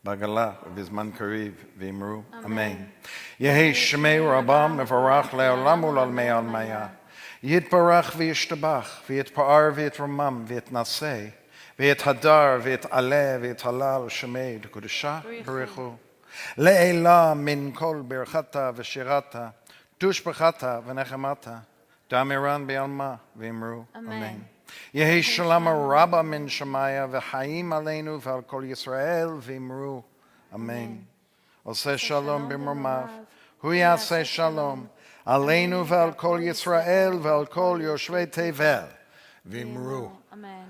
[SPEAKER 4] B'gala v'zman kariv v'imru. Amen. Yehi shemei Rabba mevarach le'olam u'lalmei almaya. Yitbarach v'yishtabach v'yitpa'ar v'yitramam v'yitnaseh. ואת הדר ואת עלה ואת הלל שמי לקודשה ברכו. לעילה מן כל ברכתה ושירתה, תושבחתה ונחמתה, תאמירן בעלמה ואמרו אמן. יהי שלום רבה מן שמיה וחיים עלינו ועל כל ישראל ואמרו אמן. עושה שלום במרומיו, הוא יעשה שלום עלינו ועל כל ישראל ועל כל יושבי תבל ואמרו
[SPEAKER 5] Amen.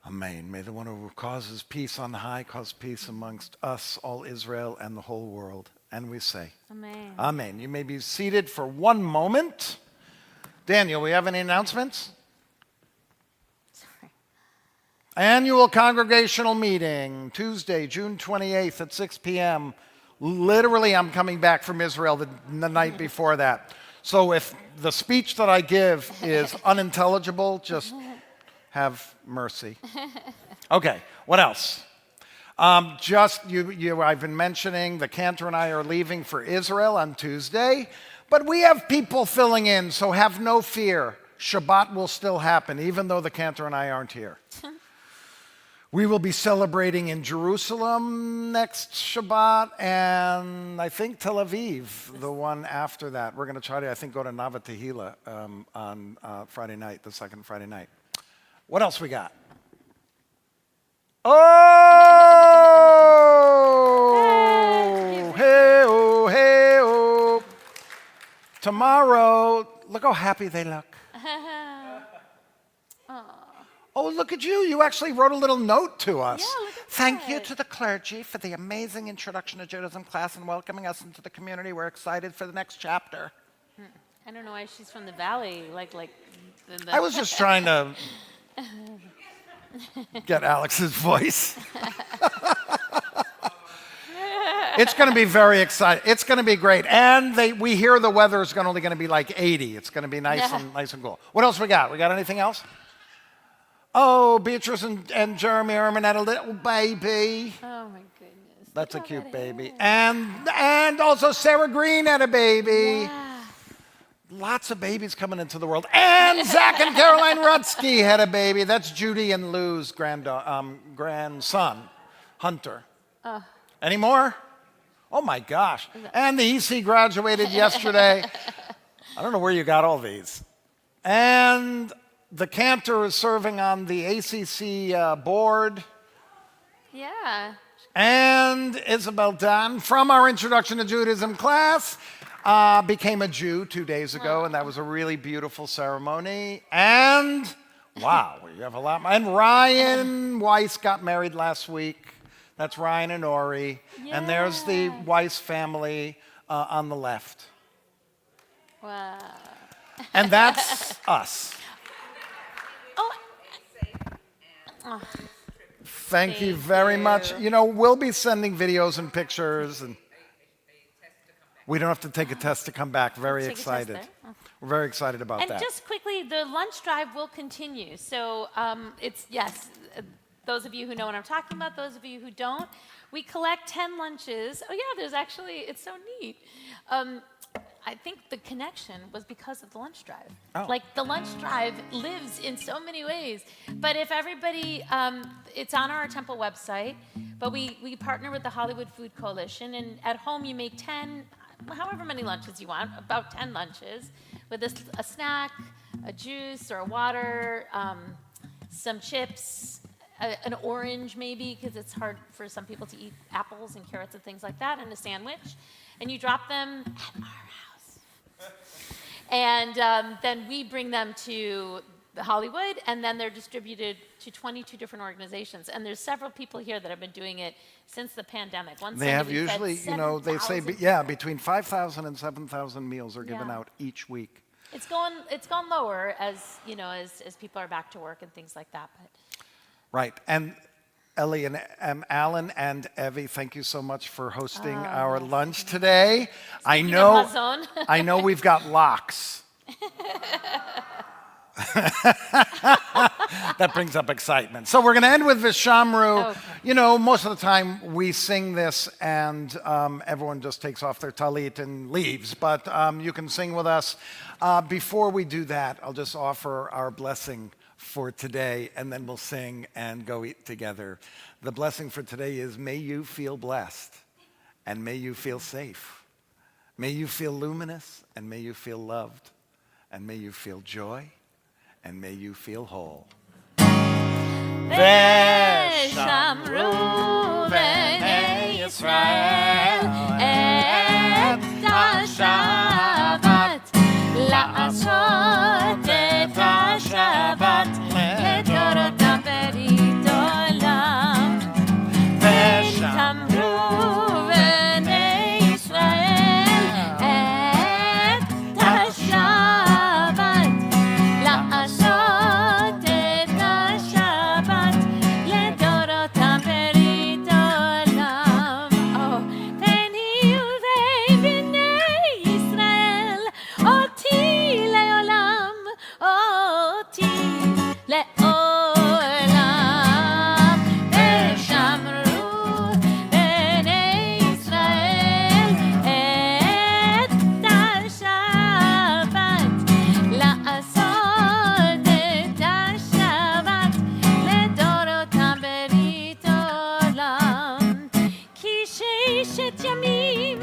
[SPEAKER 4] Amen. May the one who causes peace on high cause peace amongst us, all Israel, and the whole world. And we say,
[SPEAKER 5] Amen.
[SPEAKER 4] Amen. You may be seated for one moment. Daniel, we have any announcements?
[SPEAKER 5] Sorry.
[SPEAKER 4] Annual congregational meeting, Tuesday, June 28th at 6 p.m. Literally, I'm coming back from Israel the night before that. So if the speech that I give is unintelligible, just have mercy. Okay, what else? I've been mentioning the cantor and I are leaving for Israel on Tuesday, but we have people filling in, so have no fear. Shabbat will still happen, even though the cantor and I aren't here. We will be celebrating in Jerusalem next Shabbat, and I think Tel Aviv, the one after that. We're going to try to, I think, go to Nava Tehillah on Friday night, the second Friday night. What else we got? Oh! Hey, oh, hey, oh. Tomorrow, look how happy they look. Oh, look at you. You actually wrote a little note to us.
[SPEAKER 5] Yeah, look at
[SPEAKER 4] Thank
[SPEAKER 5] that.
[SPEAKER 4] you to the clergy for the amazing introduction to Judaism class and welcoming us into the community. We're excited for the next chapter.
[SPEAKER 5] I don't know why she's from the valley.
[SPEAKER 4] I was just trying to get Alex's voice. It's going to be very exciting. It's going to be great. And we hear the weather is only going to be like 80. It's going to be nice and cool. What else we got? We got anything else? Oh, Beatrice and Jeremy Ehrman had a little baby.
[SPEAKER 5] Oh my goodness.
[SPEAKER 4] That's a cute baby. And also Sarah Green had a baby.
[SPEAKER 5] Yeah.
[SPEAKER 4] Lots of babies coming into the world. And Zach and Caroline Rutsky had a baby. That's Judy and Lou's grandson, Hunter. Any more? Oh my gosh. And the EC graduated yesterday. I don't know where you got all these. And the cantor is serving on the ACC board.
[SPEAKER 5] Yeah.
[SPEAKER 4] And Isabel Dunn, from our Introduction to Judaism class, became a Jew 2 days ago, and that was a really beautiful ceremony. And, wow, you have a lot more. And Ryan Weiss got married last week. That's Ryan and Ori.
[SPEAKER 5] Yeah.
[SPEAKER 4] And there's the Weiss family. on the left.
[SPEAKER 5] Wow.
[SPEAKER 4] And that's us.
[SPEAKER 5] Oh.
[SPEAKER 4] Thank you very much. You know, we'll be sending videos and pictures, and we don't have to take a test to come back. Very
[SPEAKER 5] Take a test
[SPEAKER 4] excited.
[SPEAKER 5] there. Oh.
[SPEAKER 4] We're very excited about
[SPEAKER 5] And
[SPEAKER 4] that.
[SPEAKER 5] just quickly, the lunch drive will continue. So those of you who know what I'm talking about, those of you who don't, we collect 10 lunches. Oh yeah, there's actually, it's so neat. I think the connection was because of the lunch drive.
[SPEAKER 4] Oh.
[SPEAKER 5] Like the lunch drive lives in so many ways. But if everybody, it's on our temple website, but we partner with the Hollywood Food Coalition, and at home you make 10, however many lunches you want, about 10 lunches, with a snack, a juice or a water, some chips, an orange maybe, because it's hard for some people to eat apples and carrots and things like that, and a sandwich. And you drop them at our house. And then we bring them to Hollywood, and then they're distributed to 22 different organizations. And there's several people here that have been doing it since the pandemic.
[SPEAKER 4] They have usually, you know, they say, between 5,000 and 7,000 meals are given out each week.
[SPEAKER 5] It's gone lower as, you know, as people are back to work and things like that. But.
[SPEAKER 4] Right. And Ellie and Alan and Evie, thank you so much for hosting our lunch today. I know we've got locks. That brings up excitement. So we're going to end with Vishamru. Okay. You know, most of the time we sing this and everyone just takes off their talit and leaves. But you can sing with us. Before we do that, I'll just offer our blessing for today, and then we'll sing and go eat together. The blessing for today is, may you feel blessed, and may you feel safe. May you feel luminous, and may you feel loved, and may you feel joy, and may you feel whole.
[SPEAKER 3] Veshamru b'nei Yisrael et ha-Shabbat la'asot et ha-Shabbat לדורותם ברית עולם. ושמרו בני ישראל את השבת לעשות את השבת לדורותם ברית עולם. בני ובני ישראל אותי לעולם, אותי לעולם. ושמרו בני ישראל את השבת לעשות את השבת לדורותם ברית עולם. כי ששת ימים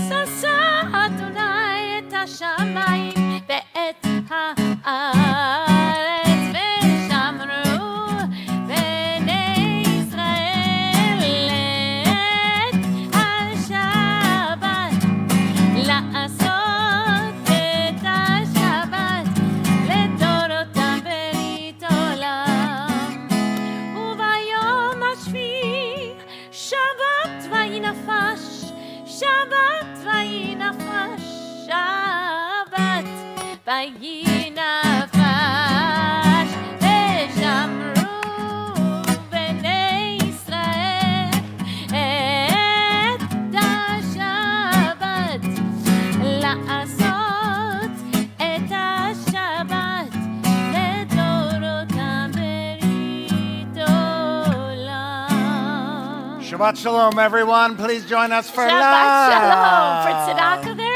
[SPEAKER 3] ששה אדוני את השמיים ואת הארץ. ושמרו בני ישראל את השבת לעשות את השבת לדורותם ברית עולם. וביום השביעי שבת ויהי נפש, שבת ויהי נפש, שבת ויהי נפש. ושמרו בני ישראל את השבת לעשות את השבת לדורותם ברית עולם.
[SPEAKER 4] Shabbat Shalom, everyone. Please join us for
[SPEAKER 5] Shabbat
[SPEAKER 4] lunch.
[SPEAKER 5] Shalom. For tzedakah there.